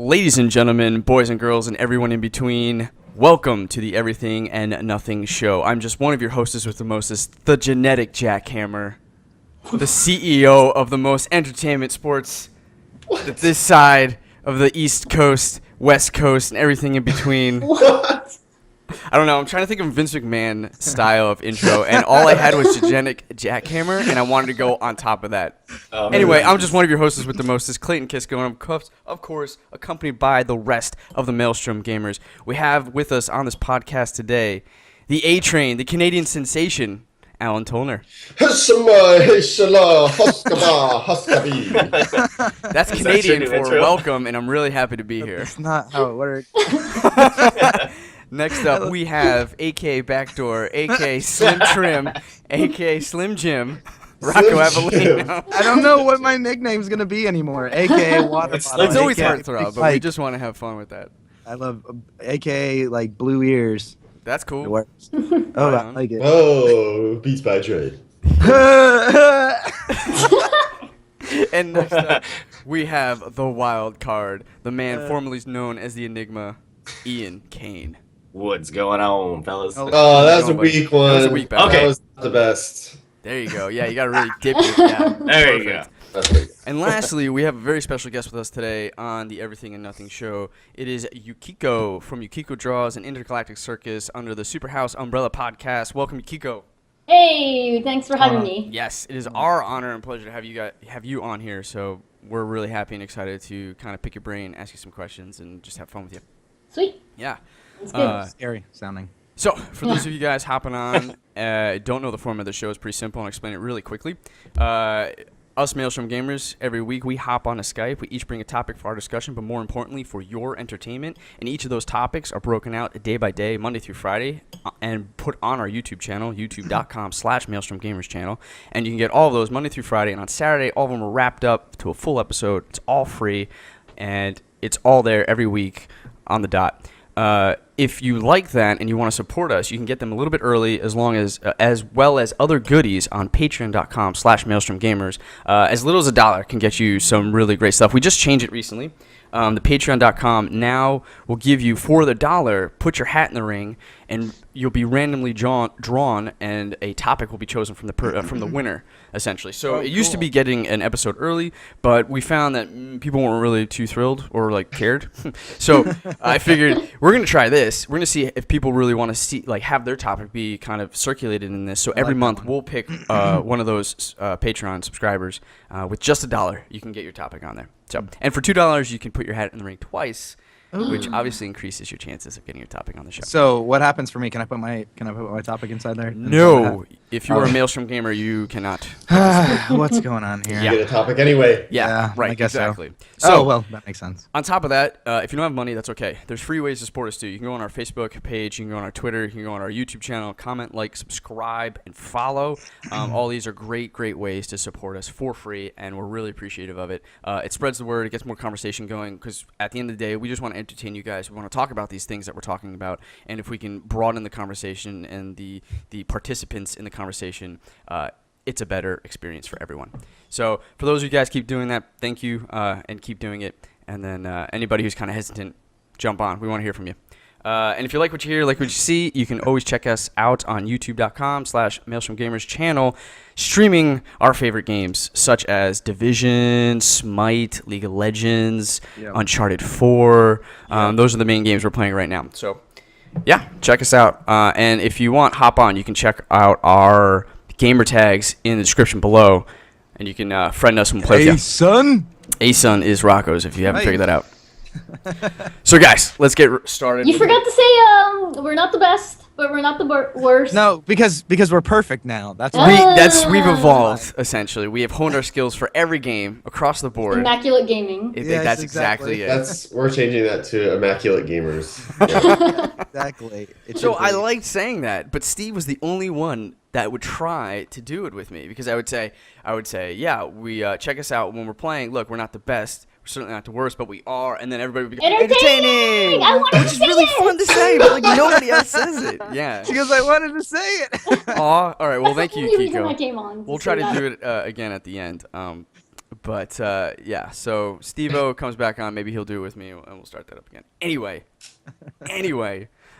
Ladies and gentlemen, boys and girls, and everyone in between, welcome to the Everything and Nothing Show. I'm just one of your hostess with the mostest, the genetic jackhammer, the CEO of the most entertainment sports, this side of the East Coast, West Coast, and everything in between. What? I don't know. I'm trying to think of Vince McMahon style of intro, and all I had was genetic jackhammer, and I wanted to go on top of that. Anyway, I'm just one of your hosts with the mostest, Clayton Kisko, and I'm, of course, accompanied by the rest of the Maelstrom Gamers. We have with us on this podcast today the A-Train, the Canadian sensation, Alan Tolner. That's Canadian for welcome, and I'm really happy to be here. That's not how it works. Next up, we have A.K. Backdoor, A.K. Slim Trim, A.K. Slim Jim, Rocco Avellino. I don't know what my nickname's going to be anymore. A.K. Water Bottle. It's always AKA Heartthrob, but we just want to have fun with that. I love A.K. like Blue Ears. That's It cool. works. Oh, I like it. Oh, Beats by Dre. And next up, we have the wild card, the man formerly known as the Enigma, Ian Kane. What's going on, fellas? Oh, Oh, that was a weak one. That was a weak battle. Okay. That was the best. There you go. Yeah, you got to really dip it. Yeah, There you go. perfect. That's pretty good. And lastly, we have a very special guest with us today on the Everything and Nothing Show. It is Yukiko from Yukiko Draws and Intergalactic Circus under the Superhouse Umbrella Podcast. Welcome, Yukiko. Hey, thanks for having me. Yes, it is our honor and pleasure to have you on here. So we're really happy and excited to kind of pick your brain, ask you some questions, and just have fun with you. Sweet. Yeah. That's good. Scary sounding. So, for those of you guys hopping on, don't know the format of the show, it's pretty simple. I'll explain it really quickly. Us Maelstrom Gamers, every week we hop on a Skype. We each bring a topic for our discussion, but more importantly, for your entertainment. And each of those topics are broken out day by day, Monday through Friday, and put on our YouTube channel, youtube.com/Maelstrom Gamers channel. And you can get all of those Monday through Friday. And on Saturday, all of them are wrapped up to a full episode. It's all free, and it's all there every week on the dot. If you like that and you want to support us, you can get them a little bit early as well as other goodies on patreon.com/maelstromgamers. As little as $1 can get you some really great stuff. We just changed it recently. The patreon.com now will give you, for the $1, put your hat in the ring, and you'll be randomly drawn, and a topic will be chosen from the winner, essentially. So it used to be getting an episode early, but we found that people weren't really too thrilled or like cared. So I figured we're gonna try this. We're gonna see if people really want to have their topic be kind of circulated in this. So every month we'll pick one of those Patreon subscribers with just $1. You can get your topic on there. So, and for $2, you can put your hat in the ring twice, which obviously increases your chances of getting your topic on the show. So what happens for me? Can I put my topic inside there? No, if you are a Maelstrom gamer, you cannot. What's going on here? You get a topic anyway. Yeah, right. I guess exactly. So, well, that makes sense. On top of that, if you don't have money, that's okay. There's free ways to support us too. You can go on our Facebook page, you can go on our Twitter, you can go on our YouTube channel, comment, like, subscribe, and follow. All these are great ways to support us for free, and we're really appreciative of it. It spreads the word, it gets more conversation going, because at the end of the day, we just want to entertain you guys. We want to talk about these things that we're talking about, and if we can broaden the conversation and the participants in the conversation, it's a better experience for everyone. So for those of you guys keep doing that, thank you, and keep doing it. And then anybody who's kind of hesitant, jump on. We want to hear from you. And if you like what you hear, like what you see, you can always check us out on youtube.com/Maelstrom Gamers channel, streaming our favorite games such as Division, Smite, League of Legends, Uncharted 4. Those are the main games we're playing right now. So yeah, check us out. And if you want, hop on. You can check out our gamer tags in the description below, and you can friend us when we play with you. Son? A-Sun is Rocco's, if you haven't figured that out. So guys, let's get started. You forgot to say we're not the best, but we're not the worst. No, because we're perfect now. That's We've evolved, essentially. We have honed our skills for every game across the board. Immaculate gaming. Yes, that's exactly it. We're changing that to immaculate gamers. exactly. So I liked saying that, but Steve was the only one that would try to do it with me, because I would say, yeah, we check us out when we're playing. Look, we're not the best. We're certainly not the worst, but we are. And then everybody would be entertaining. I wanted which is really fun to say, but like nobody else says it. Yeah. She goes, I wanted to say it. Aw, all right. Well, thank you, That's the only reason I Kiko. came on. We'll try to do it again at the end. But yeah, so Steve-O comes back on. Maybe he'll do it with me, and we'll start that up again. Anyway,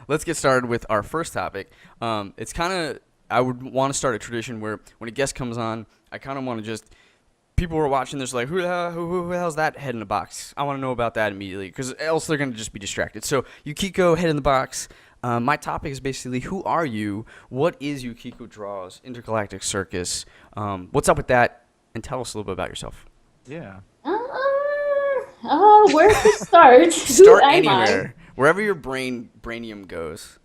let's get started with our first topic. It's kind of, I would want to start a tradition where when a guest comes on, I kind of want to just, people who are watching this like, who the hell's that head in the box? I want to know about that immediately, because else they're going to just be distracted. So Yukiko, head in the box. My topic is basically, who are you? What is Yukiko Draws, Intergalactic Circus? What's up with that? And tell us a little bit about yourself. Yeah. Where to start? Start Who am anywhere. Wherever your brainium goes.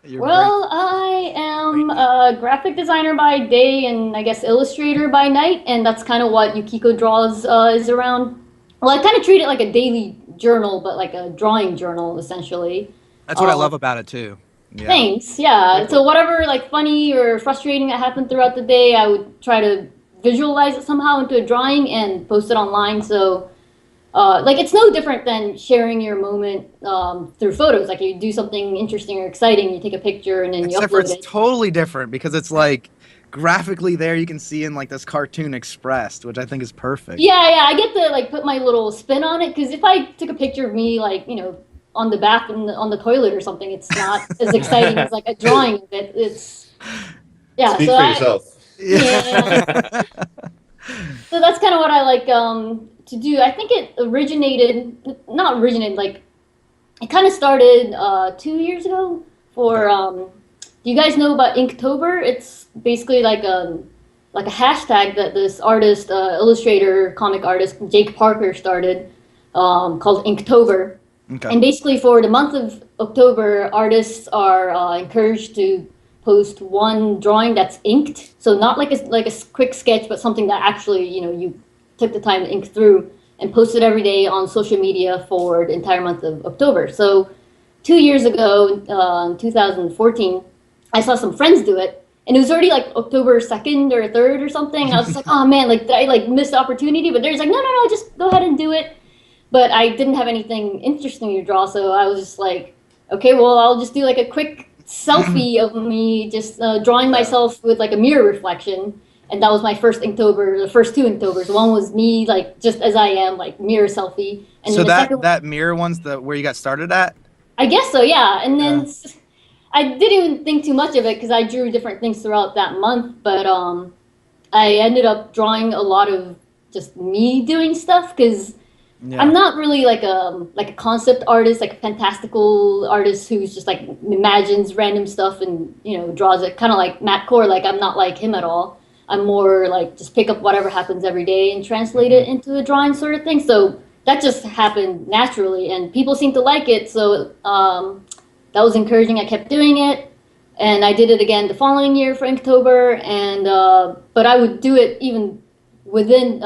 Well, I am a graphic designer by day and I guess illustrator by night, and that's kind of what Yukiko Draws is around. Well, I kind of treat it like a daily journal, but like a drawing journal, essentially. That's what I love about it too. Yeah. Thanks, yeah. So whatever like funny or frustrating that happened throughout the day, I would try to visualize it somehow into a drawing and post it online. So like it's no different than sharing your moment through photos. Like you do something interesting or exciting, you take a picture and then you Except for upload it. it's totally different because it's like graphically there you can see in like this cartoon expressed, which I think is perfect. Yeah, I get to like put my little spin on it, because if I took a picture of me like, you know, on the bath on the toilet or something, it's not as exciting as like a drawing of it. It's Speak for yourself. Yeah. So that's kind of what I like to do. I think it not originated, like it kind of started 2 years ago for do you guys know about Inktober? It's basically like a hashtag that this artist, illustrator, comic artist Jake Parker started called Inktober. Okay. And basically for the month of October, artists are encouraged to post one drawing that's inked, so not like a quick sketch, but something that actually, you know, you took the time to ink through, and post it every day on social media for the entire month of October. So 2 years ago, in 2014, I saw some friends do it, and it was already like October 2nd or 3rd or something. I was just like, oh man, like did I like miss the opportunity? But they're just like, no, just go ahead and do it. But I didn't have anything interesting to draw, so I was just like, okay, well, I'll just do like a quick selfie of me just drawing myself with like a mirror reflection. And that was my first Inktober, the first two Inktovers. One was me like just as I am, like mirror selfie. And so then that mirror one's where you got started at? I guess so, yeah. And then I didn't even think too much of it because I drew different things throughout that month. But I ended up drawing a lot of just me doing stuff, because I'm not really like a concept artist, like a fantastical artist who's just like imagines random stuff and, you know, draws it. Kind of like Matt Core, like I'm not like him at all. I'm more like just pick up whatever happens every day and translate it into a drawing sort of thing. So that just happened naturally, and people seem to like it. So that was encouraging. I kept doing it, and I did it again the following year for Inktober. And but I would do it even within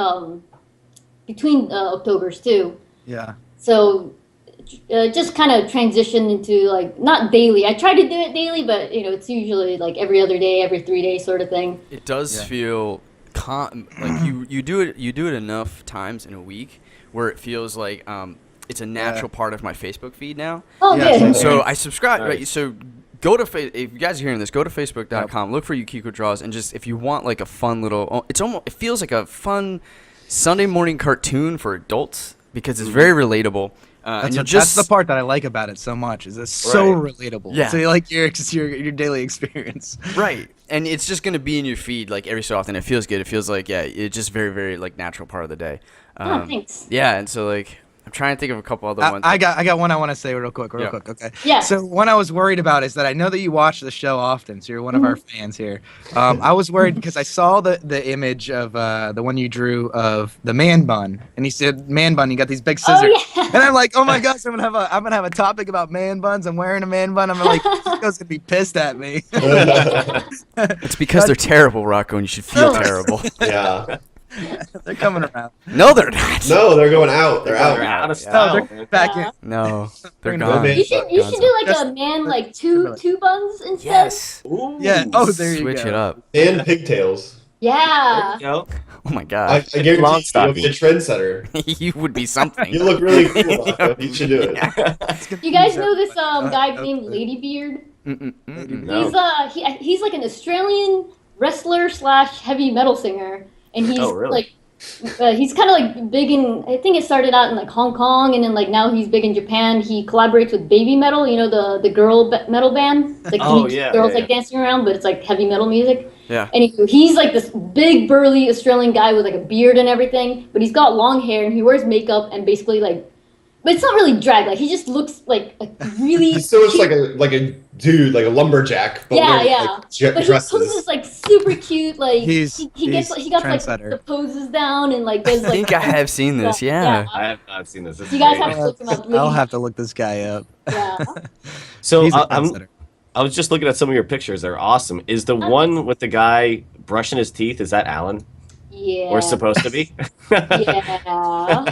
between Octobers too. Yeah. So just kind of transitioned into like not daily. I try to do it daily, but you know it's usually like every other day, every 3 days sort of thing. It does feel like you do it enough times in a week where it feels like it's a natural part of my Facebook feed now. Oh, good. So I subscribe. Nice. Right, so go to if you guys are hearing this, go to facebook.com. Look for Yukiko Draws, and just if you want like a fun little, it feels like a fun Sunday morning cartoon for adults because it's very relatable. That's the part that I like about it so much. Is it's so relatable. Yeah. So like your daily experience. Right. And it's just going to be in your feed like every so often. It feels good. It feels like, it's just very, very like natural part of the day. Oh, thanks. Yeah. And so like, I'm trying to think of a couple other ones. I got one I want to say real quick. Okay. Yeah. So one I was worried about is that I know that you watch the show often, so you're one of our fans here. I was worried because I saw the image of the one you drew of the man bun, and he said man bun. You got these big scissors, and I'm like, oh my gosh, I'm gonna have a topic about man buns. I'm wearing a man bun. I'm like, Rocco's gonna be pissed at me. It's because they're terrible, Rocco, and you should feel terrible. Yeah. They're coming around. No, they're not. No, they're going out. They're out. Out of No, style. they're back in. No, they're Bring it gone. on. You should do like a man like two buns instead. Yes. Ooh. Yeah. Oh, there you go. Switch it up. And pigtails. Yeah. Yo. Oh my I god. guarantee Long you'll be a stocking. trendsetter. You would be something. You look really cool, Rocco. You should do it. You guys know this guy named Ladybeard? No. He's like an Australian wrestler / heavy metal singer, and he's Oh, really? like He's kind of like big in. I think it started out in like Hong Kong, and then like now he's big in Japan. He collaborates with Baby Metal, you know, the girl metal band. It's like Oh, three yeah, girls yeah, like dancing around, but it's like heavy metal music. Yeah. Anyway, he's like this big burly Australian guy with like a beard and everything, but he's got long hair and he wears makeup and basically like. But it's not really drag. Like he just looks like a really. He's so much cute- like a dude, like a lumberjack. But Yeah, wearing, yeah. Like, But he dresses. poses like super cute. Like He's- he got like trendsetter. the poses down and like does I like. think I have seen this. Yeah. I have not seen this. It's You guys great. have to look him up. I'll have to look this guy up. Yeah. So He's a I'm trendsetter. I was just looking at some of your pictures. They're awesome. Is the one with the guy brushing his teeth, is that Alan? Yeah. Or supposed to be? Yeah.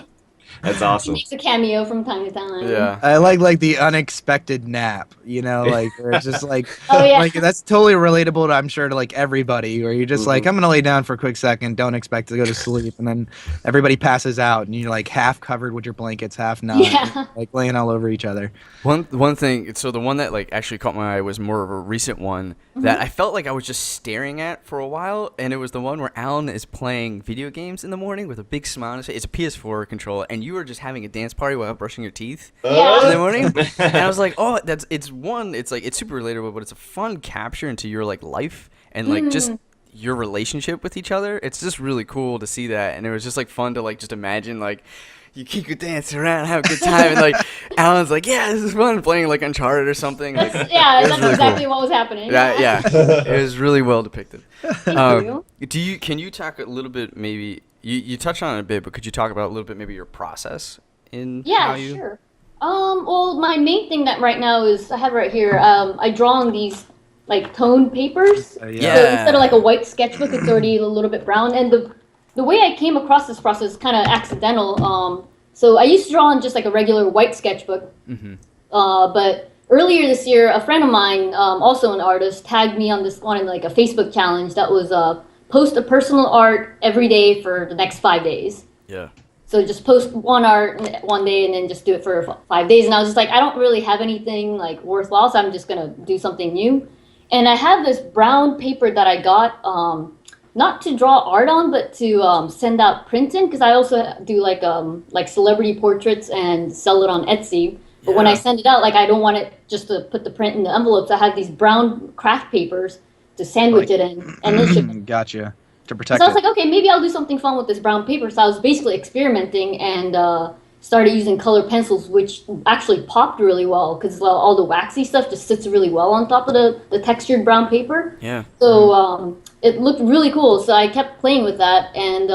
That's He awesome. makes a cameo from time to time. Yeah. I like the unexpected nap, you know, like where it's just like, Oh, yeah. like that's totally relatable to, I'm sure, to like everybody. Where you're just like, I'm gonna lay down for a quick second, don't expect to go to sleep, and then everybody passes out, and you're like half covered with your blankets, half not, Yeah. like laying all over each other. One thing, so the one that like actually caught my eye was more of a recent one that I felt like I was just staring at for a while, and it was the one where Alan is playing video games in the morning with a big smile on his face. It's a PS4 controller, and you were just having a dance party while brushing your teeth Yeah. in the morning. And I was like, oh, it's like it's super relatable, but it's a fun capture into your like life and like just your relationship with each other. It's just really cool to see that, and it was just like fun to like just imagine like. Yukiko dance around, have a good time, and like Alan's like, yeah, this is fun, playing like Uncharted or something. Like, Yeah, it was that's really exactly cool. what was happening. Yeah, it was really well depicted. you. Can you talk a little bit, maybe you touched on it a bit, but could you talk about a little bit maybe your process in how Yeah, you? sure. Well, my main thing that right now is I have right here. I draw on these like toned papers. Yeah. So instead of like a white sketchbook, it's already a little bit brown. And the way I came across this process is kind of accidental. So I used to draw on just like a regular white sketchbook. But earlier this year, a friend of mine, also an artist, tagged me on this one like a Facebook challenge that was post a personal art every day for the next 5 days. Yeah. So just post one art one day and then just do it for 5 days. And I was just like, I don't really have anything like worthwhile, so I'm just gonna do something new. And I have this brown paper that I got, not to draw art on, but to send out print in, because I also do like celebrity portraits and sell it on Etsy. But when I Yeah. send it out, like I don't want it just to put the print in the envelopes. I have these brown craft papers to sandwich it in, and then ship it. Gotcha. To So protect I was it. like, okay, maybe I'll do something fun with this brown paper. So I was basically experimenting and started using color pencils, which actually popped really well because all the waxy stuff just sits really well on top of the textured brown paper. Yeah. So it looked really cool. So I kept playing with that, and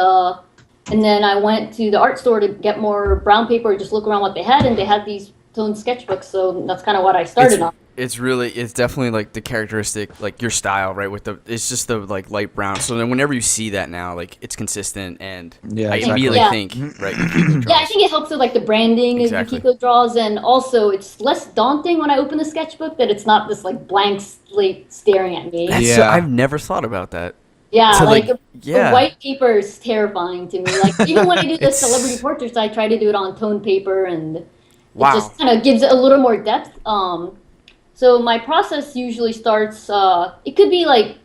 then I went to the art store to get more brown paper, just look around what they had, and they had these toned sketchbooks. So that's kind of what I started on. It's definitely like the characteristic, like your style, right? It's just the like light brown. So then whenever you see that now, like it's consistent, and Yeah, I exactly. immediately Yeah. think, right? Yukiko Yeah, I Draws. think it helps with like the branding Exactly. of Yukiko Draws, and also it's less daunting when I open the sketchbook that it's not this like blank slate staring at me. That's Yeah. I've never thought about that. Yeah, So, like like, yeah. the white paper is terrifying to me. Like even when I do the It's- celebrity portraits, I try to do it on toned paper, and it Wow. just kind of gives it a little more depth. So my process usually starts. It could be like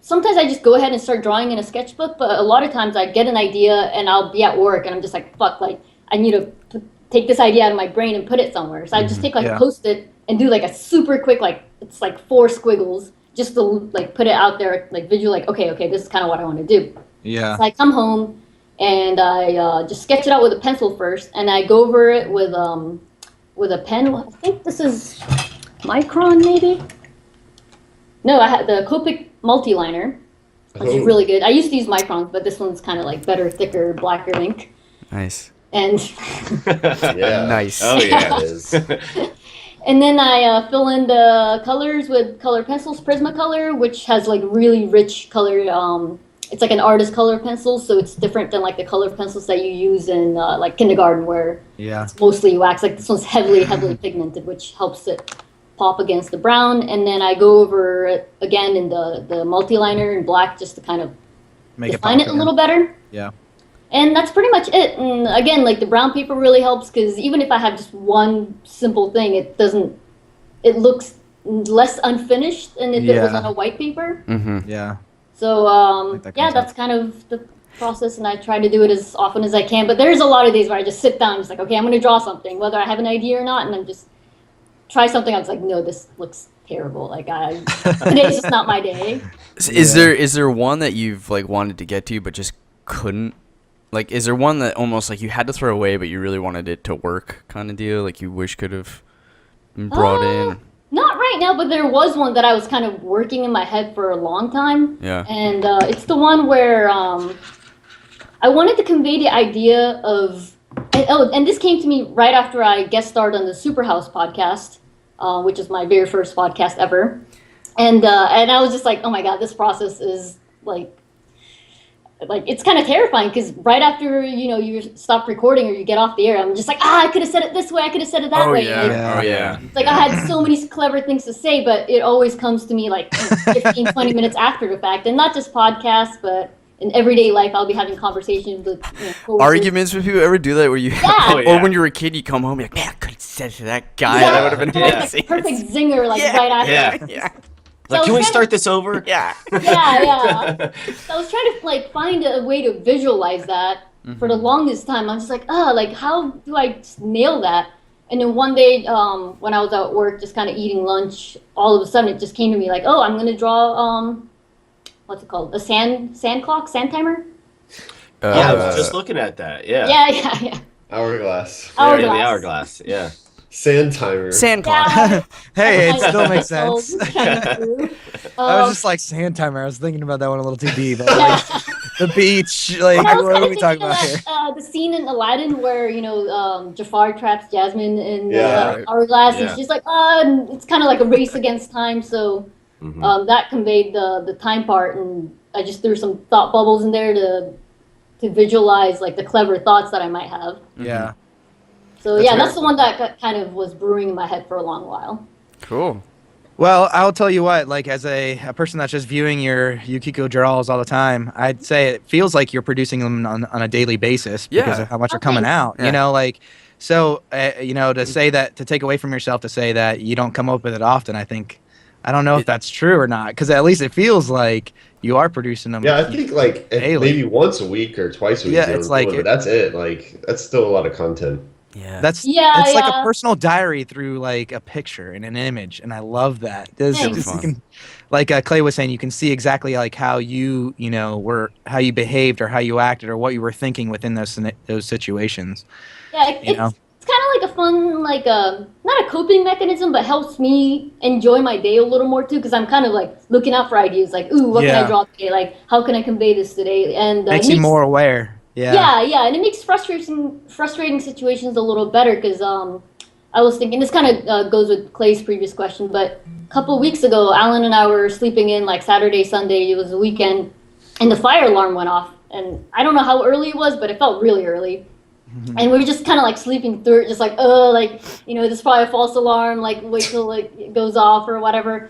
sometimes I just go ahead and start drawing in a sketchbook, but a lot of times I get an idea and I'll be at work and I'm just like, fuck, like I need to take this idea out of my brain and put it somewhere. So I just take like Yeah. a Post-it and do like a super quick, like it's like 4 squiggles just to like put it out there, like visual, like, okay, this is kind of what I want to do. Yeah. So I come home and I just sketch it out with a pencil first, and I go over it with a pen. I think this is Micron, maybe. No, I had the Copic multiliner, which is Oh. really good. I used to use Microns, but this one's kind of like better, thicker, blacker ink. Nice. And Yeah. Nice. Oh yeah. It is. and then I fill in the colors with color pencils, Prismacolor, which has like really rich color. It's like an artist color pencil, so it's different than like the color pencils that you use in like kindergarten, where Yeah. it's mostly wax. Like this one's heavily pigmented, which helps it pop against the brown. And then I go over it again in the multiliner in black just to kind of Make define it it a little better. Yeah. And that's pretty much it. And again, like the brown paper really helps because even if I have just one simple thing, it looks less unfinished than if it was Yeah. on a white paper. Mm-hmm. Yeah. So like that yeah, concept. that's kind of process, and I try to do it as often as I can. But there's a lot of days where I just sit down and just like, okay, I'm going to draw something, whether I have an idea or not, and then just try something. I was like, no, this looks terrible. Like, today's just not my day. Is there one that you've like wanted to get to but just couldn't? Like, is there one that almost like you had to throw away but you really wanted it to work kind of deal? Like you wish could have been brought in? Not right now, but there was one that I was kind of working in my head for a long time. Yeah. And it's the one where I wanted to convey the idea of, and this came to me right after I guest starred on the Superhouse podcast, which is my very first podcast ever. And I was just like, oh my God, this process is like it's kind of terrifying because right after, you stop recording or you get off the air, I'm just like, I could have said it this way, I could have said it that way. Yeah. It's like I had so many clever things to say, but it always comes to me like 15, 20 minutes after the fact. And not just podcasts, but in everyday life, I'll be having conversations with coworkers. Arguments with people ever do that where you or when you're a kid, you come home, you're like, man, I could have said it to that guy. Yeah. That would have been Like, perfect zinger, like right after. Yeah. Like, can we start this over? Yeah. Yeah. So I was trying to like find a way to visualize that for the longest time. I was just like, like how do I just nail that? And then one day, when I was at work, just kind of eating lunch, all of a sudden it just came to me like, oh, I'm gonna draw what's it called? A sand clock, sand timer. I was just looking at that. Yeah. Yeah. Hourglass. Yeah, the hourglass. Yeah. Sand timer. Sand clock. Yeah. Hey, it still makes So, sense. I I was just like sand timer. I was thinking about that one a little too deep. Like, the beach. Like, I was what kind are of we talking thinking about of here? the scene in Aladdin where Jafar traps Jasmine in Yeah. the hourglass. Yeah. And she's like, it's kind of like a race against time. So that conveyed the time part, and I just threw some thought bubbles in there to visualize like the clever thoughts that I might have. Yeah. So that's the one that kind of was brewing in my head for a long while. Cool. Well, I'll tell you what, like as a person that's just viewing your Yukiko draws all the time, I'd say it feels like you're producing them on a daily basis because Yeah. of how much are coming out. Yeah. To say that, to take away from yourself to say that you don't come up with it often, I don't know if that's true or not, because at least it feels like you are producing them. Yeah, I think like daily. maybe once a week or twice a week. Yeah, it's like but that's it. Like that's still a lot of content. Yeah. It's Yeah, like a yeah. personal diary through like a picture and an image, and I love that. There's Thanks. just, you can, like Clay was saying, you can see exactly like how you how you behaved or how you acted or what you were thinking within those situations. Yeah, You know? it's kind of like a fun, like not a coping mechanism, but helps me enjoy my day a little more too, because I'm kind of like looking out for ideas, like, ooh, what can Yeah. I draw today? Like, how can I convey this today? And Makes you more aware. Yeah, and it makes frustrating situations a little better because I was thinking, this kind of goes with Clay's previous question, but a couple of weeks ago, Alan and I were sleeping in like Saturday, Sunday, it was the weekend, and the fire alarm went off. And I don't know how early it was, but it felt really early. And we were just kind of like sleeping through it, just like, this is probably a false alarm, like wait till like, it goes off or whatever.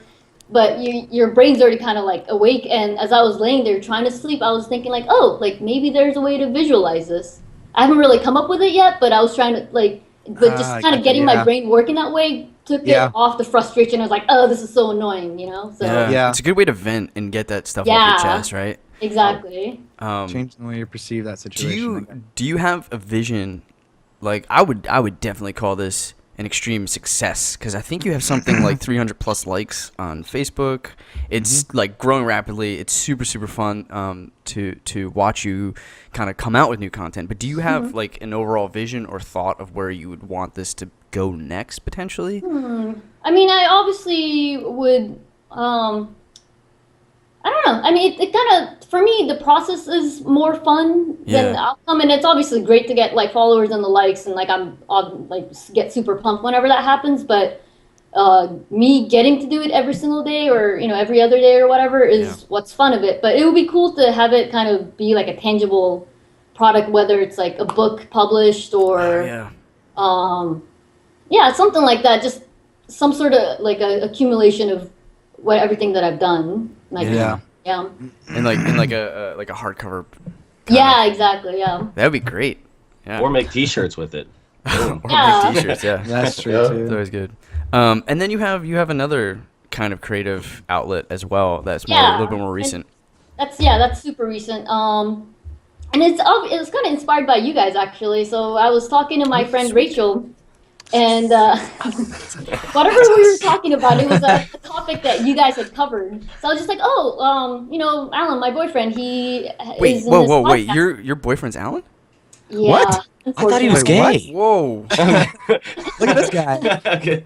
But your brain's already kind of like awake, and as I was laying there trying to sleep, I was thinking like, like maybe there's a way to visualize this. I haven't really come up with it yet, but I was trying to but just kind of getting my brain working that way took it off the frustration. I was like, this is so annoying, So Yeah. It's a good way to vent and get that stuff off your chest, right? Exactly. Change the way you perceive that situation. Do you have a vision? Like I would definitely call this an extreme success because I think you have something like 300 plus likes on Facebook. It's like growing rapidly. It's super fun to watch you kind of come out with new content. But do you have like an overall vision or thought of where you would want this to go next potentially? I mean, I obviously would. I don't know. I mean, it kind of, for me, the process is more fun than the outcome, and it's obviously great to get like followers and the likes, and like I'll like get super pumped whenever that happens. But me getting to do it every single day, or every other day, or whatever, is what's fun of it. But it would be cool to have it kind of be like a tangible product, whether it's like a book published or something like that. Just some sort of like a accumulation of everything that I've done. Like, Yeah. And like a hardcover. Yeah, exactly. Yeah. That'd be great. Yeah. Or make T-shirts with it. Or Yeah. make t-shirts. Yeah. That's true Yeah. too. It's always good. And then you have another kind of creative outlet as well. That's a little bit more recent. That's super recent. And it was kind of inspired by you guys, actually. So I was talking to my friend Rachel, and whatever we were talking about, it was a topic that you guys had covered. So I was just like, Alan, my boyfriend, he Wait, is in this wait. podcast. Your boyfriend's Alan? Yeah, What? I thought he was Wait, gay. Whoa. Look at this guy. Okay.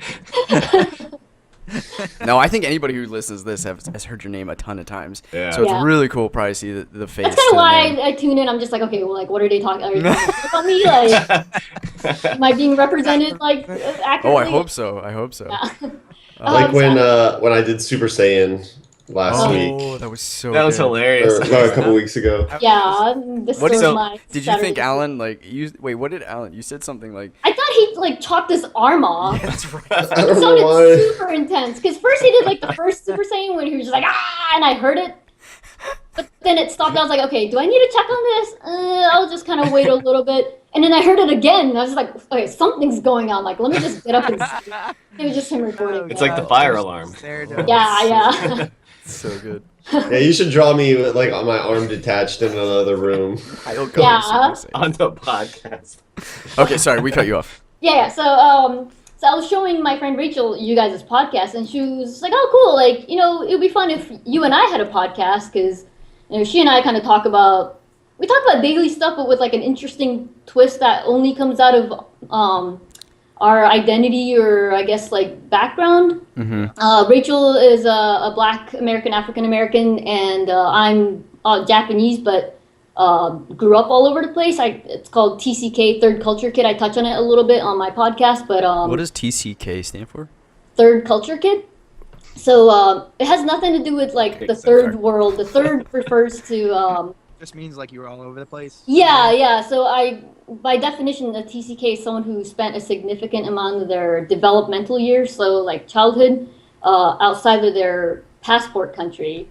No, I think anybody who listens to this has heard your name a ton of times. Yeah. So it's Yeah. really cool probably see the face. That's kind to of the name. why I tune in. I'm just like, okay, well, like, what are they talking about me? Like, am I being represented like accurately? Oh, I hope so. Yeah. Like when I did Super Saiyan last week, Oh, that was so That was good. hilarious. or no, a couple weeks ago. Yeah, this What was did- my. Did you Saturday. think Alan what did Alan? You said something like I thought he like chopped his arm off. that's right. I It don't know sounded why. super intense. Because first he did like the first Super Saiyan when he was just like and I heard it, but then it stopped. I was like, okay, do I need to check on this? I'll just kind of wait a little bit, and then I heard it again. And I was like, okay, something's going on. Like, let me just get up and see. It was just him recording. It's like the fire alarm. Yeah. So good. Yeah, you should draw me with, like on my arm detached in another room. I'll go Yeah. to Super On the podcast. Saiyan. Okay, sorry, we cut you off. Yeah. So I was showing my friend Rachel you guys' podcast, and she was like, "Oh, cool! Like, it would be fun if you and I had a podcast, because she and I kind of talk about daily stuff, but with like an interesting twist that only comes out of our identity, or I guess like background." Mm-hmm. Rachel is a Black American, African American, and I'm Japanese, but grew up all over the place. It's called TCK, Third Culture Kid. I touch on it a little bit on my podcast, but What does TCK stand for? Third Culture Kid. So it has nothing to do with like Okay, the sorry. third world. The third refers to Just means like you were all over the place. yeah. So by definition, a TCK is someone who spent a significant amount of their developmental years, so like childhood, outside of their passport country.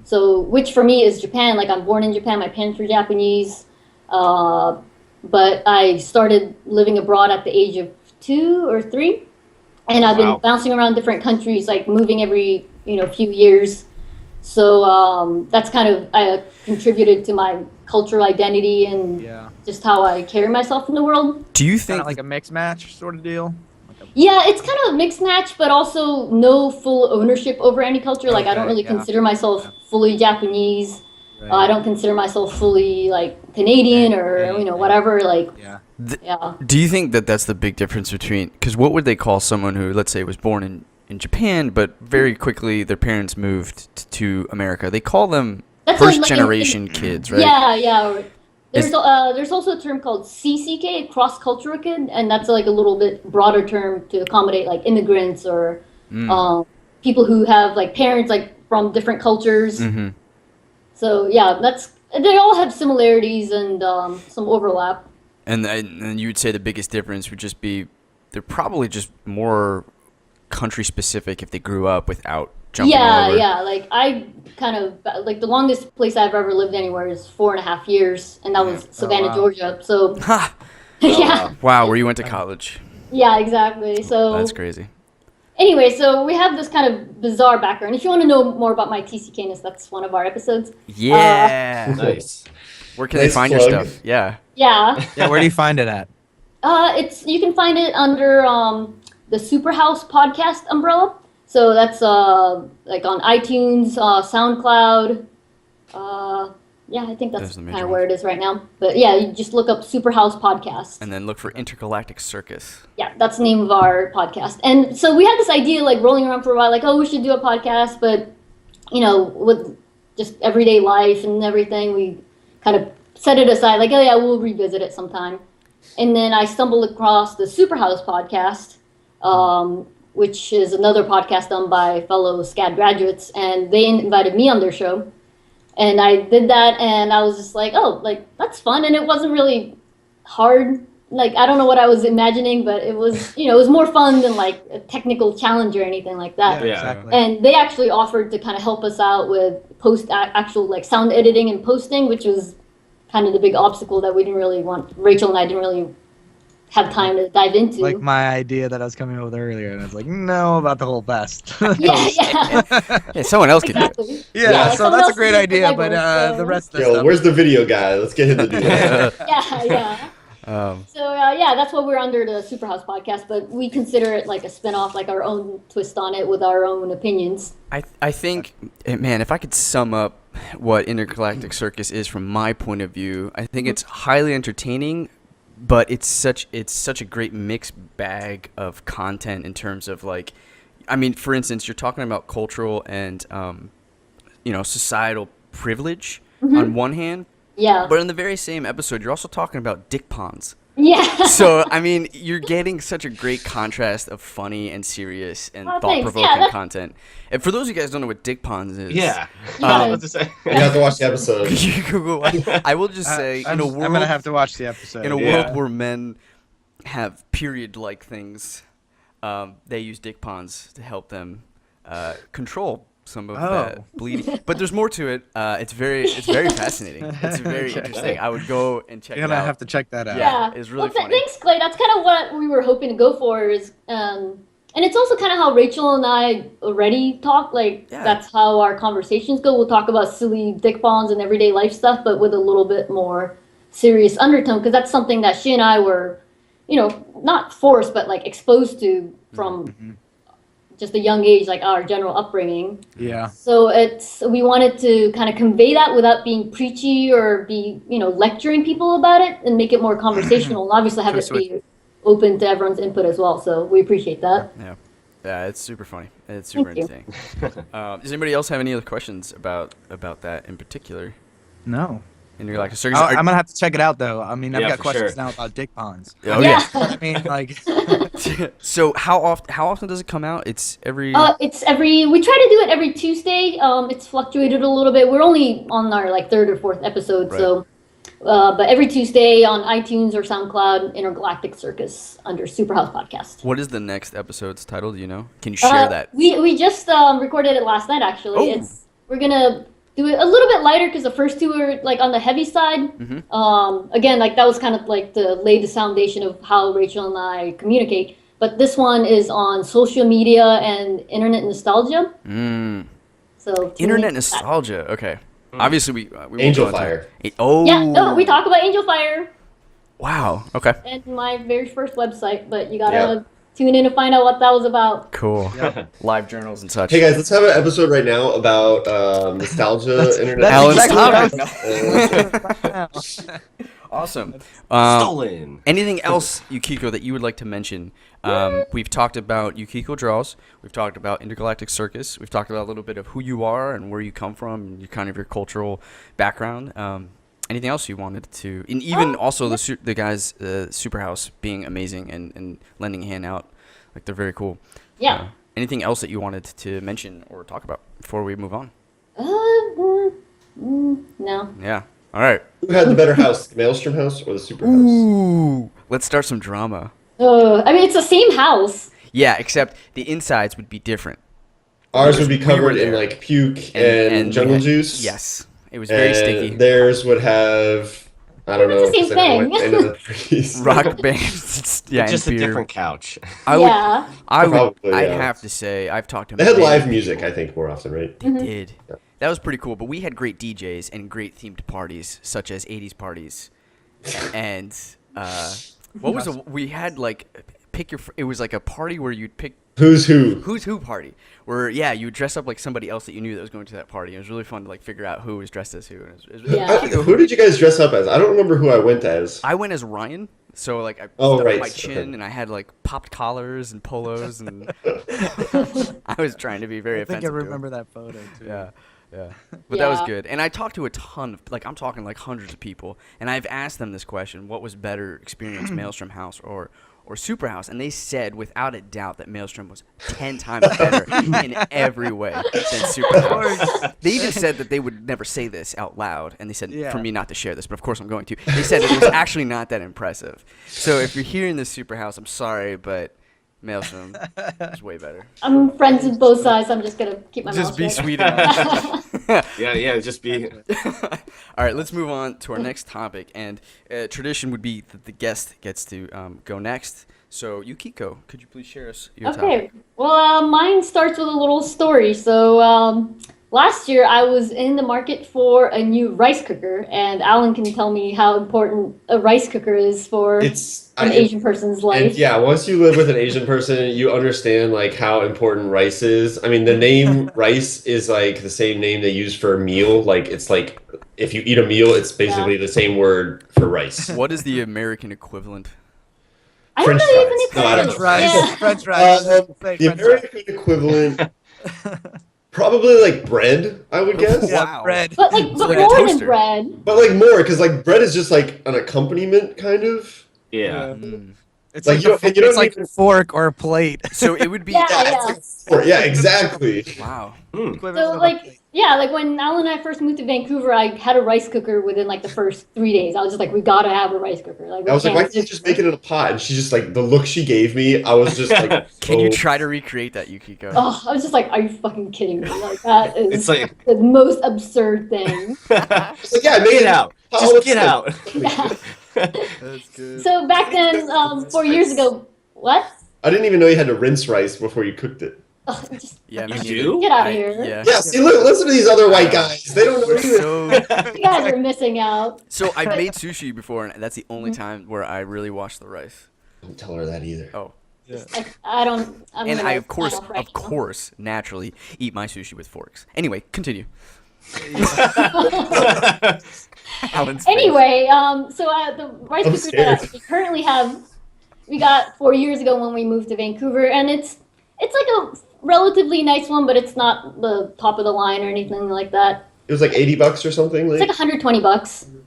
So, which for me is Japan. Like, I'm born in Japan. My parents were Japanese, but I started living abroad at the age of 2 or 3, and I've Wow. been bouncing around different countries, like moving every few years. So that's kind of contributed to my cultural identity and Yeah. just how I carry myself in the world. Do you Kind think of like a mixed match sort of deal. Yeah, it's kind of a mixed match, but also no full ownership over any culture. Like, I don't Okay, really yeah. consider myself Yeah. fully Japanese. Right. I don't consider myself fully like Canadian or Right. whatever. Like, Yeah. yeah. Do you think that that's the big difference between? Because what would they call someone who, let's say, was born in Japan, but very quickly their parents moved to America? They call them That's first like generation kids, right? Yeah. Or- Is- There's also a term called CCK, cross-cultural kid, and that's like a little bit broader term to accommodate like immigrants or people who have like parents like from different cultures. Mm-hmm. So yeah, they all have similarities and some overlap. And you would say the biggest difference would just be they're probably just more country specific if they grew up without jumping over. Yeah. Like I kind of like the longest place I've ever lived anywhere is 4.5 years, and that was Savannah, wow. Georgia. So Ha! yeah, Wow, where you went to college. yeah, exactly. So That's crazy. anyway, so we have this kind of bizarre background. If you want to know more about my TCK-ness, that's one of our episodes. Yeah. Nice. Where can they Nice find plug. your stuff? Yeah. Yeah, Yeah. Where do you find it at? you can find it under the Superhouse podcast umbrella. So that's like on iTunes, SoundCloud. Yeah, I think Those that's are the kind major of where it is right now. But yeah, you just look up Superhouse podcast. And then look for Intergalactic Circus. Yeah, that's the name of our podcast. And so we had this idea like rolling around for a while, like, oh, we should do a podcast, but with just everyday life and everything, we kind of set it aside, like, oh yeah, we'll revisit it sometime. And then I stumbled across the Superhouse podcast, which is another podcast done by fellow SCAD graduates, and they invited me on their show. And I did that, and I was just like, oh, like, that's fun. And it wasn't really hard. Like, I don't know what I was imagining, but it was, it was more fun than like a technical challenge or anything like that. Yeah. Exactly. And they actually offered to kind of help us out with actual like sound editing and posting, which was kind of the big obstacle that we didn't really want. Rachel and I didn't really have time to dive into. Like my idea that I was coming up with earlier, and I was like, no, about the whole vest. Yeah, someone else can do it. Exactly. Yeah, like so someone that's a else great can do the idea, but legwork, so- the rest of the Yo, stuff. where's the video guy? Let's get him to do that. yeah. So yeah, that's what we're under the Superhouse podcast, but we consider it like a spin-off, like our own twist on it with our own opinions. I think, man, if I could sum up what Intergalactic Circus is from my point of view, I think it's highly entertaining, but it's such a great mixed bag of content in terms of like, I mean, for instance, you're talking about cultural and societal privilege on one hand, Yeah. but in the very same episode, you're also talking about dick ponds. Yeah. So, I mean, you're getting such a great contrast of funny and serious and Oh, thanks. thought-provoking Yeah, that's- content. And for those of you guys who don't know what dick ponds is, Yeah. Yeah. I was about to say. You have to watch the episode. you Google. I will just say, I'm gonna have to watch the episode. in a Yeah. world where men have period-like things, they use dick ponds to help them control some of that bleeding. But there's more to it. It's very fascinating. It's very interesting. I would go and check You're it gonna out. have to check that out. Yeah. it's really funny. Thanks, Clay. That's kind of what we were hoping to go for is, and it's also kind of how Rachel and I already talk. Like Yeah. that's how our conversations go. We'll talk about silly dick bonds and everyday life stuff, but with a little bit more serious undertone, because that's something that she and I were, not forced, but like exposed to from just a young age, like our general upbringing. Yeah. So we wanted to kind of convey that without being preachy or be, lecturing people about it and make it more conversational and obviously have So it be open to everyone's input as well. So we appreciate that. Yeah, it's super funny. It's super Thank you. interesting. Does anybody else have any other questions about that in particular? No. Intergalactic Circus? I'm gonna have to check it out though. I mean, I've Yeah, got for questions sure. now about dick ponds. Oh yeah. I mean, like, So how often does it come out? It's every. We try to do it every Tuesday. It's fluctuated a little bit. We're only on our like third or fourth episode. Right. So, but every Tuesday on iTunes or SoundCloud, Intergalactic Circus under Superhouse Podcast. What is the next episode's title? Do you know? Can you share that? We just recorded it last night. Actually, Oh. we're gonna do it a little bit lighter because the first two were like on the heavy side. Again, like that was kind of like to lay the foundation of how Rachel and I communicate. But this one is on social media and internet nostalgia. So tune Internet into that. nostalgia. Okay. Obviously, we won't Angel go into- Fire. Oh. Yeah, no, we talk about Angel Fire Wow. Okay. and my very first website, but you gotta tune in to find out what that was about. Cool. Live journals and such. Hey guys, let's have an episode right now about nostalgia, internet. Alan's exactly topic. Awesome. Stolen. Anything else, Yukiko, that you would like to mention? We've talked about Yukiko Draws. We've talked about Intergalactic Circus. We've talked about a little bit of who you are and where you come from and your cultural background. Anything else you wanted to, and even also the guys, Superhouse being amazing and lending a hand out, like they're very cool. Yeah. Anything else that you wanted to mention or talk about before we move on? No. Yeah. All right. Who had the better house, the Maelstrom house or the Super house? Ooh. Let's start some drama. I mean, it's the same house. Yeah, except the insides would be different. Ours would be We were covered in there. like puke and we jungle had- juice. Yes. It was very and sticky. theirs would have, I don't know. It's the same 'cause I never thing. went into the trees. Rock bands. Yeah, Just a and beer. different couch. I would, Yeah. Probably, I'd yeah. have to say, I've talked to They had many live people. music, I think, more often, right? They did. That was pretty cool. But we had great DJs and great themed parties, such as 80s parties. And what was we had like pick your. It was like a party where you'd pick Who's who? who's who party. Where you would dress up like somebody else that you knew that was going to that party. It was really fun to like figure out who was dressed as who. And it was Yeah. Who did you guys dress up as? I don't remember who I went as. I went as Ryan, so like I Oh, stuck right, my chin okay. and I had like popped collars and polos and I was trying to be very I think I offensive. to him. remember that photo too. Yeah, yeah. But that was Yeah. good. And I talked to a ton of I'm talking like hundreds of people, and I've asked them this question: what was better experience, Maelstrom House or Superhouse? And they said without a doubt that Maelstrom was 10 times better in every way than Superhouse. They just said that they would never say this out loud, and they said Yeah. for me not to share this, but of course I'm going to. They said that it was actually not that impressive. So if you're hearing this Superhouse, I'm sorry, but Maelstrom is way better. I'm friends with both sides. I'm just gonna keep my Just mouth be shut. sweet. And Yeah, just be. All right, let's move on to our next topic. And tradition would be that the guest gets to go next. So, Yukiko, could you please share us your topic? Well, mine starts with a little story. So, last year I was in the market for a new rice cooker, and Alan can tell me how important a rice cooker is for an Asian person's life. And yeah, once you live with an Asian person, you understand like how important rice is. I mean, the name rice is like the same name they use for a meal. Like it's like if you eat a meal, it's basically the same word for rice. What is the American equivalent? I don't French know even if fries. No, I don't know. French fries. The American equivalent, probably like bread, I would guess. Yeah, Wow. bread. But like a more than toaster. bread. But like more, because like bread is just like an accompaniment, kind of. Yeah. It's Like, like, you don't- and you it's don't like even- a fork or a plate. So it would be. Yeah. Or, yeah, exactly. Wow. So like when Alan and I first moved to Vancouver, I had a rice cooker within like the first 3 days. I was just like, we gotta have a rice cooker. Like I was like, why can't you just make it in a pot? And she just like the look she gave me, I was just like, Can you oh. try to recreate that, Yukiko? Oh, I was just like, are you fucking kidding me? Like that is It's like- the most absurd thing. It's like, yeah, I made Get it out. How Just it's get like- out. Yeah. That's good. So back then, 4 years ago, what? I didn't even know you had to rinse rice before you cooked it. Ugh, just Yeah, me You neither. do? get out I- of here. Yeah. Yeah, see, look, listen to these other white guys. They don't know We're either. You guys are missing out. So I made sushi before, and that's the only time where I really wash the rice. Don't tell her that either. Oh. I don't. I'm And gonna I, of course, sign off right now. naturally eat my sushi with forks. Anyway, continue. Alan's face. Anyway, so the rice I'm cooker that scared. we currently have, we got 4 years ago when we moved to Vancouver, and it's like a relatively nice one, but it's not the top of the line or anything like that. It was like $80 or something. It's Like like $120,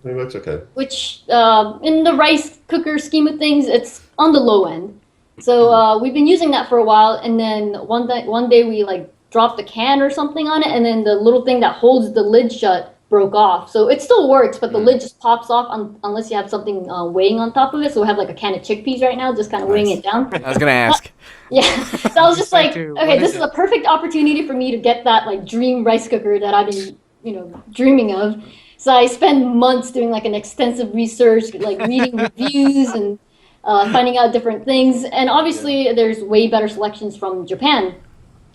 $20, okay. which in the rice cooker scheme of things, it's on the low end. So we've been using that for a while, and then one day we like dropped a can or something on it, and then the little thing that holds the lid shut broke off. So it still works, but the lid just pops off unless you have something weighing on top of it. So we have like a can of chickpeas right now, just kind of weighing it down. I was gonna ask. Yeah. So I was just like, Too. okay, What this is is a perfect opportunity for me to get that like dream rice cooker that I've been, dreaming of. So I spend months doing like an extensive research, like reading reviews and finding out different things. And obviously there's way better selections from Japan.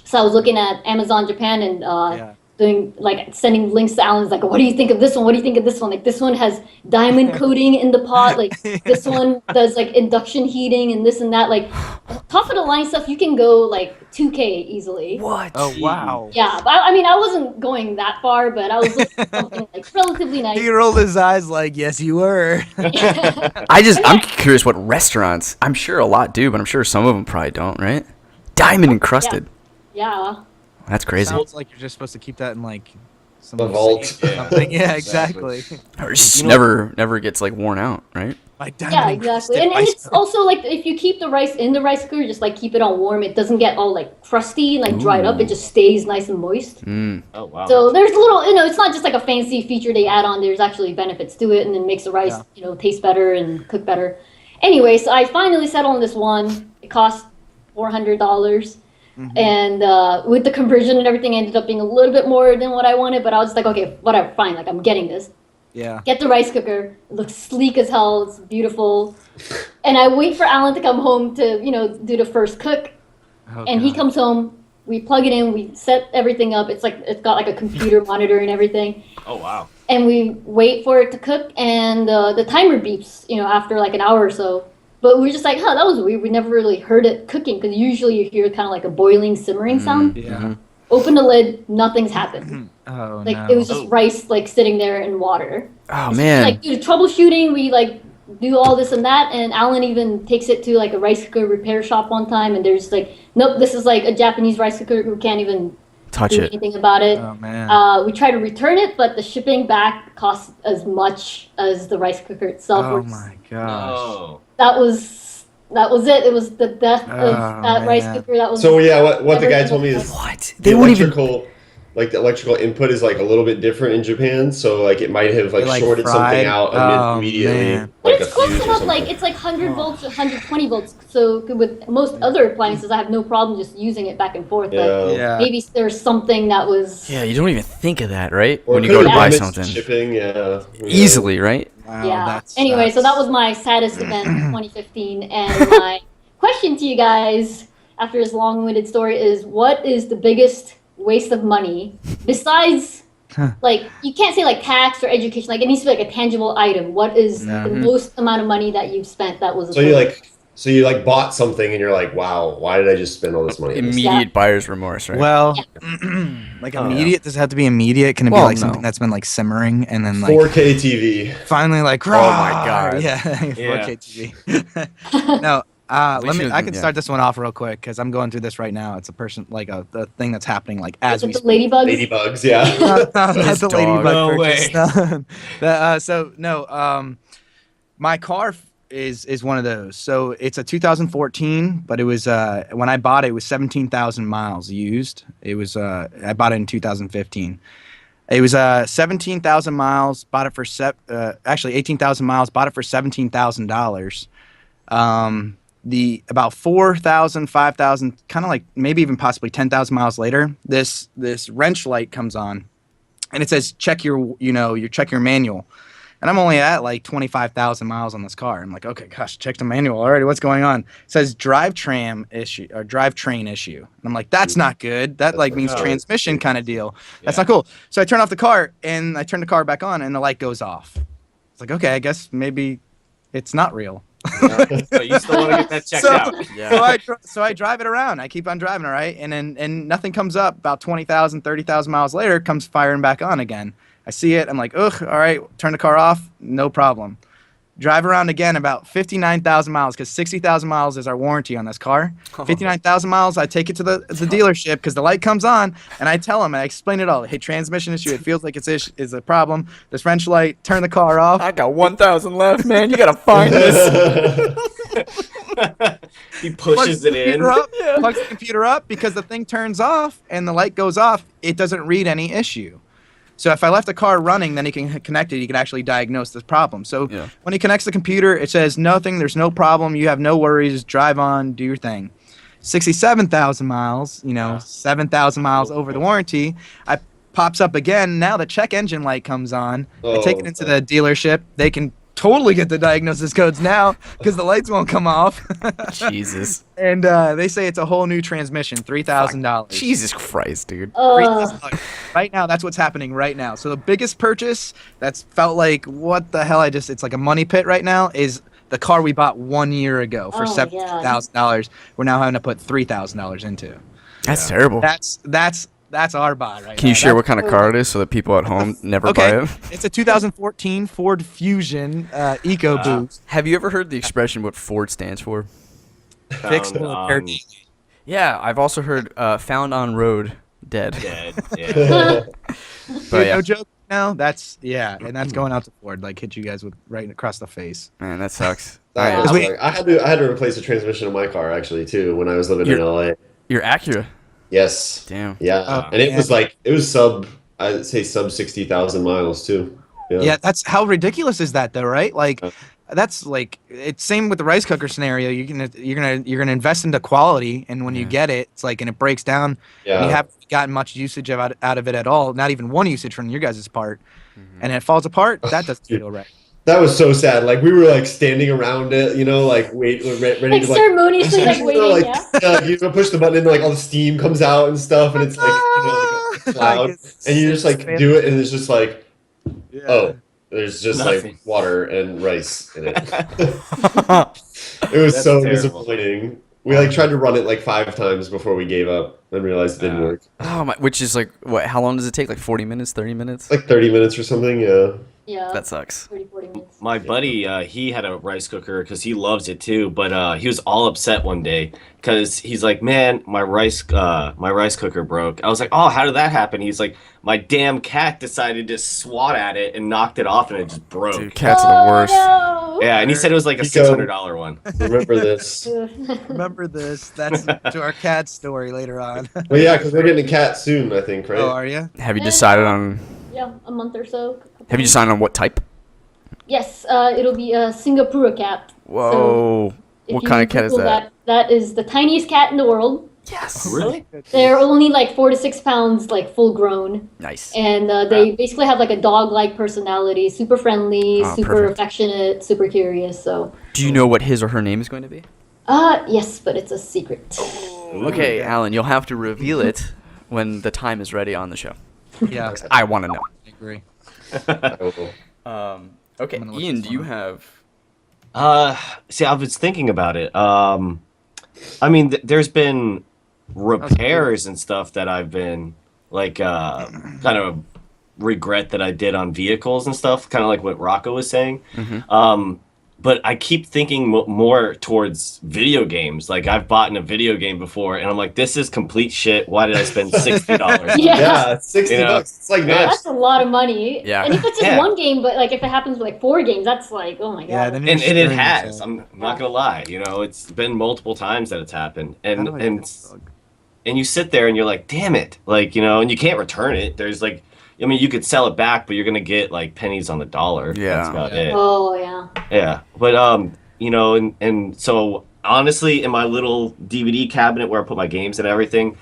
So I was looking at Amazon Japan and doing like sending links to Alan's like, what do you think of this one? What do you think of this one? Like this one has diamond coating in the pot. Like this one does like induction heating and this and that. Like top of the line stuff, you can go like 2K easily. What? Oh wow. Yeah, but I mean, I wasn't going that far, but I was looking for something like relatively nice. He rolled his eyes like, yes, you were. I'm curious what restaurants. I'm sure a lot do, but I'm sure some of them probably don't, right? Diamond encrusted. Yeah. That's crazy. Sounds like you're just supposed to keep that in like some The vault. safe or something. Yeah, exactly. Or it's just never gets like worn out, right? Like Yeah, diamond exactly. encrusted And ice it's also like if you keep the rice in the rice cooker, just like keep it on warm, it doesn't get all like crusty, like dried up. It just stays nice and moist. Mm. Oh wow. So there's little, it's not just like a fancy feature they add on. There's actually benefits to it, and it makes the rice, taste better and cook better. Anyway, so I finally settled on this one. It cost $400. And with the conversion and everything, it ended up being a little bit more than what I wanted. But I was just like, okay, whatever, fine. Like I'm getting this. Yeah. Get the rice cooker. It looks sleek as hell. It's beautiful. And I wait for Alan to come home to, do the first cook. Oh, And he God. comes home. We plug it in. We set everything up. It's got like a computer monitor and everything. Oh wow. And we wait for it to cook. And the timer beeps, after like an hour or so. But we were just like, that was weird. We never really heard it cooking because usually you hear kind of like a boiling, simmering sound. Yeah. Open the lid, nothing's happened. Oh Like no. it was just rice like sitting there in water. Oh man. Like do the troubleshooting, we like do all this and that, and Alan even takes it to like a rice cooker repair shop one time, and there's like, nope, this is like a Japanese rice cooker who can't even Touch do it. anything about it. Oh man. We try to return it, but the shipping back costs as much as the rice cooker itself. Oh which- my gosh. Oh. That was it. It was the death of Oh, that rice man. cooker. That was So yeah, what the guy told me is What? the They won't even. electrical input is like a little bit different in Japan, so like it might have like They, like, shorted fried? something out Oh, immediately. man. But Like it's a close hooks it up like it's like 100 volts or 120 volts. So with most other appliances, I have no problem just using it back and forth. But Yeah. maybe there's something that was. Yeah, you don't even think of that, right? Or When you it go to could've buy damaged something. shipping, yeah. Easily, right? Wow, Yeah. Anyway, so that was my saddest event in 2015, and my question to you guys after this long-winded story is: what is the biggest waste of money besides? Like, you can't say like tax or education, like it needs to be like a tangible item. What is the most amount of money that you've spent that was a So you bought something and you're like, wow, why did I just spend all this money on this? Immediate buyer's remorse, right? Well, like immediate. Does it have to be immediate? Can it be Well, like no. something that's been like simmering and then like 4K TV. finally like Oh my God. yeah, 4K TV. No, I can start this one off real quick because I'm going through this right now. It's a person like the thing that's happening like as we the speak. ladybugs. Ladybugs, yeah. Not His the dog. ladybug No purchase. No. My car is one of those. So it's a 2014, but it was when I bought it was 17,000 miles used. It was I bought it in 2015. It was 17,000 miles. Bought it for actually 18,000 miles. Bought it for $17,000. The about 4,000, 5,000, kind of like maybe even possibly 10,000 miles later, this wrench light comes on, and it says check your manual. And I'm only at like 25,000 miles on this car. I'm like, okay, gosh, check the manual already. What's going on? It says drivetrain issue. And I'm like, that's not good. That like means transmission kind of deal. That's not cool. So I turn off the car and I turn the car back on and the light goes off. It's like, okay, I guess maybe it's not real. But you still want to get that checked out. Yeah. So I drive it around. I keep on driving, all right? And nothing comes up. About 20,000, 30,000 miles later, it comes firing back on again. I see it. I'm like, ugh, all right, turn the car off. No problem. Drive around again about 59,000 miles because 60,000 miles is our warranty on this car. 59,000 miles, I take it to the dealership because the light comes on and I tell them, and I explain it all. Hey, transmission issue. It feels like is a problem. This wrench light, turn the car off. I got 1,000 left, man. You got to find this. He pushes it in. Plugs the computer up because the thing turns off and the light goes off. It doesn't read any issue. So if I left the car running, then he can connect it. He can actually diagnose this problem. So when he connects the computer, it says nothing. There's no problem. You have no worries. Drive on. Do your thing. 67,000 miles. 7,000 miles over the warranty. I pops up again. Now the check engine light comes on. I take it into the dealership. They can totally get the diagnosis codes now because the lights won't come off. Jesus. And they say it's a whole new transmission, $3,000. Jesus Christ, dude. $3,000. Right now, that's what's happening right now. So the biggest purchase that's felt like, what the hell, it's like a money pit right now, is the car we bought 1 year ago for $17,000. We're now having to put $3,000 into. That's terrible. That's our buy right now. Can you share what kind of car it is so that people at home never buy it? It's a 2014 Ford Fusion EcoBoost. Have you ever heard the expression what Ford stands for? Fixed or repaired. Yeah, I've also heard found on road dead. Yeah. But No joke. No, and that's going out to Ford. Like hit you guys with right across the face. Man, that sucks. I had to replace the transmission of my car actually too when I was living in LA. Your Acura. Yes. Damn. Yeah, and it was I'd say sub 60,000 miles too. Yeah, that's how ridiculous is that though, right? Like, that's like it's same with the rice cooker scenario. You're gonna invest into quality, and when you get it, it's like and it breaks down. And you haven't gotten much usage out of it at all. Not even one usage from your guys' part, and it falls apart. That doesn't feel right. That was so sad. Like we were like standing around it, like ready like to ceremoniously waiting. You push the button and like all the steam comes out and stuff, and it's like like a cloud, and you just like do it, and it's just like, there's just Nothing. like water and rice in it. It was so disappointing. We like tried to run it like 5 times before we gave up and realized it didn't work. Oh my! Which is like what? How long does it take? Like 40 minutes, 30 minutes? Like 30 minutes or something. Yeah. Yeah. That sucks. 40 minutes. My buddy, he had a rice cooker because he loves it too, but he was all upset one day because he's like, "Man, my rice cooker broke." I was like, "Oh, how did that happen?" He's like, "My damn cat decided to swat at it and knocked it off, and it just broke." Dude, cats are the worst. No. Yeah, and he said it was like a $600 one. Remember this. Remember this. That's to our cat story later on. Well, yeah, because we're getting a cat soon, I think, right? Oh, are you? Have you decided on? Yeah, a month or so. Have you decided on what type? Yes, it'll be a Singapore cat. Whoa. If What you kind of cat is Google that? That is the tiniest cat in the world. Yes. Really? They're only like 4 to 6 pounds, like full grown. Nice. And they basically have like a dog-like personality, super friendly, Ah, super perfect. affectionate, super curious. So, Do you know what his or her name is going to be? yes, but it's a secret. Okay, Alan, you'll have to reveal it when the time is ready on the show. Yeah, I want to know. I agree. Okay, I'm gonna look Ian, this do you one have? See, I was thinking about it. I mean, there's been repairs and stuff that I've been like, kind of regret that I did on vehicles and stuff, kind of like what Rocco was saying. But I keep thinking more towards video games. Like I've bought in a video game before, and I'm like, this is complete shit. Why did I spend $60? Yeah. Yeah, it's 60 You know, bucks. It's like yeah. nuts. That's a lot of money. Yeah. And if it's just Yeah. one game, but like if it happens with like 4 games, that's like, oh my god. Yeah, then you're And it screwing has. yourself. I'm not gonna lie. You know, it's been multiple times that it's happened, How and do I and get this bug? and you sit there and you're like, damn it, like you know, and you can't return it. There's like, I mean, you could sell it back, but you're gonna get like pennies on the dollar. Yeah. That's about Yeah. it. Oh yeah. Yeah, but you know, and so honestly, in my little DVD cabinet where I put my games and everything,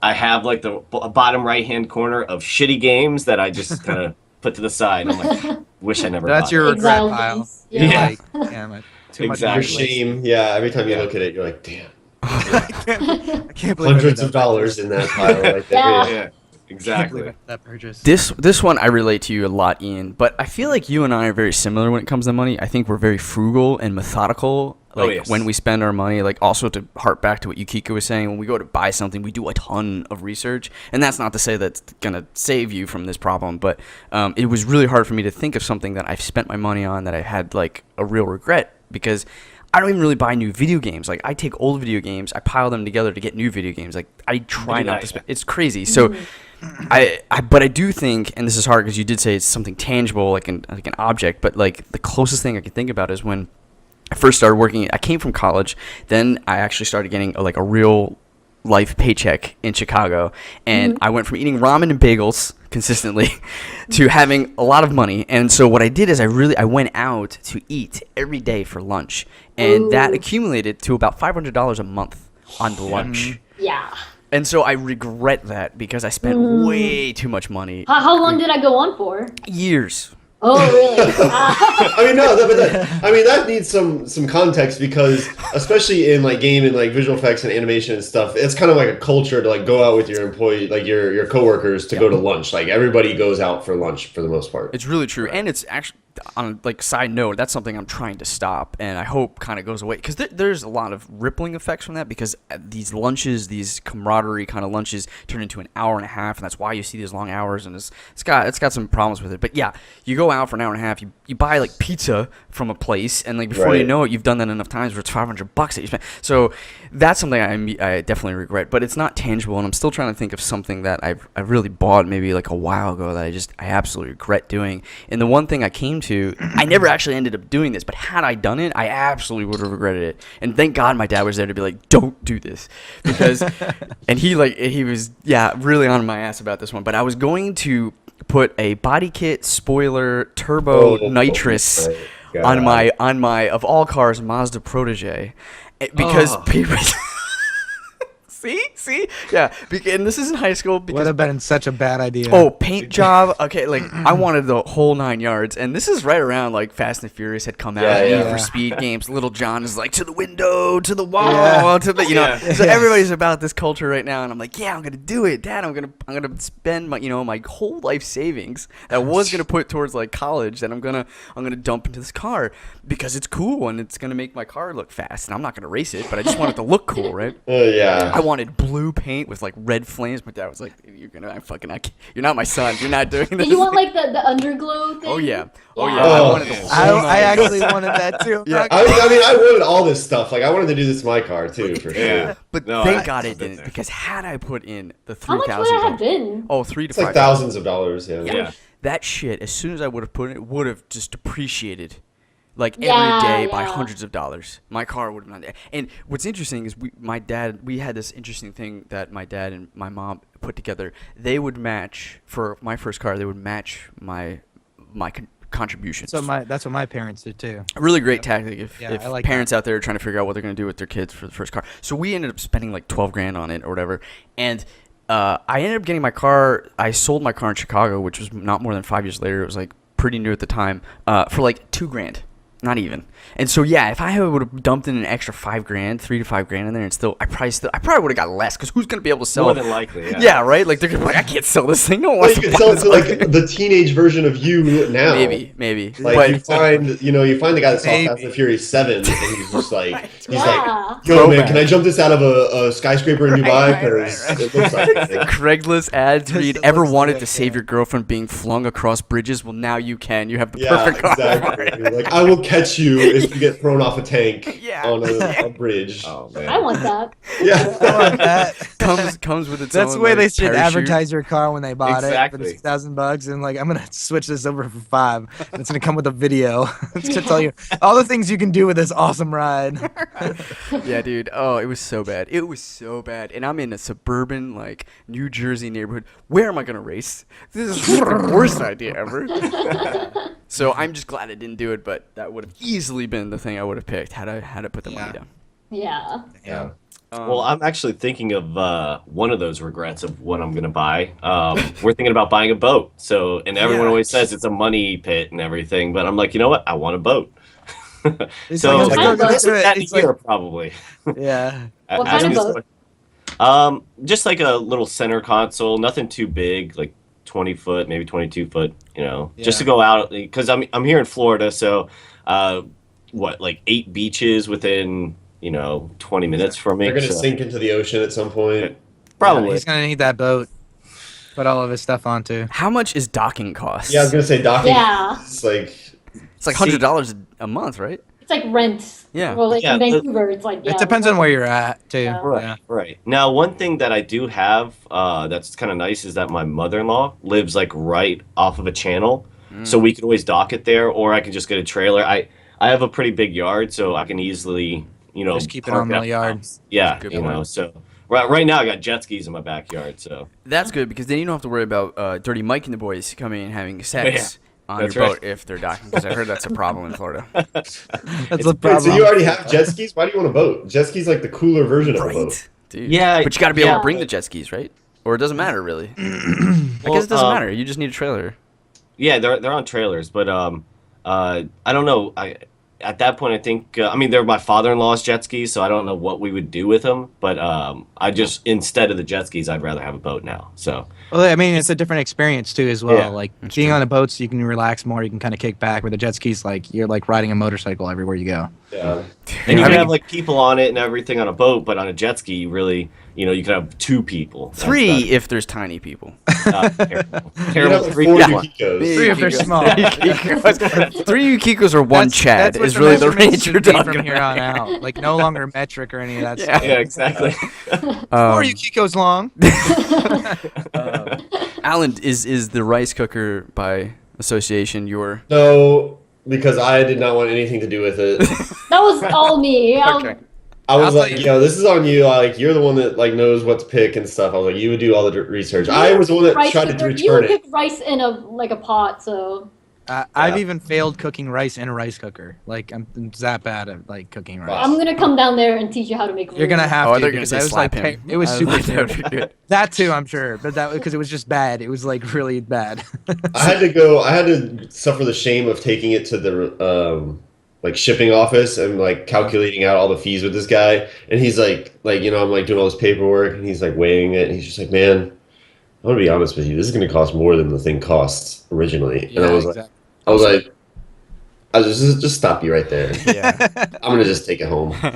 I have like the bottom right hand corner of shitty games that I just kind of put to the side. I'm like, wish I never. That's bought your it. regret Exile pile. games. You're Yeah. like, damn it. Too much Exactly. Your money shame. Yeah, every time you Yeah. look at it, you're like, damn. wasted. I can't believe I Hundreds did of that dollars in that pile right there. Yeah. Yeah, Can't exactly. believe I did that purchase. This one I relate to you a lot, Ian. But I feel like you and I are very similar when it comes to money. I think we're very frugal and methodical. Like yes. when we spend our money, like also to harp back to what Yukiko was saying, when we go to buy something, we do a ton of research. And that's not to say that's gonna save you from this problem, but it was really hard for me to think of something that I've spent my money on that I had like a real regret, because I don't even really buy new video games. Like I take old video games, I pile them together to get new video games. Like I try Pretty not to nice. spend. It's crazy. So but I do think, and this is hard because you did say it's something tangible, like an object. But like the closest thing I can think about is when I first started working. I came from college, then I actually started getting a real life paycheck in Chicago, and I went from eating ramen and bagels consistently to having a lot of money. And so what I did is I went out to eat every day for lunch, and that Ooh. accumulated to about $500 a month on the lunch. Yeah. And so I regret that because I spent way too much money. How long did I go on for? Years. Oh really? Ah. I mean, no, that needs some context, because especially in like game and like visual effects and animation and stuff, it's kind of like a culture to like go out with your employee, like your coworkers, to go to lunch. Like everybody goes out for lunch for the most part. It's really true, and it's actually on like side note. That's something I'm trying to stop, and I hope kind of goes away because there's a lot of rippling effects from that. Because these lunches, these camaraderie kind of lunches, turn into an hour and a half, and that's why you see these long hours. And it's got some problems with it. But yeah, you go out for an hour and a half, you buy like pizza from a place, and like before you Right. know it, you've done that enough times where it's $500 that you spent. So that's something I definitely regret, but it's not tangible, and I'm still trying to think of something that I really bought maybe like a while ago that I absolutely regret doing. And the one thing I came to, I never actually ended up doing this, but had I done it, I absolutely would have regretted it. And thank God my dad was there to be like, don't do this, because and he was really on my ass about this one. But I was going to put a body kit spoiler turbo nitrous my on my of all cars Mazda Protege, because people see and this is in high school Would because have been such a bad idea. oh, paint job. Okay, like I wanted the whole 9 yards, and this is right around like Fast and Furious had come out, Yeah, Need yeah. for Speed games. Little John is like to the window, to the wall, Yeah. to the So everybody's about this culture right now, and I'm like, yeah, I'm gonna do it, Dad. I'm gonna spend my my whole life savings that I was gonna put towards like college that I'm gonna dump into this car because it's cool and it's gonna make my car look fast, and I'm not gonna race it, but I just want it to look cool, right? Yeah. I wanted blue paint with like red flames. My dad was like, "You're not my son. You're not doing this." Did you want like the underglow thing? Oh yeah. Oh. I wanted the whole I nine. actually wanted that too. Yeah. I mean, I wanted all this stuff. Like, I wanted to do this to my car too, for sure. Yeah. But No, thank I- God it didn't, because had I put in the How much would 3,000, that have been? oh, 3 to It's like 5, thousands of dollars. Yeah. Yeah. that shit, as soon as I would have put it, would have just depreciated. Like Yeah, every day by yeah. hundreds of dollars. My car would have not. And what's interesting is we had this interesting thing that my dad and my mom put together. They would match for my first car. They would match my contributions. That's what my parents did too. A really great tactic if I like parents out there are trying to figure out what they're going to do with their kids for the first car. So we ended up spending like 12 grand on it or whatever. And I ended up getting my car. I sold my car in Chicago, which was not more than 5 years later. It was like pretty new at the time, for like 2 grand. Not even. And so yeah, if I would have dumped in an extra 5 grand, 3 to 5 grand in there, and I probably would have got less, because who's gonna be able to sell More it? than likely, yeah. Yeah, right. Like they're gonna be like, I can't sell this thing. No one Well, wants you to could buy sell it this to thing. like the teenage version of you now. Maybe. Like But you find the guy that saw Fast and the Furious 7, and he's just like, Yeah. yo man, can I jump this out of a skyscraper in Dubai? Because it looks like the it. Craigslist ads read, It ever looks wanted like to it, save yeah. your girlfriend being flung across bridges? Well, now you can. You have the Yeah, perfect car. exactly. Like I will catch you if you get thrown off a tank Yeah. on a bridge. Oh man. I want that. Yeah. I want that. comes with its That's own, the way like, they should parachute. advertise your car when they bought it for Exactly. $6,000, and like, I'm gonna switch this over for $5. And it's gonna come with a video. It's gonna tell you all the things you can do with this awesome ride. Yeah, dude. Oh, it was so bad. It was so bad. And I'm in a suburban, like, New Jersey neighborhood. Where am I going to race? This is the worst idea ever. So I'm just glad I didn't do it, but that would have easily been the thing I would have picked had I put the money down. Yeah. Yeah. Well, I'm actually thinking of one of those regrets of what I'm gonna buy. We're thinking about buying a boat. So, and everyone Yeah. always says it's a money pit and everything, but I'm like, you know what? I want a boat. It's So like, let's go to it. that It's year like, probably. yeah. What kind of boat? Just like a little center console, nothing too big, like 20 foot, maybe 22 foot. Just to Yeah. go out because I'm here in Florida, so like 8 beaches within 20 minutes from me. They're gonna so- sink into the ocean at some point. Probably. He's gonna need that boat. Put all of his stuff onto. How much is docking cost? Yeah, I was gonna say docking. Yeah. It's like It's like $100 a month, right? It's like rent. Yeah. Well, like Yeah, in but- Vancouver, it's like, yeah. It depends on where you're at too. Yeah. Right, Yeah. right. Now, one thing that I do have that's kind of nice is that my mother-in-law lives like right off of a channel, so we could always dock it there, or I could just get a trailer. I have a pretty big yard, so I can easily, Just keep it park on the at yard. house. Yeah, Good you know. point. So right now I got jet skis in my backyard. So That's good, because then you don't have to worry about Dirty Mike and the boys coming and having sex on That's your right. boat if they're docking, because I heard that's a problem in Florida. That's It's- the wait, problem. so you already have jet skis? Why do you want a boat? Jet skis like the cooler version of a boat. Right? Dude. Yeah, But you got to be able yeah. to bring the jet skis, right? Or it doesn't matter, really. I guess it doesn't matter. You just need a trailer. yeah, they're on trailers, but I don't know. At that point, I think they're my father-in-law's jet skis, so I don't know what we would do with them. But I just instead of the jet skis, I'd rather have a boat now. So Well, I mean, it's a different experience too, as well. Yeah, Like that's being true. on a boat, so you can relax more. You can kind of kick back. With the jet skis, like you're like riding a motorcycle everywhere you go. Yeah. and you I can mean- have like people on it and everything on a boat, but on a jet ski, you really, you could have 2 people. That's 3 if there's tiny people. terrible. You have Terrible. like 3 4 people. Yukikos. 3 if they're small. Yukikos. 3 Yukikos or 1 That's Chad what is really the measurements range you're should be talking from here on about. out. Like no longer metric or any of that Yeah. stuff. Yeah, exactly. 4 Yukikos long. Alan, is the rice cooker by association your... No, because I did not want anything to do with it. That was all me. Okay. I was I'll tell like, you- yo, this is on you. Like, you're the one that like knows what to pick and stuff. I was like, you would do all the research. I was the one that Rice tried to cooker. You return would it. cook rice in a pot, so I've even failed cooking rice in a rice cooker. Like I'm that bad at like cooking rice. Wow. I'm gonna come down there and teach you how to make. You're gonna roux. have Oh, to. they're gonna because say I was slap like, him. it was I super like that. terrible. That too, I'm sure, but that because it was just bad. It was like really bad. I had to suffer the shame of taking it to the like shipping office and like calculating out all the fees with this guy. And he's like I'm like doing all this paperwork and he's like weighing it and he's just like, man, I'm gonna be honest with you, this is gonna cost more than the thing costs originally. And I was like, I was just stop you right there. Yeah. I'm gonna just take it home. I'm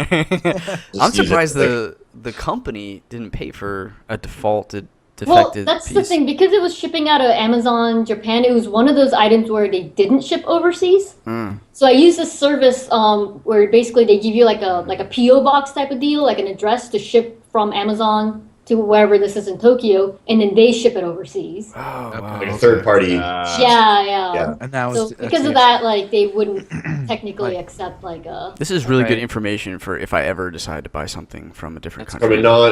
use it surprised like- the company didn't pay for a defected Well, that's piece. the thing, because it was shipping out of Amazon Japan. It was one of those items where they didn't ship overseas. So I used this service where basically they give you like a PO box type of deal, like an address to ship from Amazon to wherever this is in Tokyo, and then they ship it overseas. Oh, wow. Like a third party. Yeah. And that So was because of that, like they wouldn't technically accept like a. This is really Right. good information for if I ever decide to buy something from a different country.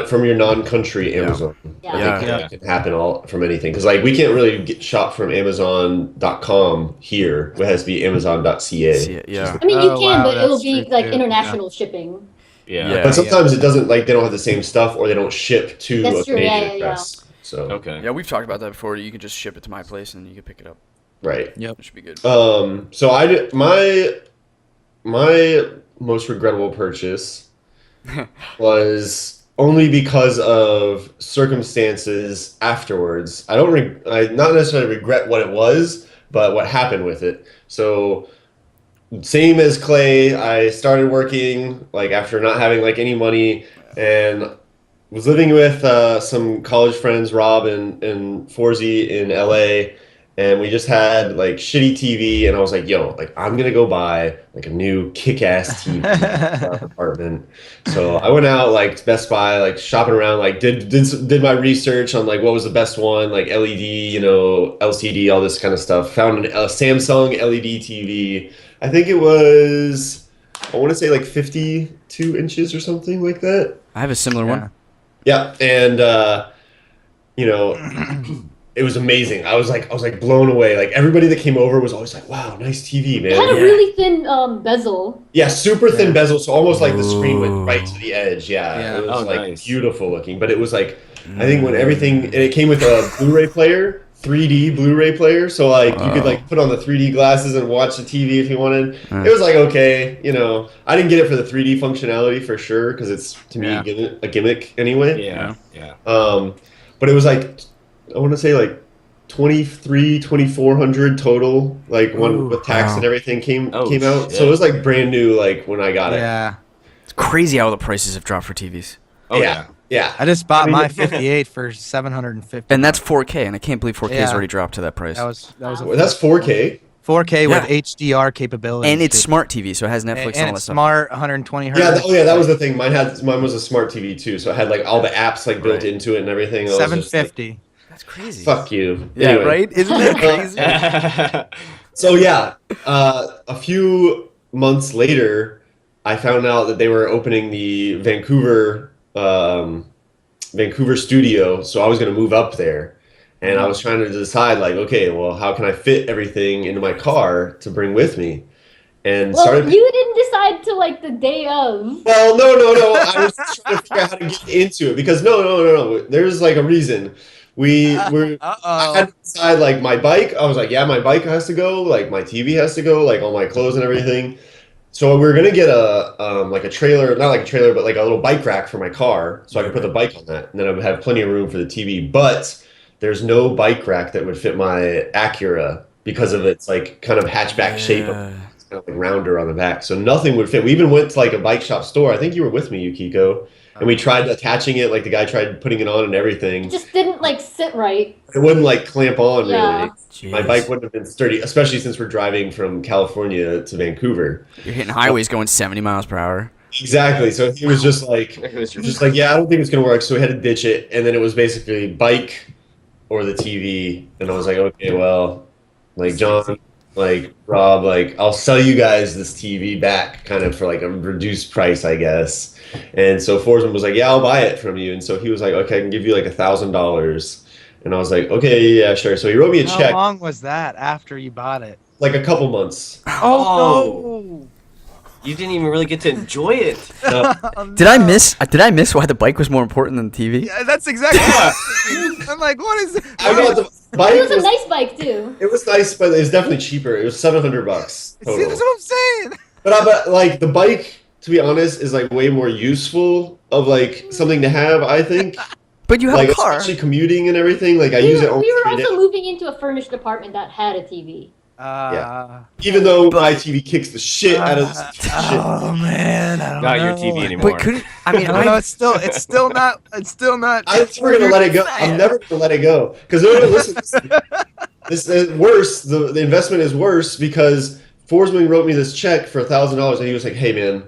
From your non-country Amazon. Yeah. Yeah. It can happen all from anything because like we can't really shop from Amazon.com here. It has to be Amazon.ca. See it, yeah. I mean, you Oh, can, wow, but it'll that's be true, like too. international shipping. Yeah. But sometimes it doesn't like they don't have the same stuff or they don't ship to That's a true, Canadian yeah. address. So Okay. Yeah, we've talked about that before. You can just ship it to my place and you can pick it up. right. It should be good. So I did my most regrettable purchase was only because of circumstances afterwards. I not necessarily regret what it was, but what happened with it. So same as Clay, I started working like after not having like any money and was living with some college friends, Rob and Forzy in LA, and we just had like shitty TV, and I was like, yo, like I'm gonna go buy like a new kick-ass TV for our apartment. So I went out like to Best Buy, like shopping around, like did my research on like what was the best one, like LED, LCD, all this kind of stuff. Found a Samsung LED TV. I think it was, I want to say like 52 inches or something like that. I have a similar one. Yeah, and it was amazing. I was like blown away. Like everybody that came over was always like, "Wow, nice TV, man." It had a really thin bezel. Yeah, super thin bezel, so almost like the screen went right to the edge. Yeah. It was like nice. beautiful looking. But it was like, I think when everything, and it came with a Blu-ray player, 3D Blu-ray player, so like you could like put on the 3D glasses and watch the TV if you wanted. It was like okay, I didn't get it for the 3D functionality for sure because it's to me a gimmick anyway. Yeah. But it was like I want to say like 2,400 total, like one with tax and everything came out. shit. So it was like brand new, like when I got it. Yeah. It's crazy how the prices have dropped for TVs. Oh yeah. Yeah. I just bought my 58 for 750. And that's 4K, and I can't believe 4K has Yeah. already dropped to that price. That was Well, that's 4K. 4K with Yeah. HDR capability. And it's smart TV, so it has Netflix and all and that it's stuff. smart 120 hertz. Yeah, that was the thing. Mine was a smart TV too, so it had like all the apps like built into it and everything. I was just like, 750. That's crazy. fuck you. Yeah, Anyway. right? Isn't that crazy? So yeah, a few months later, I found out that they were opening the Vancouver studio. So I was going to move up there, and I was trying to decide like, okay, well, how can I fit everything into my car to bring with me? And Well, started. you didn't decide till like the day of. Well, no. I was trying to figure out how to get into it because no. There's like a reason. I had to decide like my bike. I was like, yeah, my bike has to go. Like my TV has to go. Like all my clothes and everything. So we were gonna get like a trailer, not like a trailer, but like a little bike rack for my car, so I could put the bike on that, and then I would have plenty of room for the TV. But there's no bike rack that would fit my Acura because of its like kind of hatchback shape. It's kind of like rounder on the back, so nothing would fit. We even went to like a bike shop store. I think you were with me, Yukiko, and we tried attaching it. Like the guy tried putting it on and everything. It just didn't like sit right. It wouldn't like clamp on Yeah. really. My bike wouldn't have been sturdy, especially since we're driving from California to Vancouver. You're hitting highways going 70 miles per hour. Exactly. So he was just like, yeah, I don't think it's gonna work. So we had to ditch it, and then it was basically bike or the TV. And I was like, okay, well, like John, like Rob, like I'll sell you guys this TV back, kind of for like a reduced price, I guess. And so Forsman was like, yeah, I'll buy it from you. And so he was like, okay, I can give you like $1,000. And I was like, okay, yeah, sure. So he wrote me a check. How long was that after you bought it? Like a couple months. Oh, You didn't even really get to enjoy it. Did I miss why the bike was more important than the TV? Yeah, that's exactly. I'm like, what is? I got the bike. It was a nice bike too. It was nice, but it was definitely cheaper. It was $700 See, total. that's what I'm saying. But like the bike, to be honest, is like way more useful of like something to have. I think. But you have Like a car. especially commuting and everything. Like I We use it were almost every also day. moving into a furnished apartment that had a TV. Even though my TV kicks the shit out of this shit. Oh man, I don't Not know. your TV anymore. But couldn't I mean I don't know. It's still not. I'm never gonna let it go. I'm never gonna let it go because listen, this is worse. The investment is worse because Forsman wrote me this check for $1,000, and he was like, "Hey man,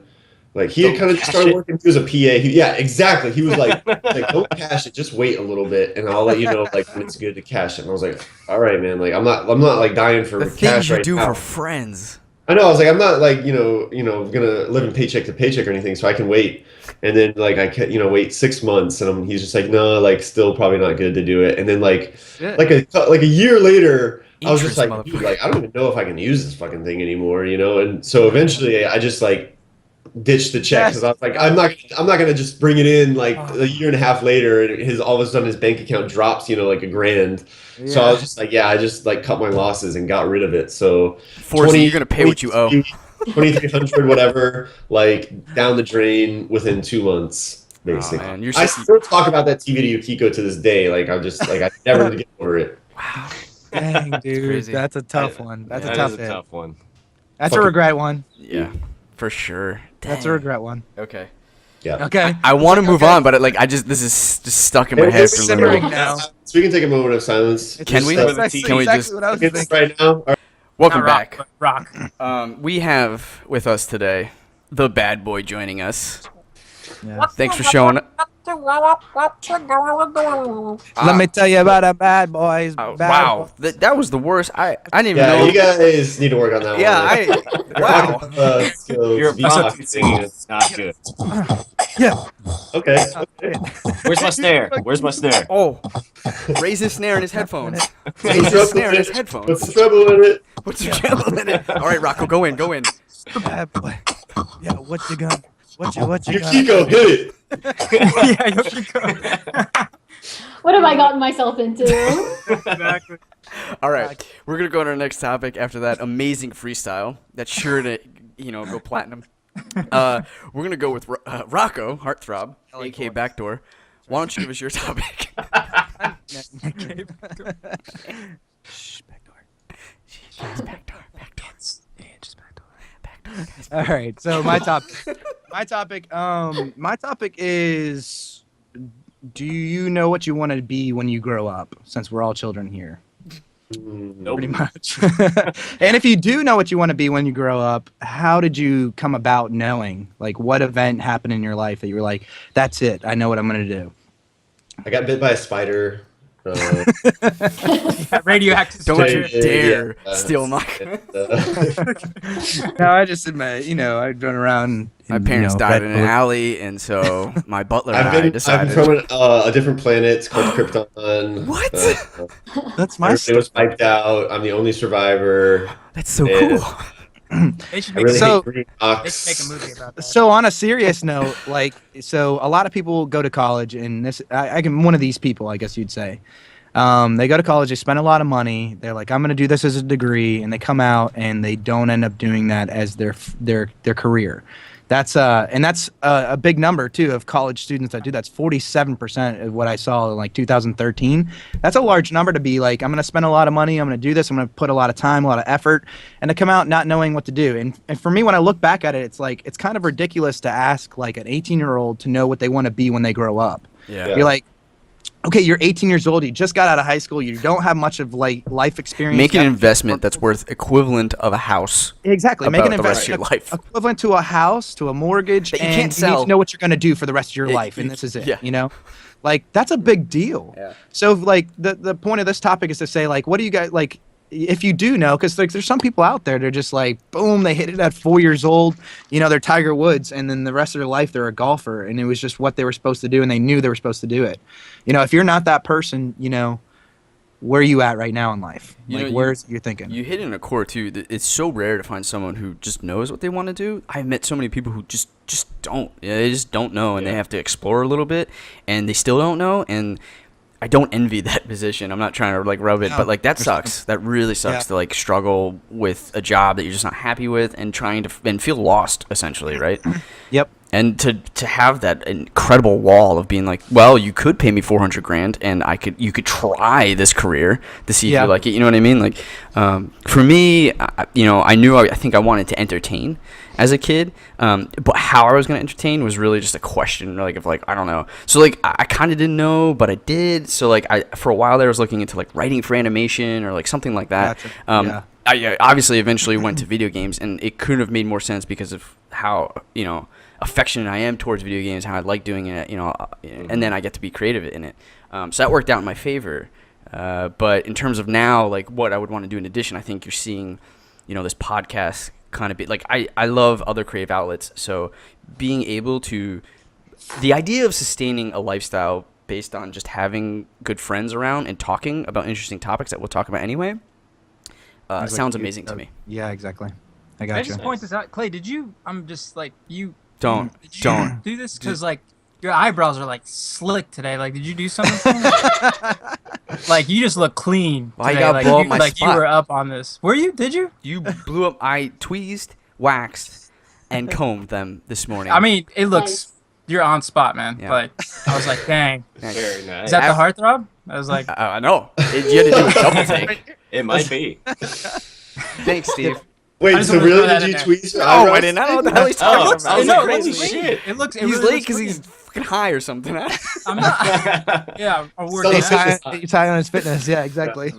Like he had kind of just started working. He was a PA. Yeah, exactly. He was like, don't cash it. Just wait a little bit, and I'll let you know like when it's good to cash it. And I was like, all right, man. Like I'm not like dying for The cash things you right do now. for friends. I know. I was like, I'm not like gonna live in paycheck to paycheck or anything, so I can wait. And then like I can wait 6 months, and he's just like, no, like still probably not good to do it. And then like a year later, I was just like, dude, like I don't even know if I can use this fucking thing anymore, And so eventually, I just like ditched the check because I was like, I'm not gonna just bring it in like a year and a half later, and all of a sudden his bank account drops, like $1,000. Yeah. So I was just like, I just like cut my losses and got rid of it. So you're gonna pay what you owe. 2,300 whatever, like down the drain within 2 months, basically. Oh, man, I still talk about that TV to Yukiko to this day. Like I'm just like I never get over it. Wow. Dang, dude, that's a tough one. That's a tough one. That's a regret one. Yeah, for sure. Dang. That's a regret one. Okay. Yeah. Okay. I want to move on, but this is just stuck in my head for a little simmering bit. now. So we can take a moment of silence. Can we? Can we just what I was thinking right now? Welcome back. Rock. We have with us today the bad boy joining us. Yeah. Thanks for showing up. Let me tell you about a bad boys. Wow, that was the worst. I didn't even know. You guys need to work on that one. Yeah, wow. Your processing singing is not good. Yeah. Okay. Where's my snare? Oh, raise his snare in his headphones. Raise his snare in his headphones. What's the trouble in it? What's the trouble in it? All right, Rocco, go in. Bad boy. Yeah, what you got? What you got? Yukiko, hit it. Yeah, Yukiko. What have I gotten myself into? Exactly. All right, we're gonna go to our next topic after that amazing freestyle. That's sure to go platinum. We're gonna go with Rocco Heartthrob, aka Backdoor. Why don't you give us your topic? Shh, Backdoor. Backdoor. Backdoor. All right, so my topic is, do you know what you want to be when you grow up? Since we're all children here. Nope. Pretty much. And if you do know what you want to be when you grow up, how did you come about knowing? Like, what event happened in your life that you were like, that's it, I know what I'm going to do? I got bit by a spider. Radioactive. Don't you dare steal my. No, I just admit, I'd run around. My parents died in an alley, and so my butler and I decided. I'm from a different planet. It's called Krypton. What? That's my Everything was wiped out. I'm the only survivor. That's so cool. They should I really hate green They rocks. should make a movie about that. So on a serious note, so a lot of people go to college, and I'm one of these people, I guess you'd say. They go to college, they spend a lot of money. They're like, I'm going to do this as a degree, and they come out and they don't end up doing that as their career. That's a big number too of college students that do. That's 47% of what I saw in like 2013. That's a large number to be like, I'm going to spend a lot of money, I'm going to do this, I'm going to put a lot of time, a lot of effort, and to come out not knowing what to do. And for me, when I look back at it, it's like, it's kind of ridiculous to ask like an 18-year-old to know what they want to be when they grow up. Yeah. You're like, okay, you're 18 years old, you just got out of high school, you don't have much of like life experience. Make an investment that's worth equivalent of a house. Exactly. Make an about the rest of investment your life. equivalent to a house, to a mortgage, That you and can't you need sell. to know what you're going to do for the rest of your life, and this is it. Yeah. Like that's a big deal. Yeah. So like the point of this topic is to say like, what do you guys like? If you do know, because like there's some people out there, they're just like, boom, they hit it at 4 years old, they're Tiger Woods, and then the rest of their life they're a golfer, and it was just what they were supposed to do, and they knew they were supposed to do it. If you're not that person, where are you at right now in life? Where's you're thinking? You hit in a core too. It's so rare to find someone who just knows what they want to do. I've met so many people who just don't. They just don't know, and they have to explore a little bit, and they still don't know. And I don't envy that position. I'm not trying to like rub it, but like that sucks. That really sucks to like struggle with a job that you're just not happy with and trying to and feel lost essentially, right? Yep. And to have that incredible wall of being like, well, you could pay me $400,000 and you could try this career to see if you like it. You know what I mean? Like, for me, I think I wanted to entertain as a kid, but how I was going to entertain was really just a question, I don't know. So like I kind of didn't know, but I did. So like for a while there, I was looking into like writing for animation or like something like that. Gotcha. I obviously eventually went to video games, and it couldn't have made more sense because of how, affectionate I am towards video games, how I like doing it, and then I get to be creative in it. So that worked out in my favor. But in terms of now, like what I would want to do in addition, I think you're seeing, this podcast kind of be like, I love other creative outlets. So being able to, the idea of sustaining a lifestyle based on just having good friends around and talking about interesting topics that we'll talk about anyway, sounds amazing to me. Yeah, exactly. I Can got I you. just point this out, Clay? I'm just like you. Don't do this because like your eyebrows are like slick today. Like, did you do something? Like, you just look clean. Why you today. gotta Like, blow up my like spot? you were up on this. Were you? Did you? You blew up. I tweezed, waxed, and combed them this morning. I mean, it looks. Nice. You're on spot, man. Yeah. But I was like, dang. Very nice. Is that the heartthrob? I was like, I know. You had to do a double take. It might be. Thanks, Steve. Wait, I just so wanted to really throw that did you in there. tweet your Oh, eyebrows? I didn't know what the hell he's talking Oh, about. I was no, like, it looks holy late. shit. It looks. It He's really late looks because he's clean. fucking high or something. I'm not. Yeah, I'm Still working. a- He's high on his fitness. Yeah, exactly.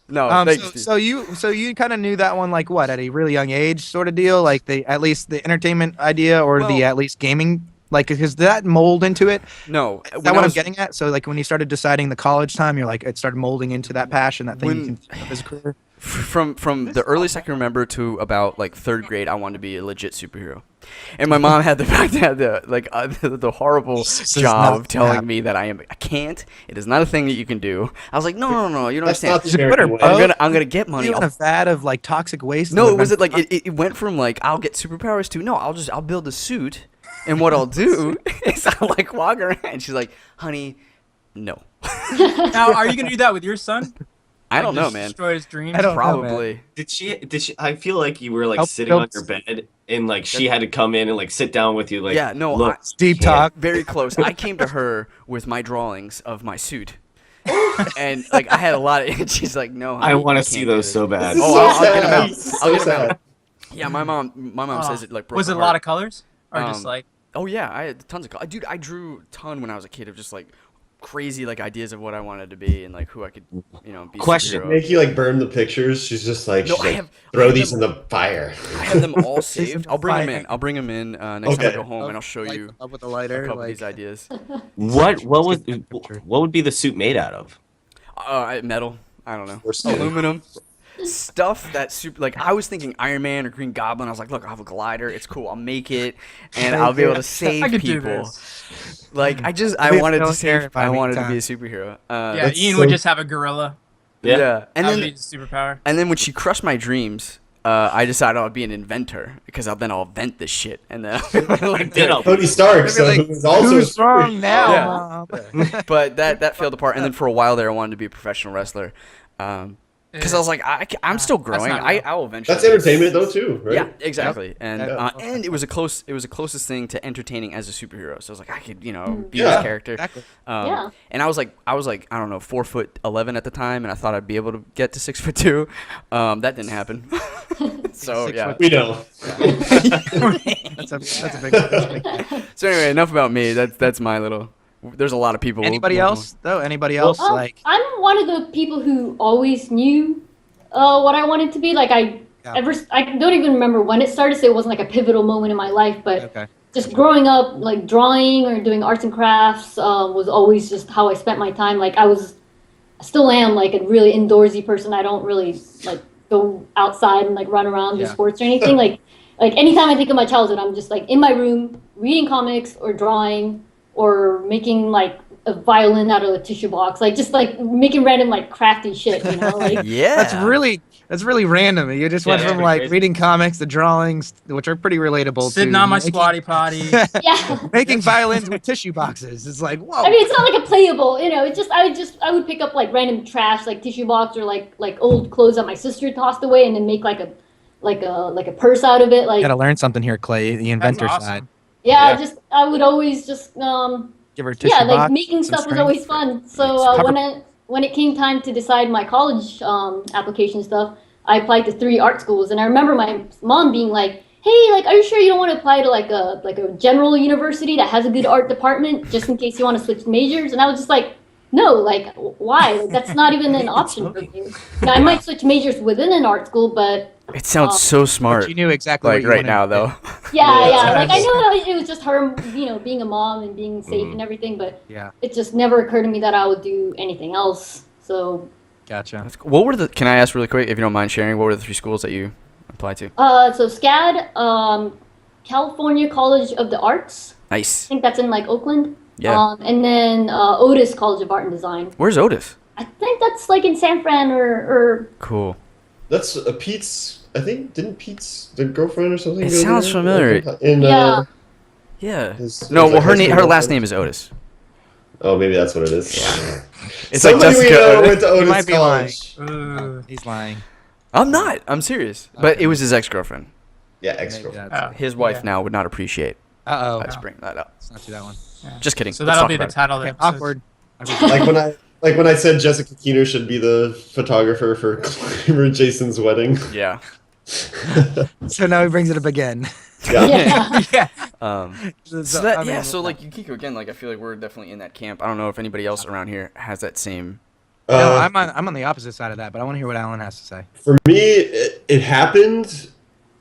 No, thanks, Steve. So you kind of knew that one like what, at a really young age, sort of deal, like at least the entertainment idea or the Well- at least gaming, like, because that mold into it. No, Is that what I'm getting at? So like when you started deciding the college time, you're like it started molding into that passion, that thing you can think of as a career. From the earliest I can remember to about like third grade, I wanted to be a legit superhero, and my mom had the horrible This is job not of telling happening. me that I can't. It is not a thing that you can do. I was like, no, you don't That's understand. not the Is it American good or way. both? I'm gonna get money. You in I'll- a vat of like toxic waste. No, that it was would've like been- it went from like I'll get superpowers to no, I'll build a suit, and what I'll do is I'll like walk around. She's like, honey, no. Now, are you gonna do that with your son? I don't know, Just man. Destroy his dreams. I don't know, man. Probably. Did she? I feel like you were like Help- sitting on help- your bed and like she had to come in and like sit down with you. Like, Yeah, no, look, deep yeah. talk. Very close. I came to her with my drawings of my suit, and like I had a lot of. And she's like, "No, I honey, want you to see can't do those this." so bad. This is Oh, so I'll get 'em sad. out. This is I'll so get 'em out. sad. Yeah, my mom says it like broke Was her it a heart. lot of colors, or just Um, like? Oh yeah, I had tons of colors. Dude, I drew a ton when I was a kid of just like crazy like ideas of what I wanted to be and like who I could be. Question. superhero. Make you like burn the pictures. She's just like, No, she's I like, have- throw I have these them- in the fire. I have them all saved. I'll bring them Fire. in. I'll bring them in next time I Okay. go home and I'll show Light you them up with a a lighter. couple of Like, these ideas. What would be the suit made out of? Metal. I don't know. Or steel. Aluminum. Stuff that super like I was thinking Iron Man or Green Goblin. I was like, look, I have a glider. It's cool. I'll make it, and I'll be able to save I could do people. this. Like I Please wanted don't to save. terrify I me, wanted to Tom. be a superhero. Yeah, That's Ian so- would just have a gorilla. Yeah. And That would be then his superpower. when she crushed my dreams, I decided I'd be an inventor because then I'll invent this shit, and then like Then I'll- Tony Stark, They'd so be like, who's also who's a wrong now, Yeah. Mom? But that fell apart, and then for a while there, I wanted to be a professional wrestler. Because I was like, I'm still growing. not real. I will eventually. That's entertainment though too, right? Yeah, exactly. And Yeah. and it was the closest thing to entertaining as a superhero. So I was like, I could be Yeah. this character. Exactly. Yeah. And I was like I don't know 4'11" at the time, and I thought I'd be able to get to 6'2". That didn't happen. So 6 yeah. foot- We know. That's a big. So anyway, enough about me. That's my little. There's a lot of people. Anybody else though? Anybody else like? I'm one of the people who always knew what I wanted to be. Like I don't even remember when it started, so it wasn't like a pivotal moment in my life. But Okay. just growing up, like drawing or doing arts and crafts was always just how I spent my time. Like I still am like a really indoorsy person. I don't really like go outside and like run around do Yeah. sports or anything. like anytime I think of my childhood, I'm just like in my room reading comics or drawing or making like a violin out of a tissue box, like just like making random like crafty shit, you know, like Yeah. That's really random. You just went Yeah, from pretty like crazy. reading comics, the drawings, which are pretty relatable. Sitting to on my making- squatty potty. yeah. making violins with tissue boxes. It's like whoa. I mean, it's not like a playable, you know. It's just I would pick up like random trash, like tissue box or like old clothes that my sister tossed away, and then make like a purse out of it. Like Gotta learn something here, Clay. The inventor awesome. side. yeah, Yeah. I would always just Give her a tissue yeah, like box. making some stuff was string. always fun. So when it came time to decide my college application stuff, I applied to 3 art schools, and I remember my mom being like, "Hey, like, are you sure you don't want to apply to like a general university that has a good art department, just in case you want to switch majors?" And I was just like, no, like why? Like, that's not even an option for you. Now, I might switch majors within an art school, but It sounds so smart. But you knew exactly what Like you right wanted now, to do. though. yeah. Like I know it was just her, being a mom and being safe and everything, but Yeah, it just never occurred to me that I would do anything else. So, gotcha. That's cool. What were the? Can I ask really quick, if you don't mind sharing? What were the 3 schools that you applied to? so SCAD, California College of the Arts. I Nice. think that's in like Oakland. Yeah. And then Otis College of Art and Design. Where's Otis? I think that's like in San Fran or Cool. That's Pete's. I think didn't Pete's the girlfriend or something? It go sounds there? familiar. In, Yeah. Yeah. his- No, his, well, like, high school her last girlfriend? name is Otis. Oh, maybe that's what it is. It's like Somebody we Jessica know Otis. went to Otis might be lying. College. He's lying. I'm not. I'm serious. But it was his ex-girlfriend. Yeah, Maybe ex-girlfriend. that's- His wife now would not appreciate. Uh-oh. Let's bring that up. Let's not do that one. Just kidding. So Let's that'll talk be the about it. title of the Okay, episode. awkward. Like when I said Jessica Keener should be the photographer for Clymer Jason's wedding. Yeah. So now he brings it up again. Yeah. yeah. Yeah. So that, yeah, so like Yukiko again, like I feel like we're definitely in that camp. I don't know if anybody else around here has that same. No, Uh, I'm on the opposite side of that, but I want to hear what Alan has to say. For me, it happened,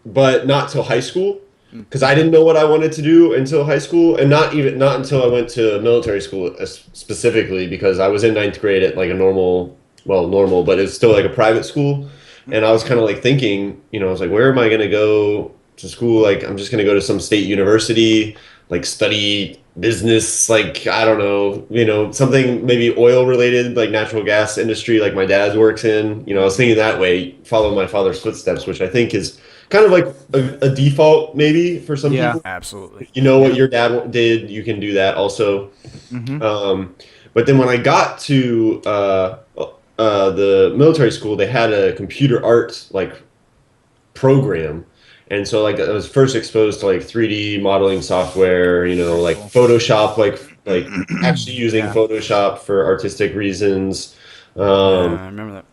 but not till high school, because I didn't know what I wanted to do until high school, and not until I went to military school specifically, because I was in 9th grade at like a normal, but it's still like a private school, and I was kind of like thinking, I was like, where am I going to go to school? Like, I'm just going to go to some state university, like study business, like I don't know, something maybe oil related, like natural gas industry, like my dad works in. I was thinking that way, follow my father's footsteps, which I think is kind of like a default maybe for some Yeah. people. Absolutely. You know what your dad did, you can do that also. Mm-hmm. But then when I got to the military school, they had a computer art like program. And so like I was first exposed to like 3D modeling software, like Photoshop, like actually using Photoshop for artistic reasons. I remember that.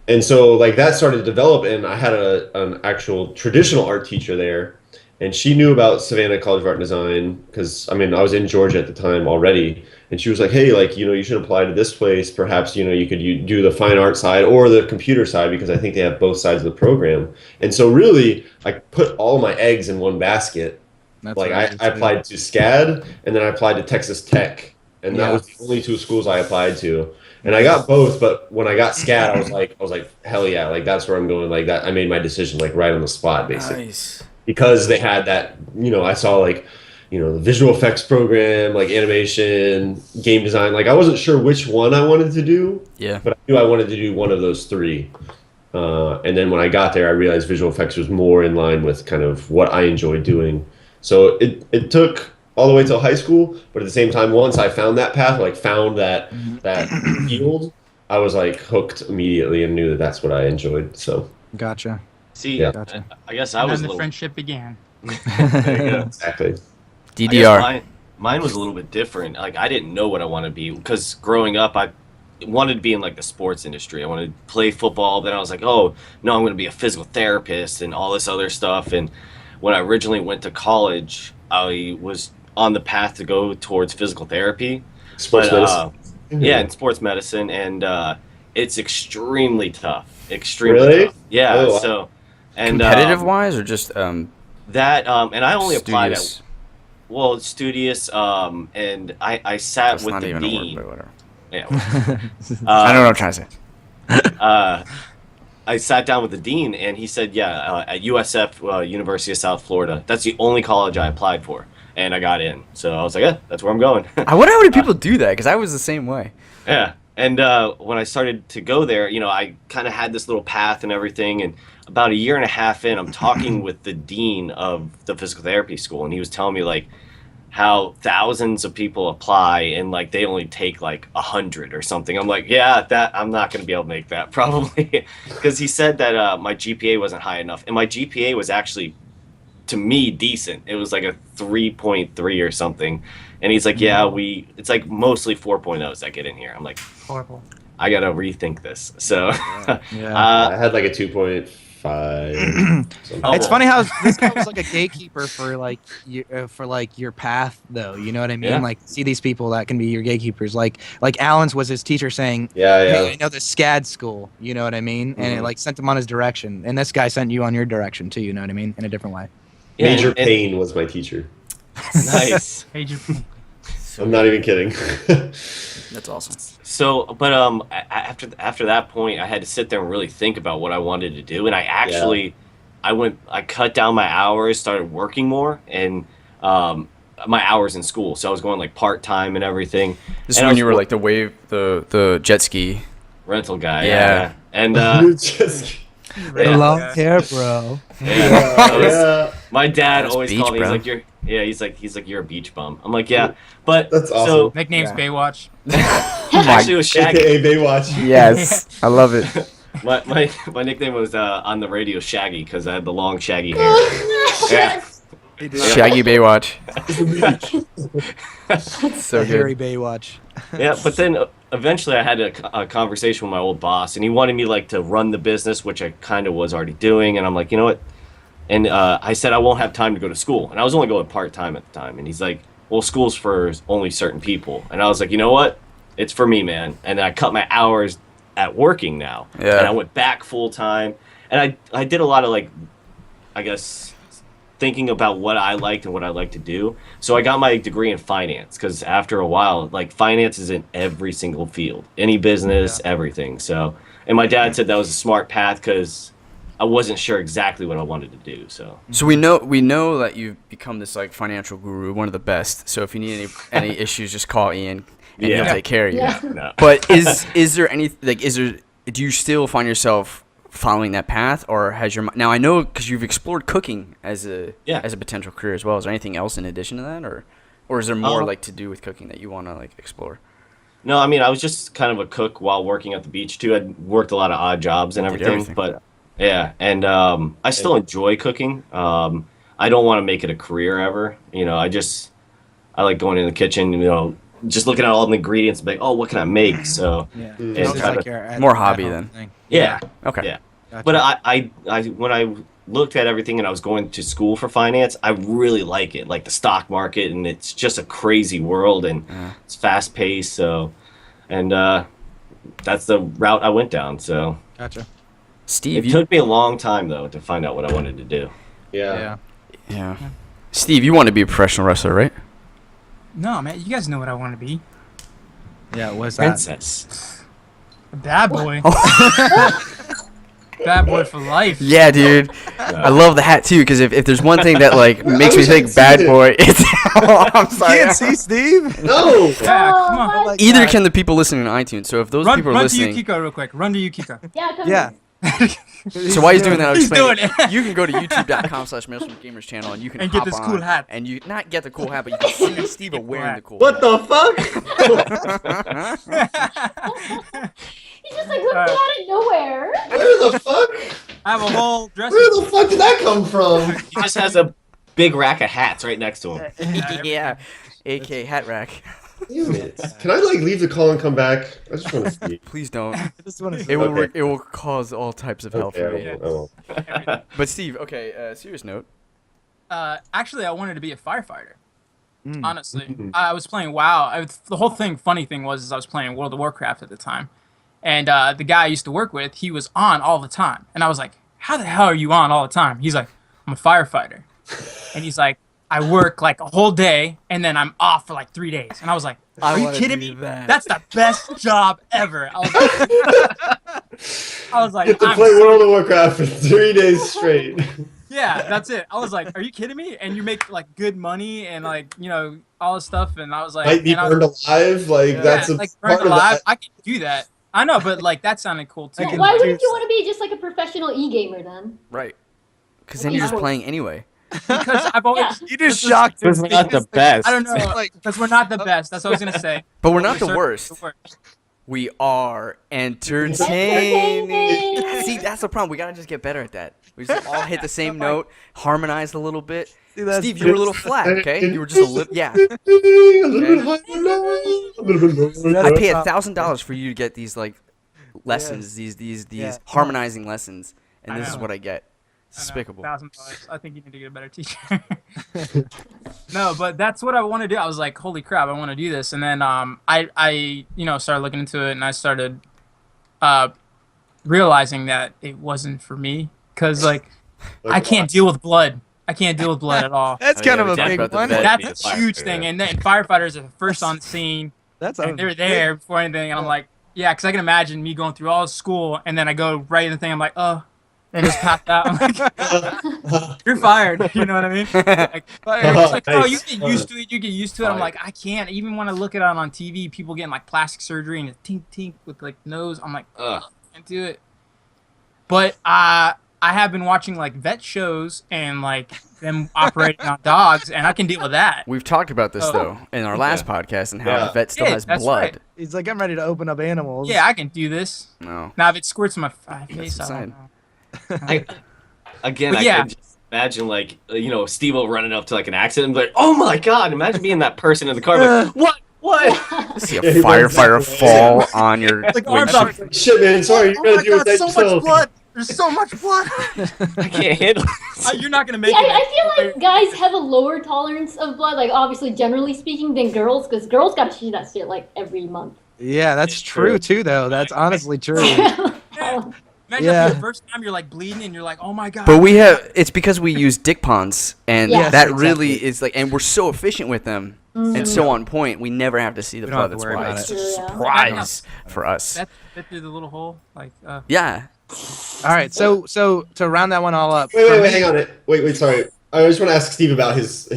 And so like that started to develop, and I had an actual traditional art teacher there, and she knew about Savannah College of Art and Design because I was in Georgia at the time already, and she was like, hey, like you should apply to this place. Perhaps you could do the fine art side or the computer side, because I think they have both sides of the program. And so really, I put all my eggs in one basket. That's Like what I did, too. applied to SCAD, and then I applied to Texas Tech, and that was the only 2 schools I applied to. And I got both, but when I got SCAD, I was like, hell yeah, like that's where I'm going. Like that, I made my decision like right on the spot, basically, Nice. because they had that. I saw like, the visual effects program, like animation, game design. Like I wasn't sure which one I wanted to do, Yeah. but I knew I wanted to do one of those 3. And then when I got there, I realized visual effects was more in line with kind of what I enjoyed doing. So it took all the way till high school, but at the same time, once I found that path, like found that field, I was like hooked immediately and knew that that's what I enjoyed. So Gotcha. See, Yeah. Gotcha. I guess I And was then a the little. friendship began. There you go. exactly. I guess DDR. mine was a little bit different. Like I didn't know what I wanted to be, because growing up I wanted to be in like the sports industry. I wanted to play football. Then I was like, oh no, I'm going to be a physical therapist and all this other stuff. And when I originally went to college, I was on the path to go towards physical therapy. Sports medicine. Yeah, in sports medicine, and it's extremely tough. Extremely Really? tough. Yeah. Oh, wow. So, and Competitive wise, or just that, and I only applied at studious? studious, and I sat That's with not the even a dean. word, but whatever. Yeah. I don't know what I'm trying to say. I sat down with the dean, and he said, yeah, at USF, University of South Florida, that's the only college I applied for, and I got in. So I was like, yeah, that's where I'm going. I wonder how many people do that, because I was the same way. Yeah. And when I started to go there, I kind of had this little path and everything. And about a year and a half in, I'm talking with the dean of the physical therapy school, and he was telling me like how thousands of people apply and like they only take like 100 or something. I'm like, yeah, that I'm not going to be able to make that probably, because he said that my GPA wasn't high enough, and my GPA was actually, to me, decent. It was like a 3.3 or something. And he's like, yeah, it's like mostly 4.0s that get in here. I'm like, Horrible. I got to rethink this. So Yeah. I had like a 2.5 5. Oh, It's funny how this guy was like a gatekeeper for like your path, though. You know what I mean? Yeah. Like, see these people that can be your gatekeepers. Like Alan's was his teacher saying, Yeah, yeah. "Hey, I know the SCAD school." You know what I mean? And it like sent him on his direction. And this guy sent you on your direction too. You know what I mean? In a different way. Yeah, Major and- Payne was my teacher. Nice. Major. I'm not even kidding. That's awesome. So, but after that point, I had to sit there and really think about what I wanted to do, and I actually, I cut down my hours, started working more, and my hours in school. So I was going like part time and everything. This is And I when was you were like the wave, the jet ski. rental guy. Yeah. And Just, Yeah. Long hair, bro. yeah. my dad That's always beach, called me. bro. He's like you're a beach bum. I'm like, yeah, but That's So awesome. Nickname's Baywatch. actually, it was Shaggy. AKA Baywatch. Yes, I love it. My nickname was on the radio Shaggy because I had the long shaggy hair. Yeah. Shaggy Baywatch. So Harry good. Baywatch. Yeah, but then eventually I had a conversation with my old boss, and he wanted me like to run the business, which I kind of was already doing, and I'm like, you know what? And I said I won't have time to go to school, and I was only going part time at the time, and he's like, well, school's for only certain people, and I was like, you know what? It's for me, man. And I cut my hours at working now, Yeah. and I went back full time, and I did a lot of like, I guess, thinking about what I liked and what I like to do. So I got my degree in finance because after a while, like finance is in every single field, any business, everything. So, and my dad said that was a smart path because I wasn't sure exactly what I wanted to do. So So we know that you've become this like financial guru, one of the best. So if you need any issues, just call Ian and he'll Yeah. take care of you. Yeah. no. But is there any like do you still find yourself following that path, or has your now I know because you've explored cooking as a potential career as well. Is there anything else in addition to that, or is there more like to do with cooking that you want to like explore? No, I mean I was just kind of a cook while working at the beach too. I'd worked a lot of odd jobs and everything. But yeah, and I still enjoy cooking. I don't want to make it a career ever. You know, I like going in the kitchen. You know, just looking at all the ingredients and be like, oh, what can I make? So Yeah. and It's kinda- like your More at hobby home then. thing. yeah. Okay. Yeah. Gotcha. But I when I looked at everything and I was going to school for finance, I really like it, like the stock market, and it's just a crazy world and it's fast paced. So, and that's the route I went down. So Gotcha. Steve, it took me a long time though to find out what I wanted to do. Yeah. yeah. Steve, you want to be a professional wrestler, right? No, man, you guys know what I want to be. Yeah, what's that? Princess. A bad boy. Bad boy for life. Yeah, dude. I love the hat too, because if there's one thing that like makes me wish I think could bad see it. boy, it's I'm sorry. Can't see Steve. No. Yeah, come on. Oh, Like Either that. can the people listening on iTunes. So if those people are Run to listening, Yukiko real quick. Run to Yukiko. Yeah, come Yeah. so while he's doing that, I'll He's explain. doing it. You can go to youtube.com/MailsfromGamers channel and you can And get hop this on cool hat. and you not get the cool hat, but you can see Steve wearing the cool. What the fuck? He's just like, look out of nowhere. Where the fuck? I have a whole dress. Where the fuck did that come from? He just has a big rack of hats right next to him. Yeah, AK hat rack. Damn it. Can I like leave the call and come back? I just want to see. Please don't. I just want to It will Okay. it will cause all types of hell for Okay, you. I won't. But Steve, okay, serious note. Actually, I wanted to be a firefighter. Mm. Honestly, I was playing WoW. The whole funny thing was, I was playing World of Warcraft at the time, and the guy I used to work with, he was on all the time, and I was like, "How the hell are you on all the time?" He's like, "I'm a firefighter," and he's like, "I work like a whole day, and then I'm off for like 3 days," and I was like, I "Are you wanna kidding do me? that. That's the best job ever." I was like, Get to I'm play World of Warcraft for 3 days straight. Yeah, that's it. I was like, "Are you kidding me?" And you make like good money and like all this stuff. And I was like, Might be and I burned alive. Like yeah, that's a like part burned of alive. that. I can do that. I know, but like that sounded cool too. Why wouldn't you want to be just like a professional e-gamer then? Right. Because then you're just playing anyway. Because I've always Yeah. You just shocked him. This is not the best. I don't know, Like- because we're not the best. That's what I was gonna say. But we're not the certainly worst. the worst. We are entertaining. Entertaining. See, that's the problem. We gotta just get better at that. We just all hit the same note, harmonize a little bit. See, that's Steve, you were a little flat, okay? You were just a little, yeah. A little bit higher, a little bit lower. I pay $1,000 for you to get these like lessons, these Yeah. harmonizing lessons, and I this is know. what I get. I know, Despicable. $1,000. I think you need to get a better teacher. No, but that's what I want to do. I was like, holy crap, I want to do this. And then I started looking into it, and I started realizing that it wasn't for me because like I can't deal with blood. I can't deal with blood at all. That's Oh, kind yeah, of we a talked big about the one. vet. That's a Firefighter. huge thing. And then firefighters are the first on the scene, That's and they're there before anything. And I'm like, yeah, because I can imagine me going through all of school, and then I go right in the thing. I'm like, oh, and just pass out. I'm like, you're fired. You know what I mean? Like, it's like, oh, you get used to it. You get used to it. I'm like, I can't. Even when I look at it on TV, people getting like plastic surgery and a tink tink with like nose. I'm like, ugh, can't do it. But I have been watching like vet shows and like them operating on dogs, and I can deal with that. We've talked about this Oh. though in our last podcast and how Yeah. the vet still Yeah, has that's blood. right. He's like, I'm ready to open up animals. Yeah, I can do this. No. Now if it squirts in my face, That's I don't insane. know. I But yeah. can just imagine like Steve-O running up to like an accident and be like, oh my god, imagine being that person in the car like, what? See a Yeah, he runs firefighter that way. fall on your Like arms windshield. out. Shit, man. Sorry, you gotta deal with that so much yourself. blood. There's so much blood. I can't handle it. You're not gonna make Yeah, it. I feel like guys have a lower tolerance of blood, like obviously generally speaking, than girls, because girls gotta see that shit like every month. Yeah, that's It's true true. too, though. That's honestly true. Imagine Yeah. the first time you're like bleeding and you're like, oh my god. But it's because we use dick ponds, and Yes, that really exactly. is like, and we're so efficient with them and so on point. We never have to see the We don't blood. have to That's worry why about it's it. a True, yeah. surprise for us. That fit through the little hole, like. Yeah. All right, so to round that one all up. Wait, hang on. Wait, sorry. I just want to ask Steve about his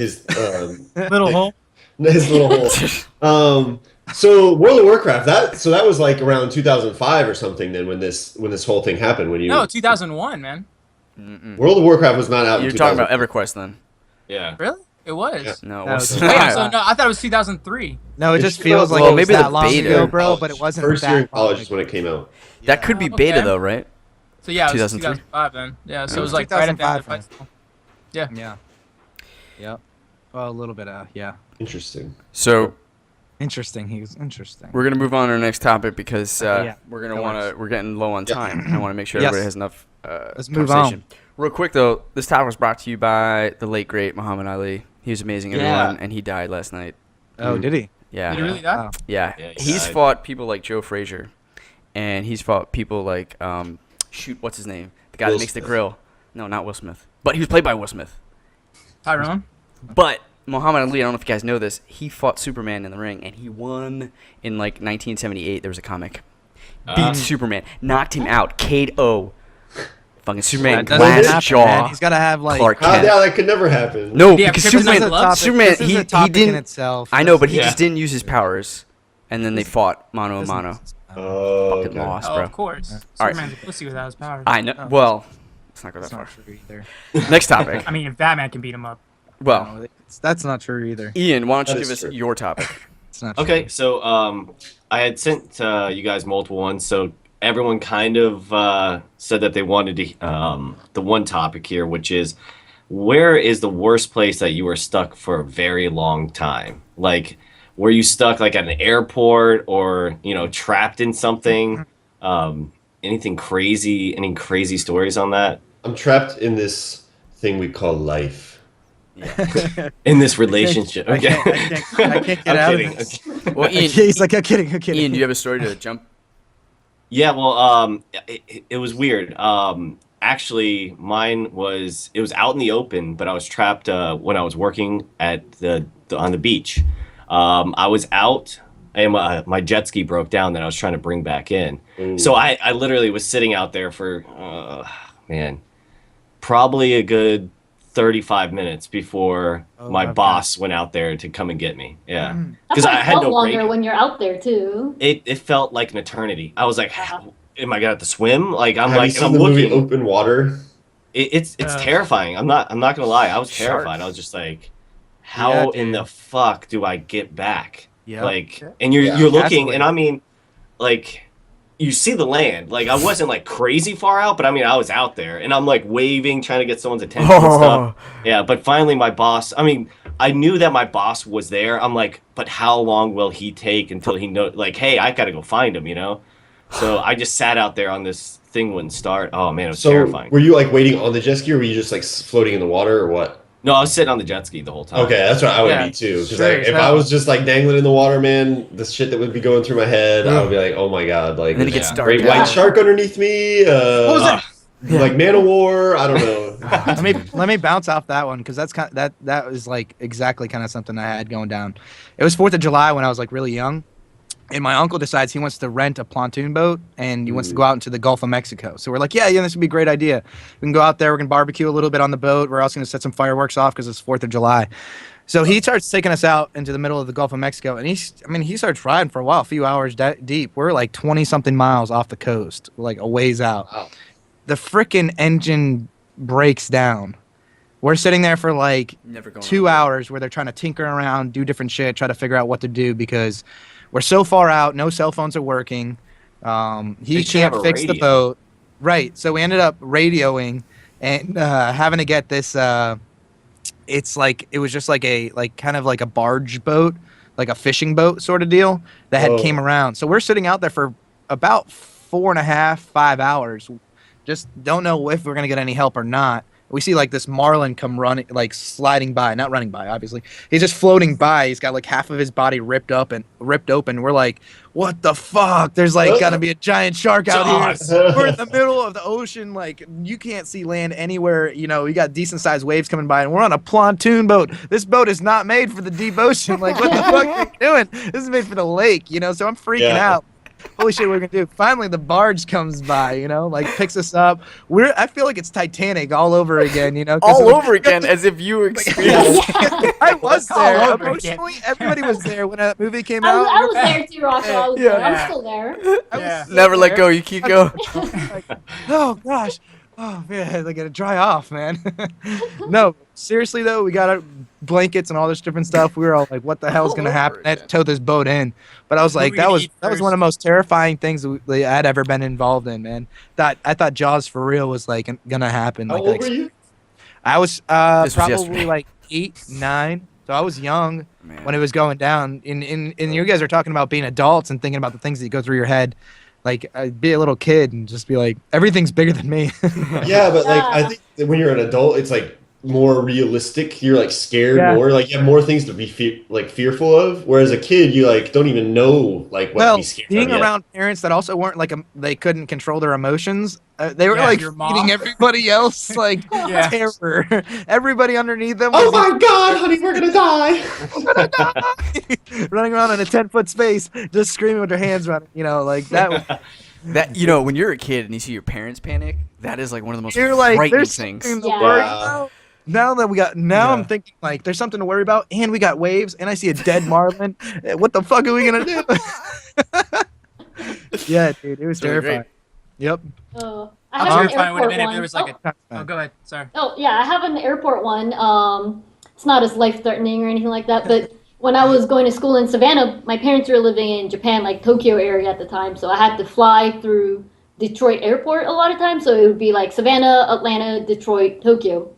Little hole. his little hole. So World of Warcraft, that was like around 2005 or something then when this whole thing happened when you No, 2001, man. World of Warcraft was not out You're in talking 2000. about EverQuest then? Yeah. Really? It was. Yeah. No, it No, wasn't. it's- Wait, so no, I thought it was 2003. No, it It's just feels like well, it was maybe the that long beta. ago, bro. But it wasn't First that year in college long is when it came out. That could be Okay. beta though, right? So yeah, it was 2003? 2005 then. Yeah, so Yeah. it was like right at the end of 2005, high school. Yeah. Yep. Well, a little bit. Yeah. Interesting. So Interesting. He was interesting. we're gonna move on to our next topic because Yeah, we're gonna that want to. works. We're getting low on Yeah. time. I want to make sure Yes. everybody has enough. Let's move conversation. Real quick though, this topic was brought to you by the late great Muhammad Ali. He was amazing, Yeah. everyone, and he died last night. Oh, did he? Yeah. Did he really die? Wow. Yeah, Yeah, he he's died. fought people like Joe Frazier, and he's fought people like what's his name? The guy Will that makes the Smith. grill. No, not Will Smith, but he was played by Will Smith. Tyrone? But Muhammad Ali, I don't know if you guys know this, he fought Superman in the ring, and he won in like 1978. There was a comic, beat Superman, knocked him out, KO. Fucking Superman, That doesn't glass happen, jaw. man. He's got to have like. Clark How, Kent. yeah, that could never happen. No, Yeah, because kryptonite Superman, gloves? Superman, This is he a topic didn't. in itself. I know, but he Yeah. just didn't use his powers, and then they fought mano a This mano. is- Oh, Fucking okay. lost, Oh, bro. of course. All right. Superman's a pussy without his powers. I know. Oh. Well, let's not go that That's far. not true either. Next topic. I mean, if Batman can beat him up. Well, No, that's not true either. Ian, why don't you That give is us true. your topic? It's not true. Okay, so I had sent you guys multiple ones, so everyone kind of said that they wanted to the one topic here, which is where is the worst place that you were stuck for a very long time? Like, were you stuck like at an airport or trapped in something? Anything crazy? Any crazy stories on that? I'm trapped in this thing we call life. In this relationship? I Okay. can't get I'm out kidding. of this. Well, Ian, He's like, I'm kidding. I'm kidding. Ian, do you have a story to jump? Yeah, well, it was weird. Actually, mine was it was out in the open, but I was trapped when I was working at on the beach. I was out, and my jet ski broke down that I was trying to bring back in. Ooh. So I literally was sitting out there for probably a good 35 minutes before Oh, my okay. boss went out there to come and get me. Yeah, That because I probably had felt no longer break. when you're out there too. It felt like an eternity. I was like, am I gonna have to swim? Like I'm Have you like seen I'm the movie looking. Open Water? It's Uh, terrifying. I'm not gonna lie. I was Shark. terrified. I was just like, how Yeah, in dude. the fuck do I get back? Yep. Like, and you're Yeah. you're looking, Castaway. and I mean, like, you see the land. Like I wasn't like crazy far out, but I mean I was out there, and I'm like waving, trying to get someone's attention and stuff. Yeah, but finally my boss. I mean, I knew that my boss was there. I'm like, but how long will he take until he know? Like, hey, I gotta go find him. So I just sat out there on this thing wouldn't start. Oh man, it was So terrifying. were you like waiting on the jet ski, or were you just like floating in the water, or what? No, I was sitting on the jet ski the whole time. Okay, that's what I would Yeah, be too. Because straight like, as if I hell. was just like dangling in the water, man, the shit that would be going through my head, I would be like, oh my god, like And then it there's gets a dark great out. white shark underneath me. What was that? Like Man of War. I don't know. let me bounce off that one because that's kind of, that was like exactly kind of something I had going down. It was 4th of July when I was like really young, and my uncle decides he wants to rent a pontoon boat and he wants to go out into the Gulf of Mexico. So we're like, yeah, this would be a great idea. We can go out there, we can barbecue a little bit on the boat. We're also going to set some fireworks off because it's 4th of July. So he starts taking us out into the middle of the Gulf of Mexico, and he starts riding for a while, a few hours deep. We're like 20 something miles off the coast, like a ways out. Wow. The frickin' engine breaks down. We're sitting there for like Never going 2 hours where they're trying to tinker around, do different shit, try to figure out what to do because we're so far out, no cell phones are working. He They can't have a fix the radio. boat. Right. So we ended up radioing and having to get this it's like it was just like a kind of like a barge boat, like a fishing boat sort of deal that had Whoa. came around. So we're sitting out there for about 4.5, 5 hours. Just don't know if we're gonna get any help or not. We see like this marlin come running, like sliding by, not running by, obviously. He's just floating by. He's got like half of his body ripped open. We're like, what the fuck? There's like gotta be a giant shark out Jaws. here. We're in the middle of the ocean, like you can't see land anywhere. You know, you got decent sized waves coming by, and we're on a pontoon boat. This boat is not made for the deep ocean. Like, what the fuck are you doing? This is made for the lake, you know. So I'm freaking Yeah. out. Holy shit, what are we gonna do? Finally, the barge comes by, you know, like picks us up. I feel like it's Titanic all over again, you know. 'cause All of- over again, as if you experienced. I was All there. over again. Emotionally, everybody was there when that movie came I out. was there too, Rocco. I was Yeah. there. I'm Yeah. still there. I was Yeah. still Never let there. go, Yukiko. Like, oh gosh, oh man, they gotta dry off, man. No, seriously though, we got our blankets and all this different stuff. We were all like, "What the hell's All gonna over happen?" I had again. to tow this boat in, but I was What like, we that gonna was eat one of first? the most terrifying things that I'd ever been involved in, man. I thought Jaws for real was like gonna happen. How Like, old were you? I was This was probably yesterday. like 8, 9, so I was young Man. when it was going down. And you guys are talking about being adults and thinking about the things that go through your head. Like, I'd be a little kid and just be like, everything's bigger than me. Yeah, but like I Yeah. think that when you're an adult, it's like more realistic. You're like scared Yeah. more. Like you have more things to be fearful of. Whereas a kid, you like don't even know like what to Well, be scared being of yet. around parents that also weren't like they couldn't control their emotions. They were Yeah, like your feeding mom. everybody else like Yeah. terror. Everybody underneath them Oh was my god, honey, we're gonna die. running around in a 10-foot space, just screaming with their hands running. You know, like that. Was, That you know, when you're a kid and you see your parents panic, that is like one of the most you're like, frightening there's things. something to Yeah. worry Yeah. about. Now that Yeah. I'm thinking like there's something to worry about, and we got waves, and I see a dead marlin. What the fuck are we gonna do? Yeah, dude, it was It's really great. terrifying. Yep. I How have an terrifying would it airport have been if one. there was like Oh. Oh, go ahead. Sorry. Oh yeah, I have an airport one. It's not as life threatening or anything like that, but when I was going to school in Savannah, my parents were living in Japan, like Tokyo area at the time, so I had to fly through Detroit Airport a lot of times. So it would be like Savannah, Atlanta, Detroit, Tokyo.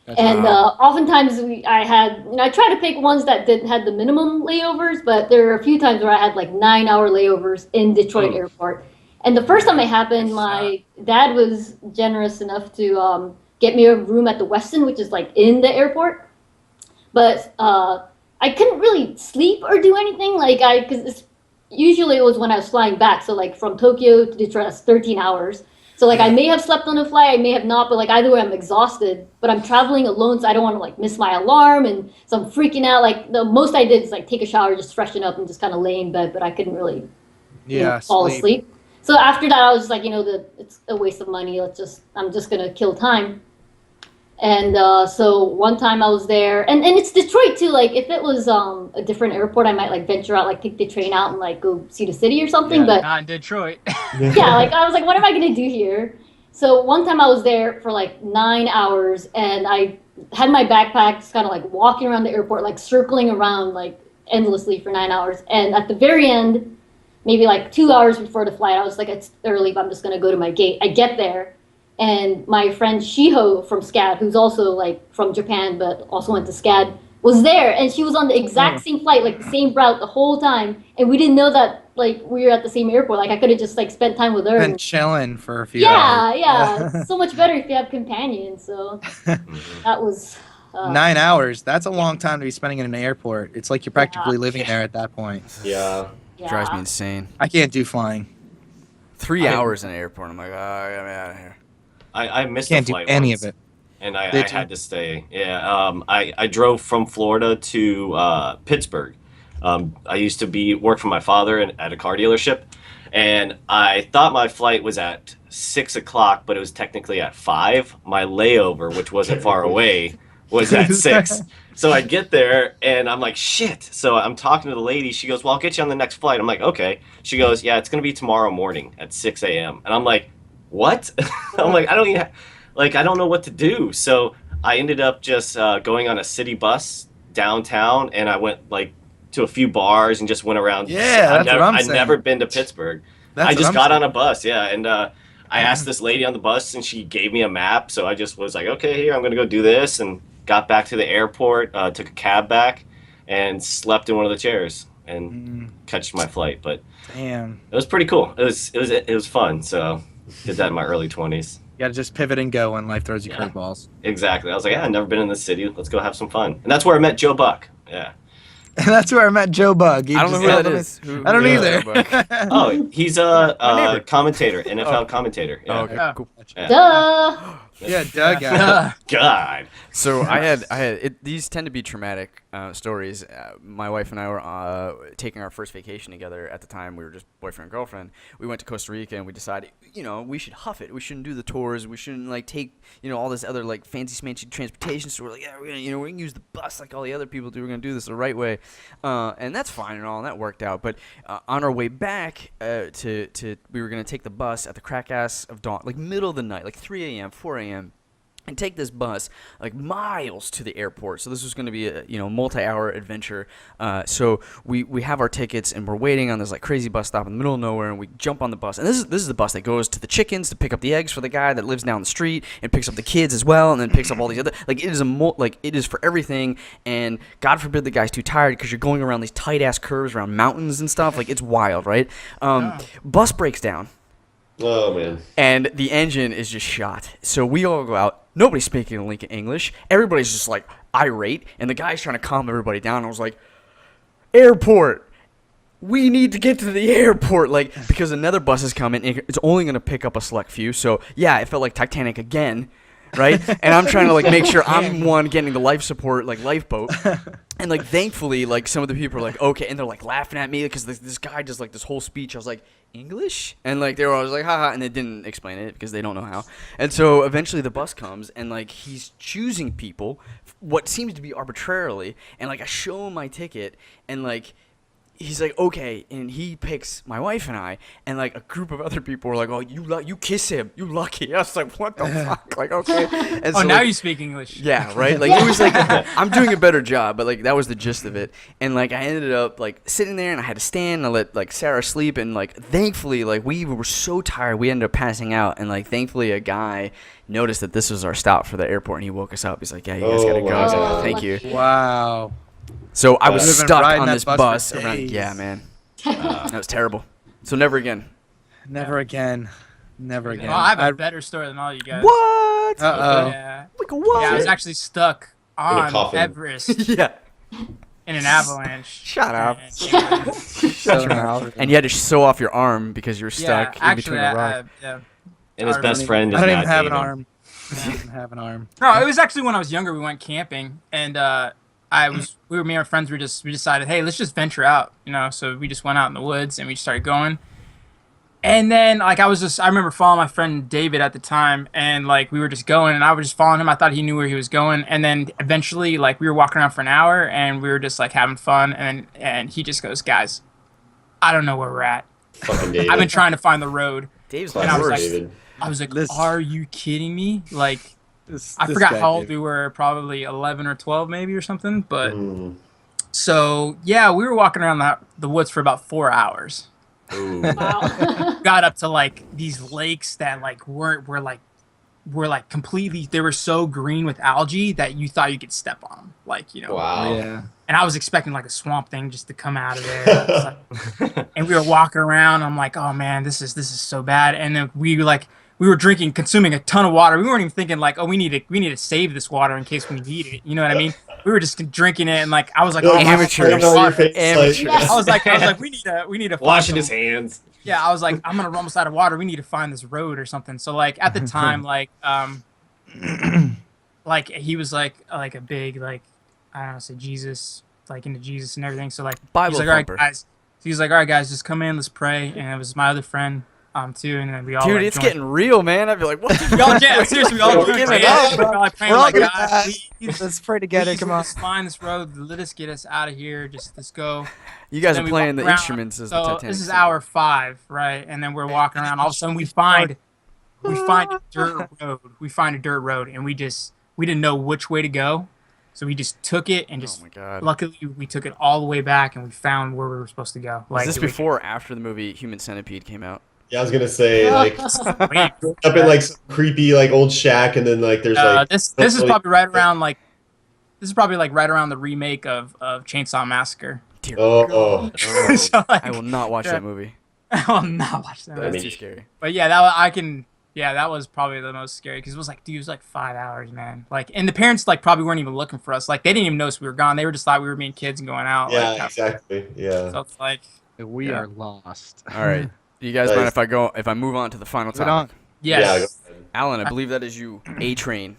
And oftentimes I tried to pick ones that didn't had the minimum layovers, but there are a few times where I had like 9-hour layovers in Detroit Oh. Airport. And the first time it happened, my dad was generous enough to get me a room at the Westin, which is like in the airport. But I couldn't really sleep or do anything because usually it was when I was flying back. So like from Tokyo to Detroit, that's 13 hours. So like I may have slept on the flight, I may have not, but like either way I'm exhausted. But I'm traveling alone, so I don't want to like miss my alarm, and so I'm freaking out. Like the most I did is like take a shower, just freshen up, and just kind of lay in bed. But I couldn't really fall asleep. So after that, I was just like, it's a waste of money. I'm just gonna kill time. And so one time I was there, and it's Detroit too. Like if it was a different airport, I might like venture out, like take the train out and like go see the city or something. Yeah, But not in Detroit. yeah, like I was like, what am I gonna do here? So one time I was there for like 9 hours, and I had my backpack just kind of like walking around the airport, like circling around like endlessly for 9 hours. And at the very end, maybe like 2 hours before the flight, I was like, it's early, but I'm just gonna go to my gate. I get there, and my friend Shiho from SCAD, who's also like from Japan but also went to SCAD, was there, and she was on the exact same flight, like the same route the whole time, and we didn't know that like we were at the same airport. Like I could have just like spent time with her. Been chilling for a few hours. Yeah. It's so much better if you have companions. So that was 9 hours. That's a long time to be spending in an airport. It's like you're practically living there at that point. Yeah. Drives me insane. I can't do flying. 3 hours in an airport. I'm like, oh, I gotta be out of here. I missed Can't a do flight any once, of it. and I Did you? had to stay. Yeah, I drove from Florida to Pittsburgh. I used to work for my father at a car dealership, and I thought my flight was at 6 o'clock, but it was technically at 5. My layover, which wasn't far away, was at 6. So I get there and I'm like, shit. So I'm talking to the lady. She goes, well, I'll get you on the next flight. I'm like, okay. She goes, yeah, it's going to be tomorrow morning at 6 a.m. And I'm like, what? I'm like, I don't know what to do. So I ended up just going on a city bus downtown, and I went like to a few bars and just went around. Yeah, that's what I'm saying. I'd never been to Pittsburgh. That's I what just I'm got saying. on a bus, yeah, and I asked this lady on the bus, and she gave me a map. So I just was like, okay, here, I'm gonna go do this, and got back to the airport, took a cab back, and slept in one of the chairs and catch my flight. But Damn. it was pretty cool. It was fun. So did that in my early 20s. You gotta just pivot and go when life throws you Yeah. curveballs. Exactly. I was like, yeah, I've never been in this city. Let's go have some fun. And that's where I met Joe Buck. Yeah. And that's where I met Joe Bug. I don't know who that is. I don't either. Oh, he's a commentator, NFL commentator. Yeah. Oh, okay, Yeah. cool. Yeah. duh. Yeah, Doug. Yeah. God. So these tend to be traumatic stories. My wife and I were taking our first vacation together. At the time, we were just boyfriend and girlfriend. We went to Costa Rica, and we decided, we should huff it. We shouldn't do the tours. We shouldn't like take, all this other like fancy smancy transportation. So we're like, yeah, we're gonna use the bus like all the other people do. We're gonna do this the right way, and that's fine and all, and that worked out. But on our way back we were gonna take the bus at the crack ass of dawn, like middle of the night, like 3 a.m., 4 a.m. and take this bus like miles to the airport. So this was going to be a multi-hour adventure. So we have our tickets, and we're waiting on this like crazy bus stop in the middle of nowhere, and we jump on the bus. And this is the bus that goes to the chickens to pick up the eggs for the guy that lives down the street, and picks up the kids as well, and then picks up all these other, like it is it is for everything. And God forbid the guy's too tired, because you're going around these tight ass curves around mountains and stuff. Like it's wild, right? Bus breaks down. Oh man. And the engine is just shot. So we all go out. Nobody's speaking English. Everybody's just like irate. And the guy's trying to calm everybody down. I was like, airport. We need to get to the airport. Like, because another bus is coming. It's only going to pick up a select few. So, yeah, it felt like Titanic again. Right? And I'm trying to, like, make sure I'm one getting the life support, like, lifeboat. And, like, thankfully, like, some of the people are like, okay. And they're, like, laughing at me because this guy does, like, this whole speech. I was like, English? And, like, they were always like, haha. And they didn't explain it because they don't know how. And so eventually the bus comes, and, like, he's choosing people, what seems to be arbitrarily. And, like, I show him my ticket, and, like, he's like, okay, and he picks my wife and I, and like a group of other people were like, oh, you kiss him, you lucky. I was like, what the fuck? Like, okay. And Oh, so, now like, you speak English. yeah, right? Like, it was like, I'm doing a better job, but like, that was the gist of it. And like, I ended up like sitting there, and I had to stand, and I let like Sarah sleep, and like, thankfully, like, we were so tired, we ended up passing out, and like, thankfully, a guy noticed that this was our stop for the airport, and he woke us up. He's like, yeah, you guys gotta go. I was like, wow. oh, thank you. Wow. So I was You've been stuck riding on that this bus bus for around. days. Yeah, man. That was terrible. So never again. Never again. Never again. Well, I have a better story than all you guys. What? Uh-oh. Yeah. Like what? Yeah, I was actually stuck a on coffin. Everest Yeah. in an avalanche. Shut up. And, yeah. So true. And you had to sew off your arm because you were Yeah, stuck in actually, between a rock. yeah. And his I best don't friend is I don't Matt even have an Damon. arm. I don't even have an arm. No, it was actually when I was younger. We went camping, and me and my friends we decided, hey, let's just venture out, So we just went out in the woods and we just started going. And then like I remember following my friend David at the time, and like we were just going, and I was just following him. I thought he knew where he was going, and then eventually like we were walking around for an hour, and we were just like having fun, and he just goes, guys, I don't know where we're at. Fucking David. I've been trying to find the road. Dave's And I was worst. like- David. I was like, This- are you kidding me? Like, This I forgot guy, how old dude. we were, probably 11 or 12 maybe or something. But Mm. so, yeah, we were walking around the woods for about 4 hours. Ooh. Wow. Got up to like these lakes that like were like were like completely. They were so green with algae that you thought you could step on them. Like Wow. Yeah. And I was expecting like a swamp thing just to come out of there. And we were walking around. I'm like, oh man, this is so bad. And then we were consuming a ton of water. We weren't even thinking like, oh, we need to save this water in case we need it. You know what I mean? We were just drinking it, and like I was like, oh, Amateurs. amateurs. I was like, we need to Washing his hands. Yeah, I was like, I'm gonna almost out of water. We need to find this road or something. So like at the time, like like he was like a big like I don't know, say Jesus, like into Jesus and everything. So like Bible he's like, all right thumper. guys. So he's like, all right guys, just come in, let's pray. And it was my other friend too, and then we all Dude, like, it's joined. getting real, man. I'd be like, what the We all, yeah, seriously, we all Give joined it hands. up, We were like praying, We're all like, good God, at that. please, Let's pray together. please, Come on. let's find this road. Let us get us out of here. Just let's go. You guys Then are we playing walked the around. instruments as the So Titanic. this is sinks. hour 5, right? And then we're walking around. All of a sudden, we find a dirt road. We find a dirt road, and we didn't know which way to go, so we just took it and just. Oh my god. Luckily, we took it all the way back, and we found where we were supposed to go. Was this it was- before or after the movie Human Centipede came out? Yeah, I was gonna say like Wait, up in like some creepy like old shack, and then like there's like this is probably right around like. This is probably like right around the remake of Chainsaw Massacre. Dear oh, God. So, like, I will not watch yeah. that movie. I will not watch that. I That's mean- too scary. But yeah, that was probably the most scary because it was like, dude, it was like 5 hours, man. Like, and the parents like probably weren't even looking for us. Like, they didn't even notice we were gone. They were just thought we were being kids and going out. yeah, like, exactly, yeah. So it's like, We Yeah. are lost. All right. You guys Nice. mind if I move on to the final Move it on. topic? Yeah, yes. go ahead. Alan, I believe that is you. A Train.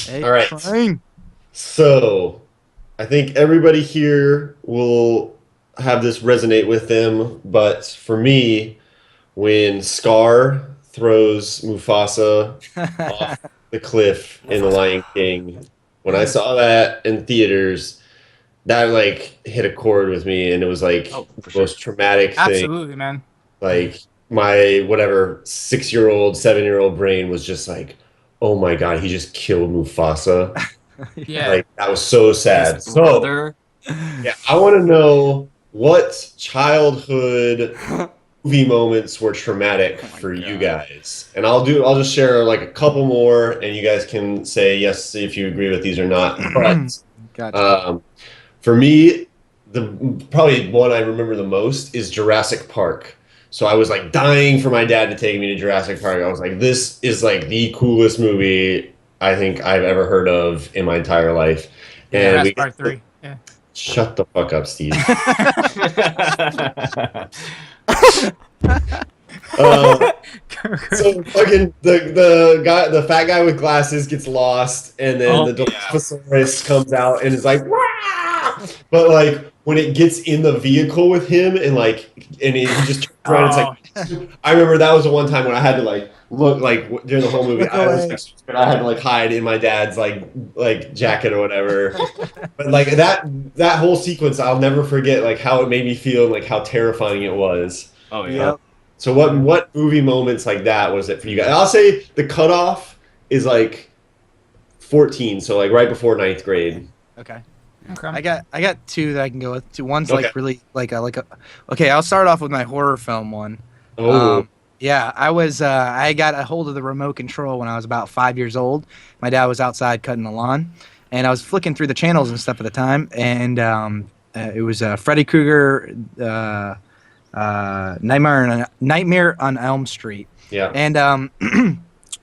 Hey, All right. train. So, I think everybody here will have this resonate with them, but for me, when Scar throws Mufasa off the cliff in The Lion King, when I saw that in theaters, that like hit a chord with me, and it was like Oh, for the sure. most traumatic thing. Absolutely, man. Like my whatever 6-year-old, 7-year-old brain was just like, oh my god, he just killed Mufasa. Yeah. Like that was so sad. His So brother. yeah, I want to know what childhood movie moments were traumatic my for you God. guys, and I'll just share like a couple more, and you guys can say yes if you agree with these or not. But Gotcha. for me, the probably one I remember the most is Jurassic Park. So I was like dying for my dad to take me to Jurassic Park. I was like, this is like the coolest movie I think I've ever heard of in my entire life. And Jurassic Park 3. Yeah. Shut the fuck up, Steve. So fucking the fat guy with glasses gets lost, and then the Dilophosaurus comes out and is like, "Wah!" But like when it gets in the vehicle with him and he just turns around, it's like I remember that was the one time when I had to like look like during the whole movie I was like, I had to like hide in my dad's like jacket or whatever. But like that whole sequence I'll never forget like how it made me feel and like how terrifying it was. Oh yeah. So what movie moments like that was it for you guys? I'll say the cutoff is like 14, so like right before 9th grade. Okay. Okay. I got two that I can go with. One's Okay. like really like a okay. I'll start off with my horror film one. Oh, Yeah, I got a hold of the remote control when I was about 5 years old. My dad was outside cutting the lawn, and I was flicking through the channels and stuff at the time, and it was Freddy Krueger, Nightmare on Elm Street. yeah. And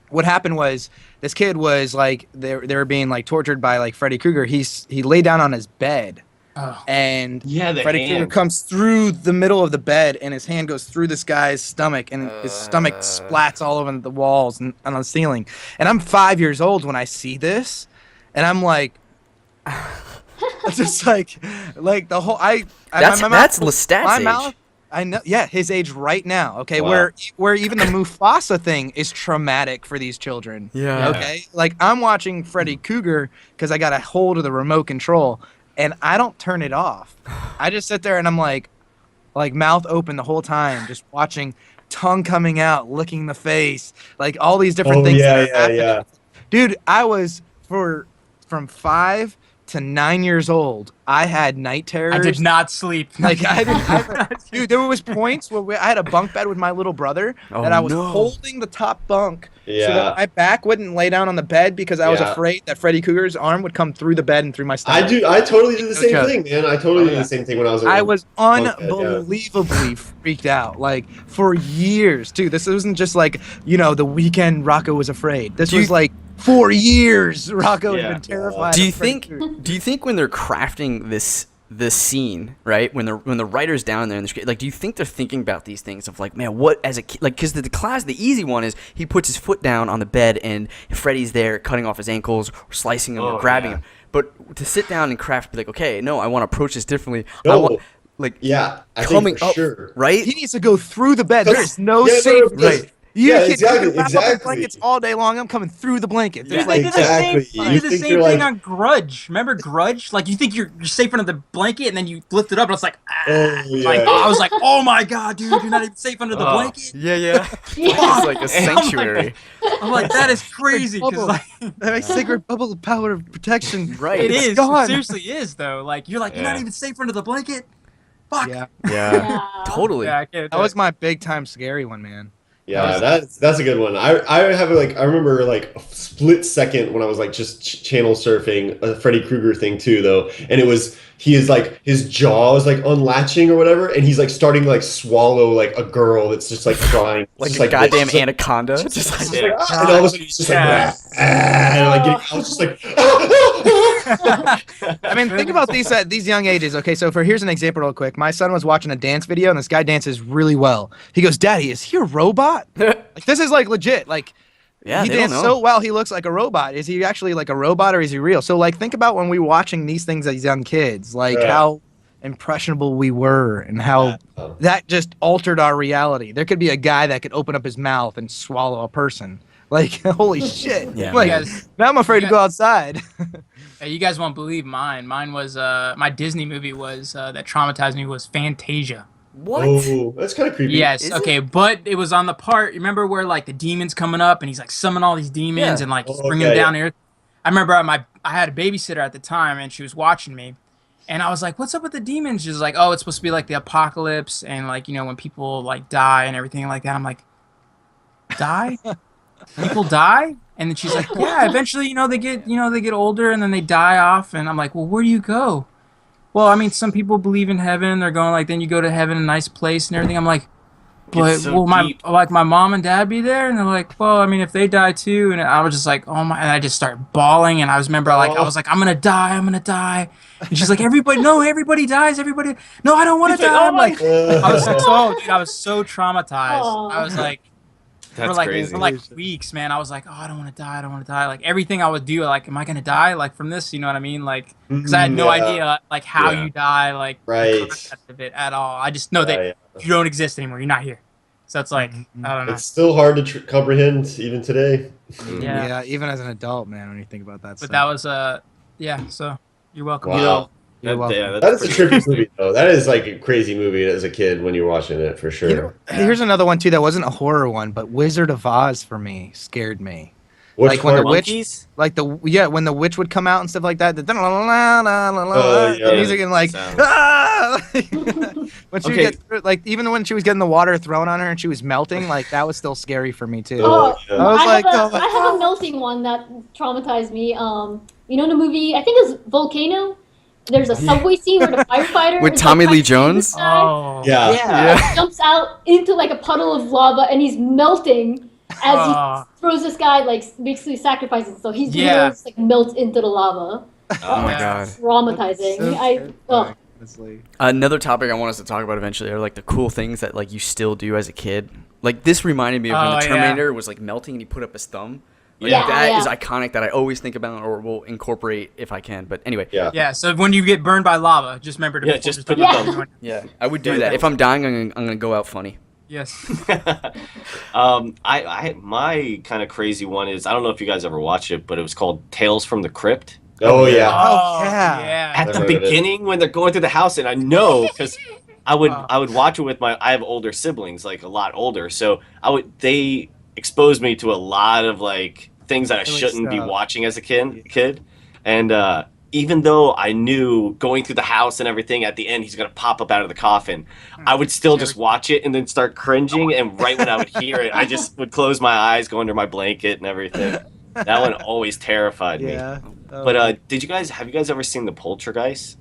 what happened was this kid was like they were being like tortured by like Freddy Krueger. He lay down on his bed, Oh. and Yeah, the Freddy Krueger hand. comes through the middle of the bed, and his hand goes through this guy's stomach, and his stomach splats all over the walls and on the ceiling. And I'm 5 years old when I see this, and I'm like, it's just like the whole That's Lestat's my age. mouth. I know, yeah, his age right now. Okay, Wow. where even the Mufasa thing is traumatic for these children. Yeah. Okay, like I'm watching Freddy Krueger because I got a hold of the remote control, and I don't turn it off. I just sit there and I'm like mouth open the whole time, just watching, tongue coming out, licking the face, like all these different Oh things. yeah, that are yeah, happening. yeah. Dude, I was from 5 to 9 years old, I had night terrors. I did not sleep. Like dude, there was points where I had a bunk bed with my little brother, and I was holding the top bunk so that my back wouldn't lay down on the bed because I was afraid that Freddy Krueger's arm would come through the bed and through my stomach. I totally did the same thing, man. I totally did the same thing when I was. I was unbelievably freaked out, like for years too. This wasn't just like the weekend Rocco was afraid. This was like 4 years Rocco had been terrified. Do you think when they're crafting this scene, right, when the writer's down there in the script, like, do you think they're thinking about these things of like, man, what as a kid, like, because the easy one is he puts his foot down on the bed and Freddy's there cutting off his ankles or slicing him or grabbing him, but to sit down and craft, be like, okay, no, I want to approach this differently. I want, like, I coming think for up, sure. right? He needs to go through the bed. There's no safety. Right. You can exactly. wrap up in blankets all day long. I'm coming through the blanket. They Like, did the same thing on Grudge. Remember Grudge? Like, you think you're safe under the blanket, and then you lift it up, and it's like, I was like, oh my god, dude, you're not even safe under the blanket. Yeah. It's like a sanctuary. I'm like, that is crazy. Because that sacred bubble of power of protection. Right. It is. Gone. It seriously is, though. Like, you're like, you're not even safe under the blanket. Fuck. Yeah. Totally. Yeah, I can't do That was it. my big time scary one, man. Yeah, that's a good one. I have I remember like a split second when I was like just channel surfing a Freddy Krueger thing too though, and his jaw is like unlatching or whatever, and he's like starting to like swallow like a girl that's just like crying, like just, a goddamn this. anaconda. Just like, and all of a sudden he's just like, and like I was just like. I mean, think about these young ages. Okay, so here's an example real quick. My son was watching a dance video, and this guy dances really well. He goes, "Daddy, is he a robot?" Like, this is like legit. Like, he dances so well, he looks like a robot. Is he actually like a robot, or is he real? So, like, think about when we were watching these things as young kids, like how impressionable we were, and how that just altered our reality. There could be a guy that could open up his mouth and swallow a person. Like, holy shit! Yeah, like, guys, now I'm afraid to go outside. Hey, you guys won't believe mine. Mine was my Disney movie was that traumatized me was Fantasia. what? Oh, that's kind of creepy. Yes, Is okay, but it was on the part. Remember where like the demons coming up and he's like summoning all these demons and like he's bringing them down here. I remember I had a babysitter at the time and she was watching me, and I was like, "What's up with the demons?" She's like, "Oh, it's supposed to be like the apocalypse and like when people like die and everything like that." I'm like, "Die? People die?" And then she's like, "Yeah, eventually, they get older and then they die off." And I'm like, "Well, where do you go?" "Well, I mean, some people believe in heaven. They're going like, then you go to heaven, a nice place and everything." I'm like, "But so my mom and dad be there?" And they're like, "Well, I mean, if they die too." And I was just like, "Oh my!" And I just started bawling. And I remember I was like, "I'm gonna die." And she's like, everybody dies. Everybody, no, I don't want to die." I'm like, I was so traumatized. Aww. I was like. That's crazy. For like weeks, man, I was like, "Oh, I don't want to die. Like everything I would do, like, am I gonna die? Like from this, you know what I mean? Like, because I had no idea, like, how you die, like, the concept of it at all. I just know that you don't exist anymore. You're not here. So it's like, I don't know. It's still hard to comprehend even today. Yeah, even as an adult, man, when you think about that. But that was So you're welcome. Wow. You're welcome. That is a trippy movie, though. That is like a crazy movie as a kid when you're watching it, for sure. Here's another one too that wasn't a horror one, but Wizard of Oz for me scared me. Which Like when the part? witch, when the witch would come out and stuff like that, the music and like, when she would get, like, even when she was getting the water thrown on her and she was melting, like that was still scary for me too. Oh, yeah. I was like, I have a melting one that traumatized me. The movie, I think it was Volcano. There's a subway scene where the firefighter With is, Tommy like, Lee Jones? Oh. Yeah. jumps out into like a puddle of lava and he's melting as he throws this guy, like, basically sacrifices. So he's just like melts into the lava. Oh my god. Traumatizing. Another topic I want us to talk about eventually are like the cool things that like you still do as a kid. Like this reminded me of when the Terminator was like melting and he put up his thumb. Like, that is iconic that I always think about or will incorporate if I can. But anyway. Yeah. So when you get burned by lava, just remember to just put your thumb. Yeah, I would do that. If I'm dying, I'm gonna go out funny. Yes. My kind of crazy one is, I don't know if you guys ever watched it, but it was called Tales from the Crypt. Oh, yeah. Oh, yeah. At the beginning when they're going through the house, and I know because I would watch it with I have older siblings, like a lot older, so they exposed me to a lot of like things that I shouldn't be watching as a kid, and even though I knew going through the house and everything, at the end he's gonna pop up out of the coffin, I would still just watch it and then start cringing. And right when I would hear it, I just would close my eyes, go under my blanket and everything. That one always terrified me. Yeah. But have you guys ever seen the Poltergeist?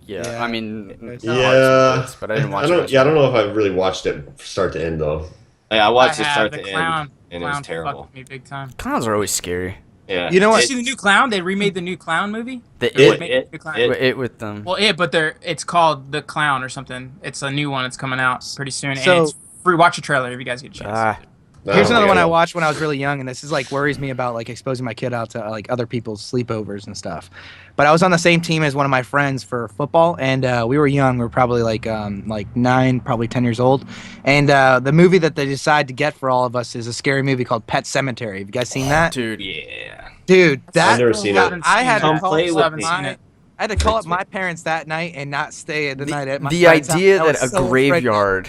Yeah, I mean, Yeah, but I didn't watch I it. don't know if I really watched it start to end though. Yeah, I watched it have. start The to clown, end, and it was clown terrible. fucked me big time. Clowns are always scary. Yeah. You know what? Did you see the new clown? They remade the new clown movie. The They it, remade the new clown. it with them. Well, but it's called The Clown or something. It's a new one. It's coming out pretty soon. So- and it's free. Watch the trailer if you guys get a chance. Here's another one I watched. watched when I was really young, and this is like worries me about like exposing my kid out to like other people's sleepovers and stuff. But I was on the same team as one of my friends for football, and we were young. We were probably like 9, probably 10 years old. And the movie that they decided to get for all of us is a scary movie called Pet Sematary. Have you guys seen that? Dude, Yeah. Dude, that I've never seen it. I had Come to call play up with me. I had to call up my parents that night and not stay the night at my the friend's idea house. I that was a so afraid. graveyard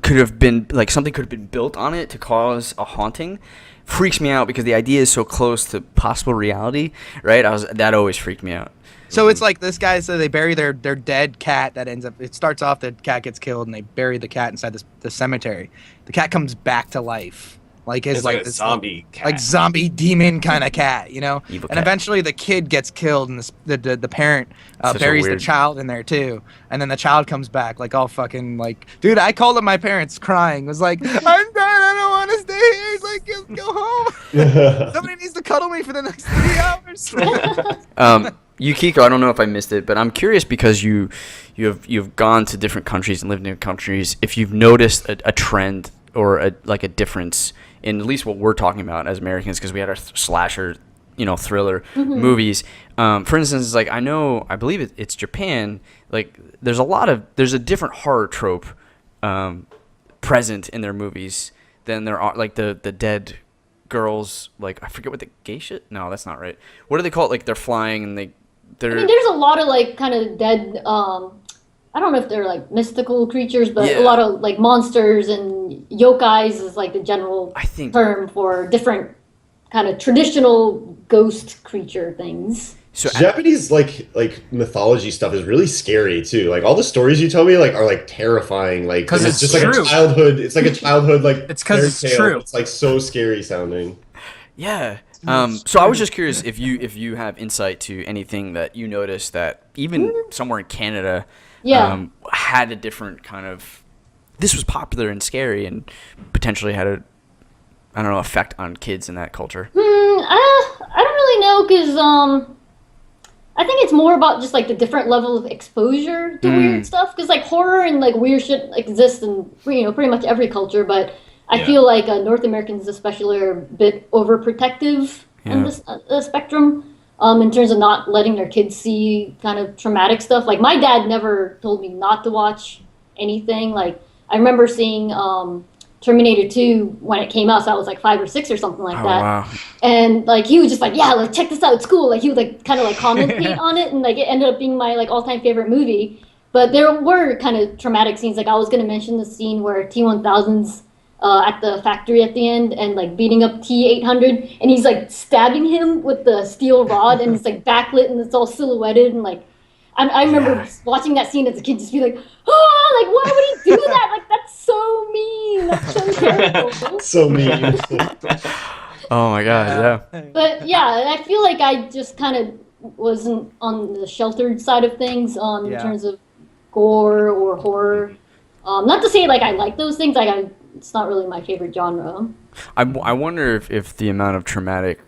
could have been like something could have been built on it to cause a haunting freaks me out because the idea is so close to possible reality, right? That always freaked me out. So it's like this guy said they bury their dead cat that ends up. It starts off the cat gets killed and they bury the cat inside the cemetery. The cat comes back to life, like It's like a this zombie cat. like zombie demon kind of cat, you know. Evil And cat. eventually the kid gets killed and the parent Such a buries the weird- child in there too. And then the child comes back like all fucking like, dude, I called up my parents crying. Was like, I'm done. I don't want to stay here. He's like, just go home. Somebody needs to cuddle me for the next 3 hours. Yukiko, I don't know if I missed it, but I'm curious because you've gone to different countries and lived in countries. If you've noticed a trend or a difference in at least what we're talking about as Americans, because we had our slasher, thriller movies. For instance, like I believe it's Japan. Like there's a different horror trope present in their movies than there are like the dead girls. Like I forget what the geisha. No, that's not right. What do they call it? Like they're flying and they're. I mean, there's a lot of like kind of dead. I don't know if they're like mystical creatures, but Yeah. a lot of like monsters and yokais is like the general I think- term for different kind of traditional ghost creature things. So Japanese like mythology stuff is really scary too. Like all the stories you tell me like are like terrifying. Like 'Cause it's it's just like true. a childhood. It's like a childhood like It's 'cause fairy it's tale. true. It's like so scary sounding. Yeah. So I was just curious if you have insight to anything that you noticed that even somewhere in Canada Yeah. had a different kind of this was popular and scary and potentially had a effect on kids in that culture. I don't really know because I think it's more about just like the different level of exposure to weird stuff. Because like horror and like weird shit exists in pretty much every culture, but I feel like North Americans especially are a bit overprotective on this spectrum. In terms of not letting their kids see kind of traumatic stuff. Like my dad never told me not to watch anything. Like I remember seeing Terminator 2 when it came out, so I was like 5 or 6 or something like that. Wow. And like he was just like, yeah, like check this out, it's cool. Like he would like kind of like commentate on it, and like it ended up being my like all-time favorite movie. But there were kind of traumatic scenes. Like I was gonna mention the scene where T-1000's at the factory at the end and like beating up T-800, and he's like stabbing him with the steel rod, and it's like backlit and it's all silhouetted, and like I remember watching that scene as a kid, just be like, oh, like why would he do that? Like that's so mean. That's so terrible. So mean. Oh my god, yeah. But yeah, I feel like I just kind of wasn't on the sheltered side of things in terms of gore or horror. Not to say like I like those things. Like it's not really my favorite genre. I wonder if the amount of traumatic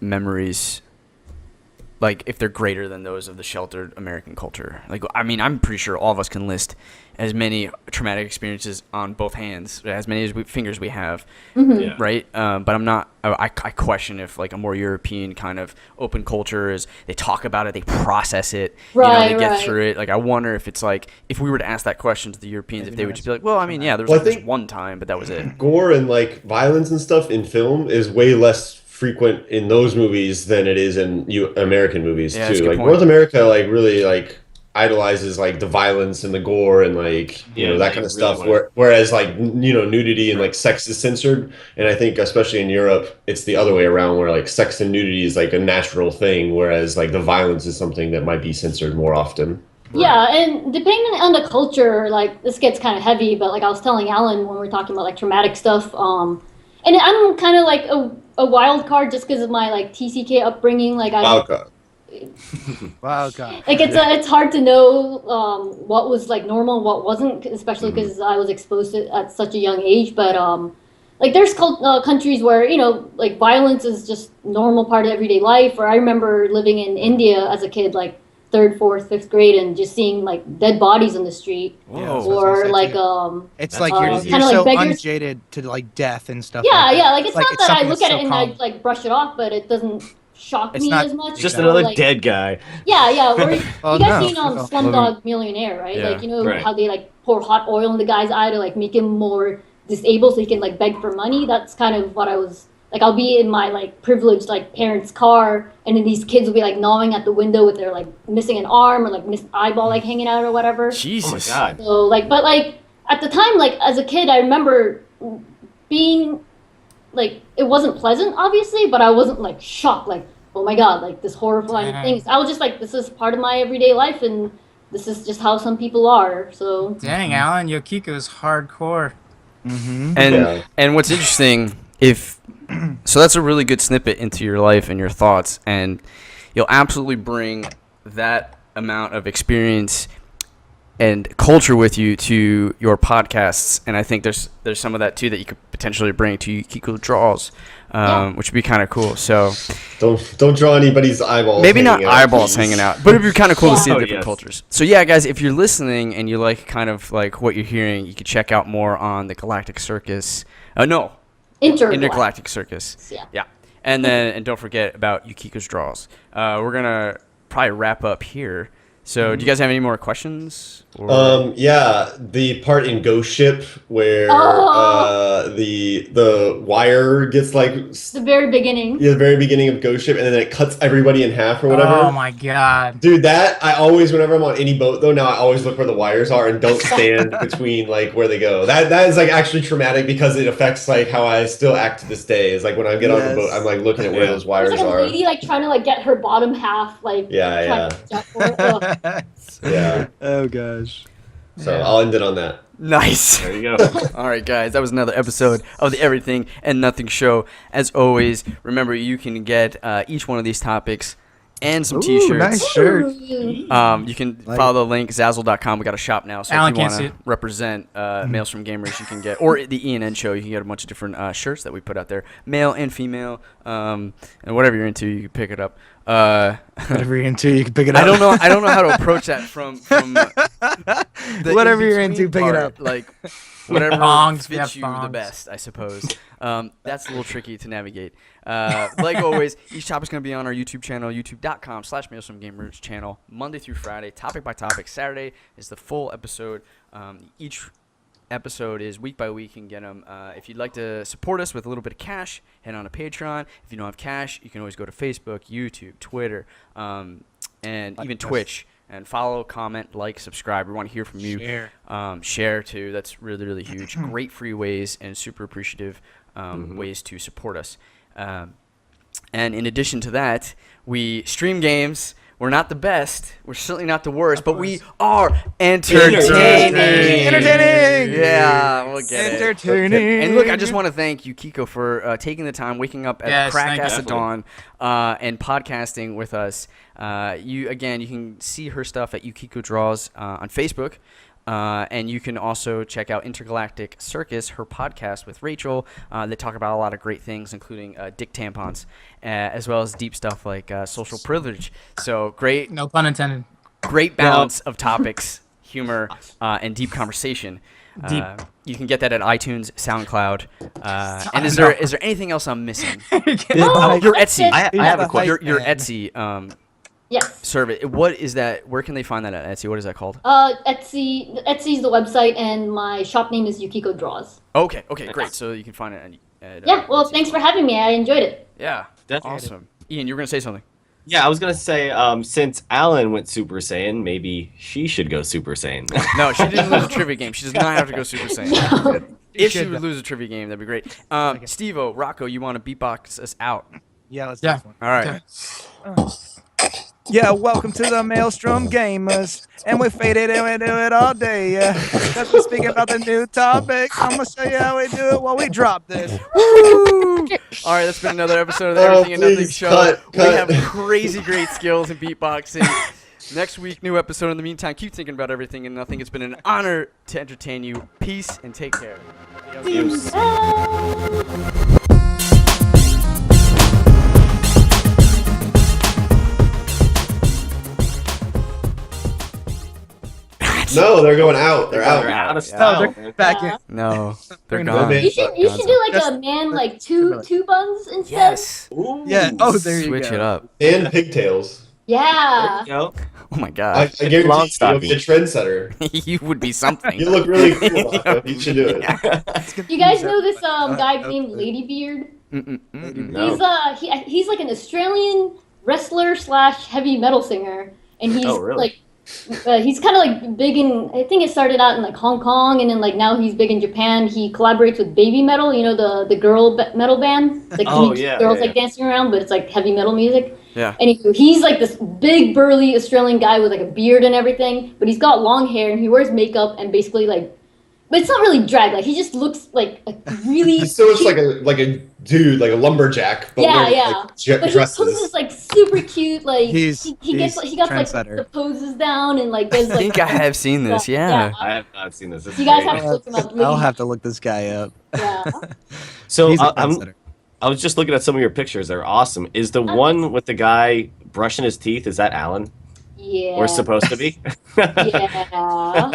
memories, like if they're greater than those of the sheltered American culture. Like I mean, I'm pretty sure all of us can list as many traumatic experiences on both hands, as many fingers we have, Yeah. right? But I'm not. I question if like a more European kind of open culture is they talk about it, they process it, Right, they get right. through it. Like I wonder if it's like if we were to ask that question to the Europeans, if they would just be like, well, I mean, yeah, there was Well, I this think- one time, but that was it. Gore and like violence and stuff in film is way less frequent in those movies than it is in American movies Yeah, that's a too. good Like point. North America, like really like idolizes like the violence and the gore and like that kind of stuff. Really Whereas like nudity and like sex is censored, and I think especially in Europe, it's the other way around where like sex and nudity is like a natural thing, whereas like the violence is something that might be censored more often. Yeah, and depending on the culture, like this gets kind of heavy, but like I was telling Alan when we were talking about like traumatic stuff, and I'm kind of like a wild card just because of my like TCK upbringing. Like Wild card. Wow, God. Like it's hard to know what was like normal, what wasn't, especially because I was exposed to it at such a young age. But like there's countries where like violence is just normal part of everyday life. Or I remember living in India as a kid, like 3rd, 4th, 5th grade, and just seeing like dead bodies on the street. Whoa. Or like it's like kind you're of like so beggars. unjaded to like death and stuff. Yeah, like that. yeah. Like it's not that I something look that's at so it and common. I like brush it off, but it doesn't shock It's me not- as much. Just Or, another like, dead guy. Yeah, yeah. Or, you Oh, guys no. seen Oh, Slumdog Millionaire, right? Yeah. Like Right. how they like pour hot oil in the guy's eye to like make him more disabled so he can like beg for money. That's kind of what I was like. I'll be in my like privileged like parents' car, and then these kids will be like gnawing at the window with their like missing an arm or like missing eyeball like hanging out or whatever. Jesus. Oh my god. So like, but like at the time, like as a kid, I remember being like it wasn't pleasant, obviously, but I wasn't like shocked, like oh my god, like this horrifying thing. I was just like, this is part of my everyday life, and this is just how some people are. So Dang, Alan, Yukiko's hardcore. Mm-hmm. And Yeah. and what's interesting, so that's a really good snippet into your life and your thoughts, and you'll absolutely bring that amount of experience and culture with you to your podcasts, and I think there's some of that too that you could potentially bring to Yukiko Draws, which would be kind of cool. So Don't draw anybody's eyeballs. maybe not hanging out, eyeballs please. hanging out, but it'd be kind of cool to see the Oh, different yes. cultures. So yeah, guys, if you're listening and you like kind of like what you're hearing, you could check out more on the Galactic Circus. Intergalactic Circus. Yeah. Yeah. And don't forget about Yukiko's Draws. We're gonna probably wrap up here. So do you guys have any more questions? Or? Yeah, the part in Ghost Ship where the wire gets like the very beginning. the very beginning of Ghost Ship, and then it cuts everybody in half or whatever. Oh my god. Dude, that I always, whenever I'm on any boat though, now I always look where the wires are and don't stand between like where they go. That is like actually traumatic because it affects like how I still act to this day. Is like when I get on the boat, I'm like looking at where those wires There's like a are. lady like trying to like get her bottom half like Yeah, trying to jump for it. Ugh. Yeah. Oh gosh. So I'll end it on that. Nice. There you go. All right, guys, that was another episode of the Everything and Nothing Show. As always, remember you can get each one of these topics and some Ooh, T-shirts. nice shirt. You can follow the link, Zazzle.com. We got a shop now, so Alan if you can't want see to it. represent Males from Gamers, you can get, or the E&N show, you can get a bunch of different shirts that we put out there, male and female, and whatever you're into, you can pick it up. Whatever you're into, you can pick it up. I don't know how to approach that from the Whatever you're in-between into, pick it part, up. like whatever Thongs, we fits have you the thongs. best, I suppose. That's a little tricky to navigate. Like always, each topic's going to be on our YouTube channel, youtube.com/MalesFromGamers channel, Monday through Friday, topic by topic. Saturday is the full episode. Each episode is week by week. You can get them. If you'd like to support us with a little bit of cash, head on to Patreon. If you don't have cash, you can always go to Facebook, YouTube, Twitter, and even Twitch. And follow, comment, like, subscribe. We want to hear from you. Share. Share, too. That's really, really huge. Great free ways and super appreciative ways to support us. And in addition to that, we stream games. We're not the best. We're certainly not the worst, but we are entertaining. Entertaining. Yeah, we'll get it. Entertaining. And look, I just want to thank Yukiko for taking the time, waking up at Yes, crack thank ass you. of dawn, and podcasting with us. You can see her stuff at Yukiko Draws on Facebook. And you can also check out Intergalactic Circus, her podcast with Rachel. They talk about a lot of great things, including dick tampons, as well as deep stuff like social privilege. So great No pun intended. balance of topics, humor, and deep conversation. Deep. You can get that at iTunes, SoundCloud. And is there anything else I'm missing? Your Etsy. I have a question. Your Etsy Yes. service. What is that? Where can they find that at Etsy? What is that called? Etsy's the website, and my shop name is Yukiko Draws. Okay, great. So you can find it at Yeah. Well, Etsy. thanks for having me. I enjoyed it. Yeah, Definitely. awesome. Ian, you were gonna say something. Yeah, I was gonna say, since Alan went Super Saiyan, maybe she should go Super Saiyan. No, she didn't lose a trivia game. She does not have to go Super Saiyan. No. If she should, would though. lose a trivia game, that'd be great. Steve-O, Rocco, you want to beatbox us out? Yeah, let's Yeah. do this one. All right. Yeah, welcome to the Maelstrom Gamers, and we faded and we do it all day. Cause we're speaking about the new topic. I'm gonna show you how we do it while we drop this. Woo! All right, that's been another episode of the Everything and Nothing please, show. cut. We have crazy great skills in beatboxing. Next week, new episode. In the meantime, keep thinking about everything and nothing. It's been an honor to entertain you. Peace and take care. Peace. No, they're going out. They're out. They're out of Yeah. style. No, they're back in. No, they're Bring gone. them in. You should do like Just- a man like two buns instead. Yes. Ooh. Yeah. Oh, there you Switch go. it up. And pigtails. Yeah. There you go. Oh my I God. guarantee Long you'll be a stocking. trendsetter. You would be something. You look really cool. Rocco. You should do it. You guys know this guy named Ladybeard? No. He's like an Australian wrestler slash heavy metal singer, and he's Oh, really? like he's kind of like big in. I think it started out in like Hong Kong, and then like now he's big in Japan. He collaborates with Baby Metal, you know the girl metal band, like Oh, three yeah, girls yeah, like dancing around, but it's like heavy metal music. Yeah. Anywho, he's like this big burly Australian guy with like a beard and everything, but he's got long hair and he wears makeup and basically like. But it's not really drag. Like he just looks like a really. He's so much cute- like a dude, like a lumberjack. But Yeah, wearing, yeah. Like, But he dresses. poses like super cute. Like He's- he gets he's he got like trendsetter. the poses down and like does I like. think I have seen this. Yeah. I have not seen this. It's You guys great. have to look him up. I'll have to look this guy up. Yeah. So He's a I'm trendsetter. I was just looking at some of your pictures. They're awesome. Is the one with the guy brushing his teeth, is that Alan? Yeah. Or supposed to be? Yeah.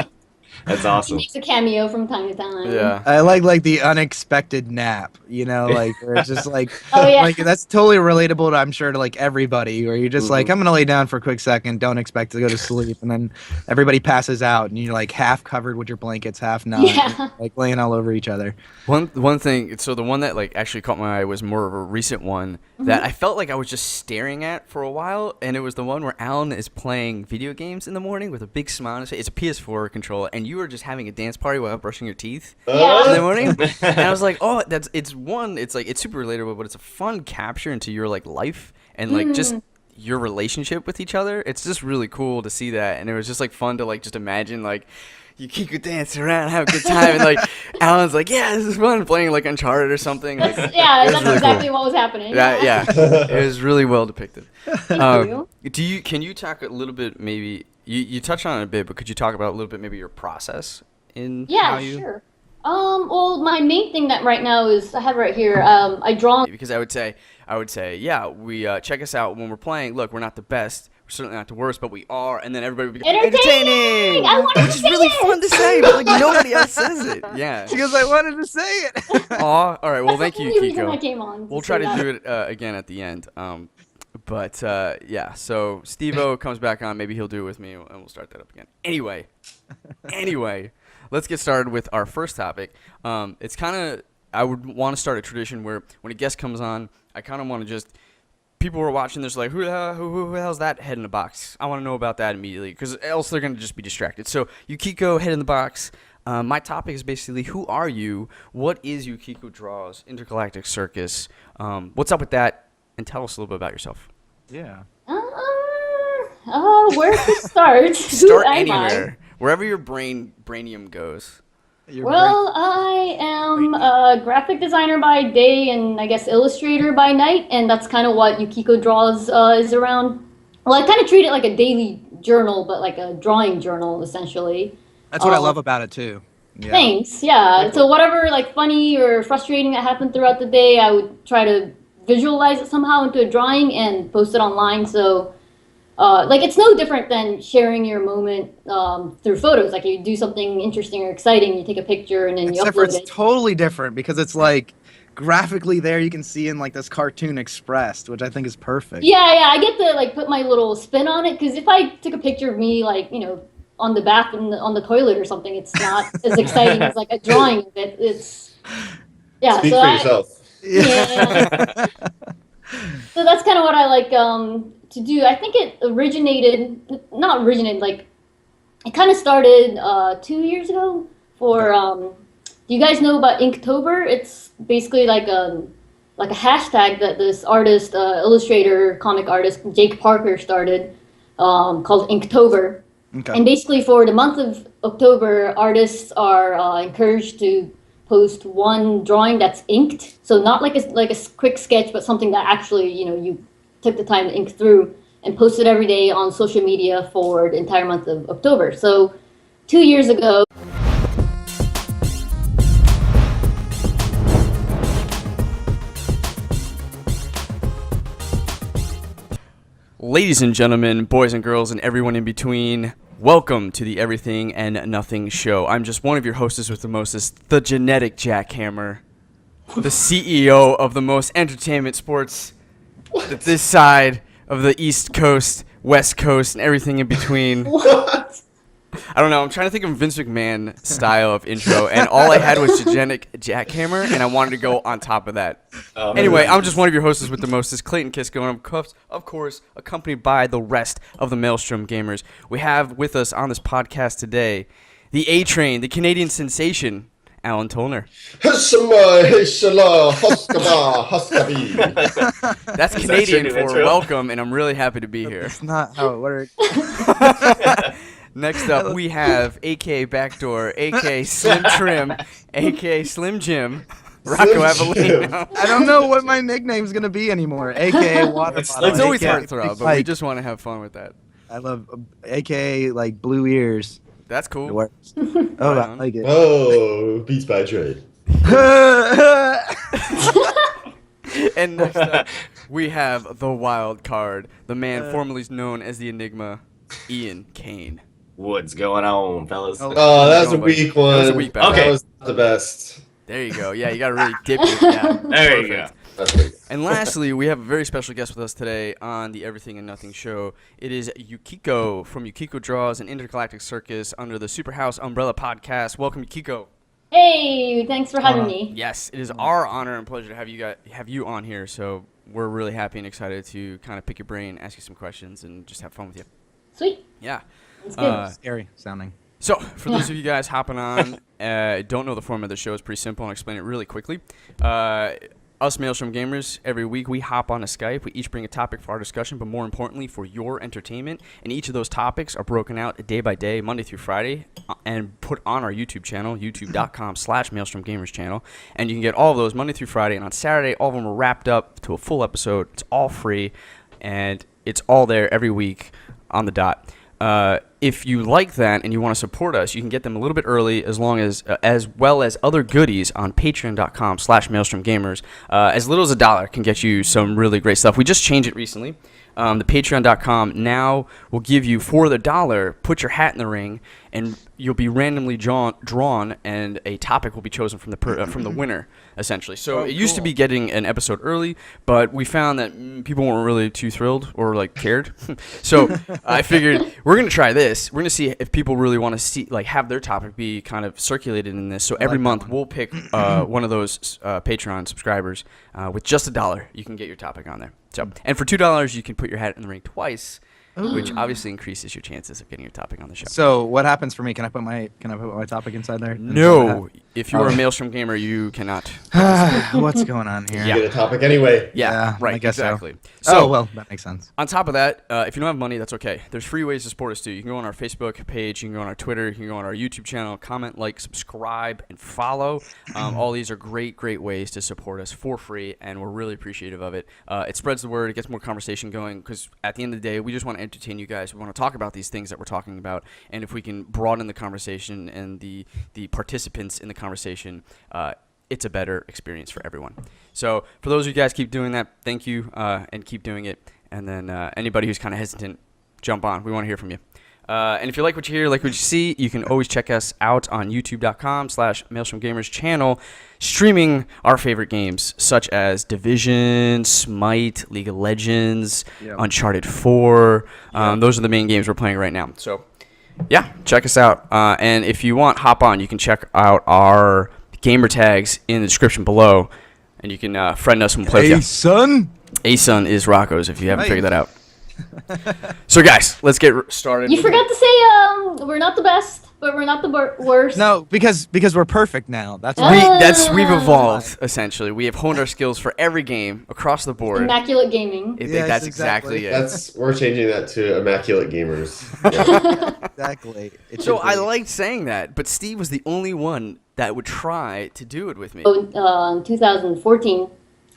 That's He awesome. makes a cameo from time to time. Yeah. I like the unexpected nap, you know, like where it's just like, Oh, yeah. like that's totally relatable to, I'm sure, to like everybody. Where you're just like, I'm gonna lay down for a quick second, don't expect to go to sleep, and then everybody passes out, and you're like half covered with your blankets, half not, Yeah. like laying all over each other. One thing, so the one that like actually caught my eye was more of a recent one that I felt like I was just staring at for a while, and it was the one where Alan is playing video games in the morning with a big smile on his face. It's a PS4 controller, and you were just having a dance party while brushing your teeth Yeah. in the morning. And I was like, oh, it's like it's super relatable, but it's a fun capture into your like life and like just your relationship with each other. It's just really cool to see that, and it was just like fun to like just imagine like. Yukiko dancing around, have a good time, and like Alan's like, yeah, this is fun, playing like Uncharted or something. Like, Yeah, it was that's really exactly cool. what was happening. Yeah, it was really well depicted. you. Can you talk a little bit, maybe you touched on it a bit, but could you talk about a little bit maybe your process in how Yeah, you? sure. Well, my main thing that right now is I have right here. I draw. Because I would say, yeah, we check us out when we're playing. Look, we're not the best, we're certainly not the worst, but we are. And then everybody would be Entertaining! I wanted which to is say really it! fun to say, but like nobody else says it. Yeah. She goes, I wanted to say it. Aw, all right. Well, thank That's the you, only reason Kiko. I came on. We'll say try to that. do it again at the end. But yeah, so Steve-O comes back on. Maybe he'll do it with me, and we'll start that up again. Anyway, let's get started with our first topic. It's kind of, I would want to start a tradition where when a guest comes on, I kind of want to just, people who are watching this are like, who the hell's that head in the box? I want to know about that immediately, because else they're going to just be distracted. So Yukiko, head in the box. My topic is basically, who are you? What is Yukiko Draws, Intergalactic Circus? What's up with that? And tell us a little bit about yourself. Yeah. Where to start? Start Who am I? anywhere, wherever your brainium goes. Well, I am a graphic designer by day and I guess illustrator by night, and that's kind of what Yukiko Draws is around. Well, I kind of treat it like a daily journal, but like a drawing journal, essentially. That's what I love about it too. Yeah. Thanks, yeah. So whatever like funny or frustrating that happened throughout the day, I would try to visualize it somehow into a drawing and post it online. So like it's no different than sharing your moment through photos. Like you do something interesting or exciting, you take a picture and then you Except for upload it's it. totally different because it's like graphically there you can see in like this cartoon expressed, which I think is perfect. Yeah, I get to like put my little spin on it, because if I took a picture of me like, you know, on the bath on the toilet or something, it's not as exciting as like a drawing of it. It's yeah. Speak so for yourself. Yeah. So that's kind of what I like to do. I think it not originated, like it kind of started 2 years ago. Do you guys know about Inktober? It's basically like a hashtag that this artist, illustrator, comic artist Jake Parker started, called Inktober. Okay. And basically, for the month of October, artists are encouraged to post one drawing that's inked. So not like a quick sketch, but something that actually you took the time to ink through, and post it every day on social media for the entire month of October. So 2 years ago. Ladies and gentlemen, boys and girls, and everyone in between, welcome to the Everything and Nothing Show. I'm just one of your hostess with the mostest, the genetic jackhammer, the CEO of the most entertainment sports this side of the East Coast, West Coast, and everything in between. What? I don't know. I'm trying to think of a Vince McMahon style of intro, and all I had was genetic jackhammer, and I wanted to go on top of that. Anyway, I'm just one of your hosts with the mostest, Clayton Kisko, and I'm, of course, accompanied by the rest of the Maelstrom gamers. We have with us on this podcast today the A-Train, the Canadian sensation, Alan Tolner. That's Canadian for welcome, and I'm really happy to be here. That's not how it works. Next up, we have A.K.A. Backdoor, A.K.A. Slim Trim, A.K.A. Slim Jim, Rocco Avellino. I don't know what my nickname's going to be anymore. AKA Water Bottle. It's always AKA heartthrob, but we like, just want to have fun with that. I love AKA like Blue Ears. That's It cool. works. Oh, Right I on. like it. Oh, Beats by Dre. And next up, we have the wild card, the man formerly known as the Enigma, Ian Kane. What's going on, fellas? Oh. Oh, that was a weak one. That was a weak battle. Okay. That was the best. There you go. Yeah, you got to really dip it. Yeah, There you perfect. go. That's pretty good. And lastly, we have a very special guest with us today on the Everything and Nothing Show. It is Yukiko from Yukiko Draws and Intergalactic Circus under the Superhouse Umbrella Podcast. Welcome, Yukiko. Hey, thanks for having me. Yes, it is our honor and pleasure to have you on here. So we're really happy and excited to kind of pick your brain, ask you some questions, and just have fun with you. Sweet. Yeah. That's good. Scary sounding. So, for those of you guys hopping on, don't know the format of the show, it's pretty simple. I'll explain it really quickly. Us Maelstrom gamers, every week we hop on a Skype. We each bring a topic for our discussion, but more importantly, for your entertainment. And each of those topics are broken out day by day, Monday through Friday, and put on our YouTube channel, youtube.com/Maelstrom Gamers channel. And you can get all of those Monday through Friday. And on Saturday, all of them are wrapped up to a full episode. It's all free, and it's all there every week on the dot. If you like that and you want to support us, you can get them a little bit early, as well as other goodies on patreon.com/Maelstrom Gamers. As little as $1 can get you some really great stuff. We just changed it recently. The patreon.com now will give you, for the $1, put your hat in the ring, and you'll be randomly drawn, and a topic will be chosen from the winner, essentially. So it used to be getting an episode early, but we found that people weren't really too thrilled or like cared. So I figured we're gonna try this. We're gonna see if people really want to see, like, have their topic be kind of circulated in this. So every month we'll pick one of those Patreon subscribers with just $1. You can get your topic on there. So, and for $2 you can put your hat in the ring twice, which obviously incretions your chances of getting your topic on the show. So what happens for me? Can I put my topic inside there? No, if you are a Maelstrom gamer, you cannot. What's going on here? Yeah. Get a topic anyway. Yeah, right. I guess so. exactly. So, well, that makes sense. on top of that, if you don't have money, that's okay. There's free ways to support us too. You can go on our Facebook page, you can go on our Twitter, you can go on our YouTube channel, comment, like, subscribe, and follow. All these are great ways to support us for free, and we're really appreciative of it. It spreads the word, it gets more conversation going, because at the end of the day, we just want to entertain you guys. We want to talk about these things that we're talking about, and if we can broaden the conversation and the participants in the conversation, it's a better experience for everyone. So for those of you guys, keep doing that. Thank you, and keep doing it. And then anybody who's kind of hesitant, jump on. We want to hear from you. And if you like what you hear, like what you see, you can always check us out on youtube.com/Maelstrom Gamers channel, streaming our favorite games such as Division, Smite, League of Legends, Uncharted 4. Those are the main games we're playing right now. So yeah, check us out. And if you want, hop on. You can check out our gamer tags in the description below, and you can friend us and play with you. son. A-Sun is Rocco's, if you haven't figured that out. So guys, let's get started. You forgot to say we're not the best, but we're not the worst. No, because we're perfect now. That's We, why. we've evolved essentially. We have honed our skills for every game across the board. Immaculate gaming. Yes, That's exactly. exactly it. We're changing that to immaculate gamers. Yeah. Exactly. It So should I be. liked saying that, but Steve was the only one that would try to do it with me. So, in 2014,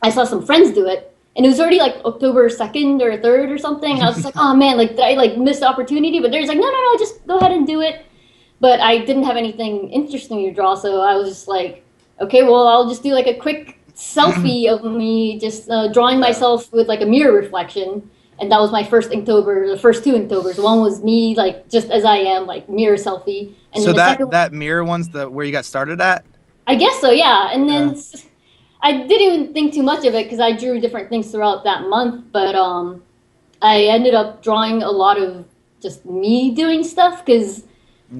I saw some friends do it, and it was already like October 2nd or 3rd or something. I was just like, oh man, like did I like miss the opportunity? But there's like, no, just go ahead and do it. But I didn't have anything interesting to draw, so I was just like, okay, well, I'll just do like a quick selfie of me just drawing myself with like a mirror reflection. And that was my first Inktober, the first two Inktobers. One was me, like, just as I am, like, mirror selfie. And So then the second that mirror one's where you got started at? I guess so, yeah. And then I didn't even think too much of it because I drew different things throughout that month. But I ended up drawing a lot of just me doing stuff because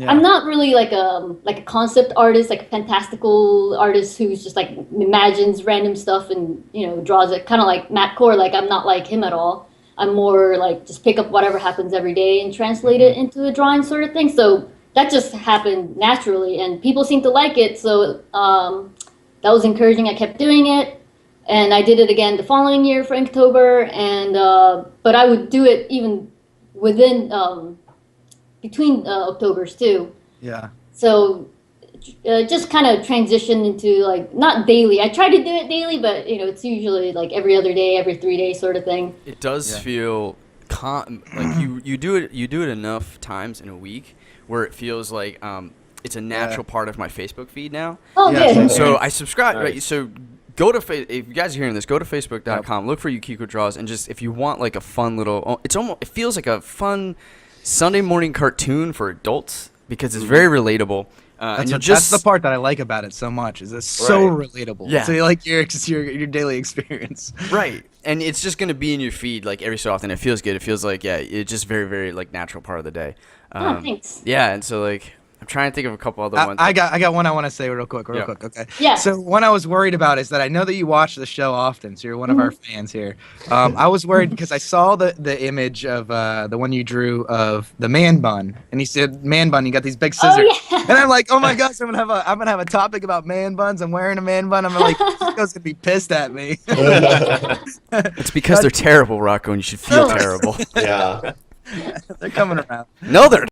I'm not really like a concept artist, like a fantastical artist who's just like imagines random stuff and, you know, draws it. Kind of like Matt Core, like I'm not like him at all. I'm more like just pick up whatever happens every day and translate it into a drawing sort of thing. So that just happened naturally, and people seem to like it. So that was encouraging. I kept doing it, and I did it again the following year for Inktober. And but I would do it even within between Octobers too. Yeah. So just kind of transition into like not daily. I try to do it daily, but you know it's usually like every other day, every 3 days sort of thing. It does feel like you do it enough times in a week where it feels like it's a natural part of my Facebook feed now. Oh, Yeah, good. So I subscribe. Right, Nice. so go to if you guys are hearing this, go to facebook.com. Look for Yukiko Draws, and just if you want like a fun little, it feels like a fun Sunday morning cartoon for adults because it's very relatable. And That's the part that I like about it so much. Is it's so Right. relatable. Yeah. So like your daily experience. right, and it's just gonna be in your feed like every so often. It feels good. It feels like it's just very very like natural part of the day. Oh, thanks. Yeah, and so like I'm trying to think of a couple other ones. I got one I want to say real quick. Yeah. Okay. Yeah. So one I was worried about is that I know that you watch the show often, so you're one of our fans here. I was worried because I saw the image of the one you drew of the man bun, and he said man bun. You got these big scissors, yeah. and I'm like, oh my gosh, I'm gonna have a topic about man buns. I'm wearing a man bun. I'm like, Chico's gonna be pissed at me. It's because they're terrible, Rocco, and you should feel terrible. Yeah. They're coming around. No, they're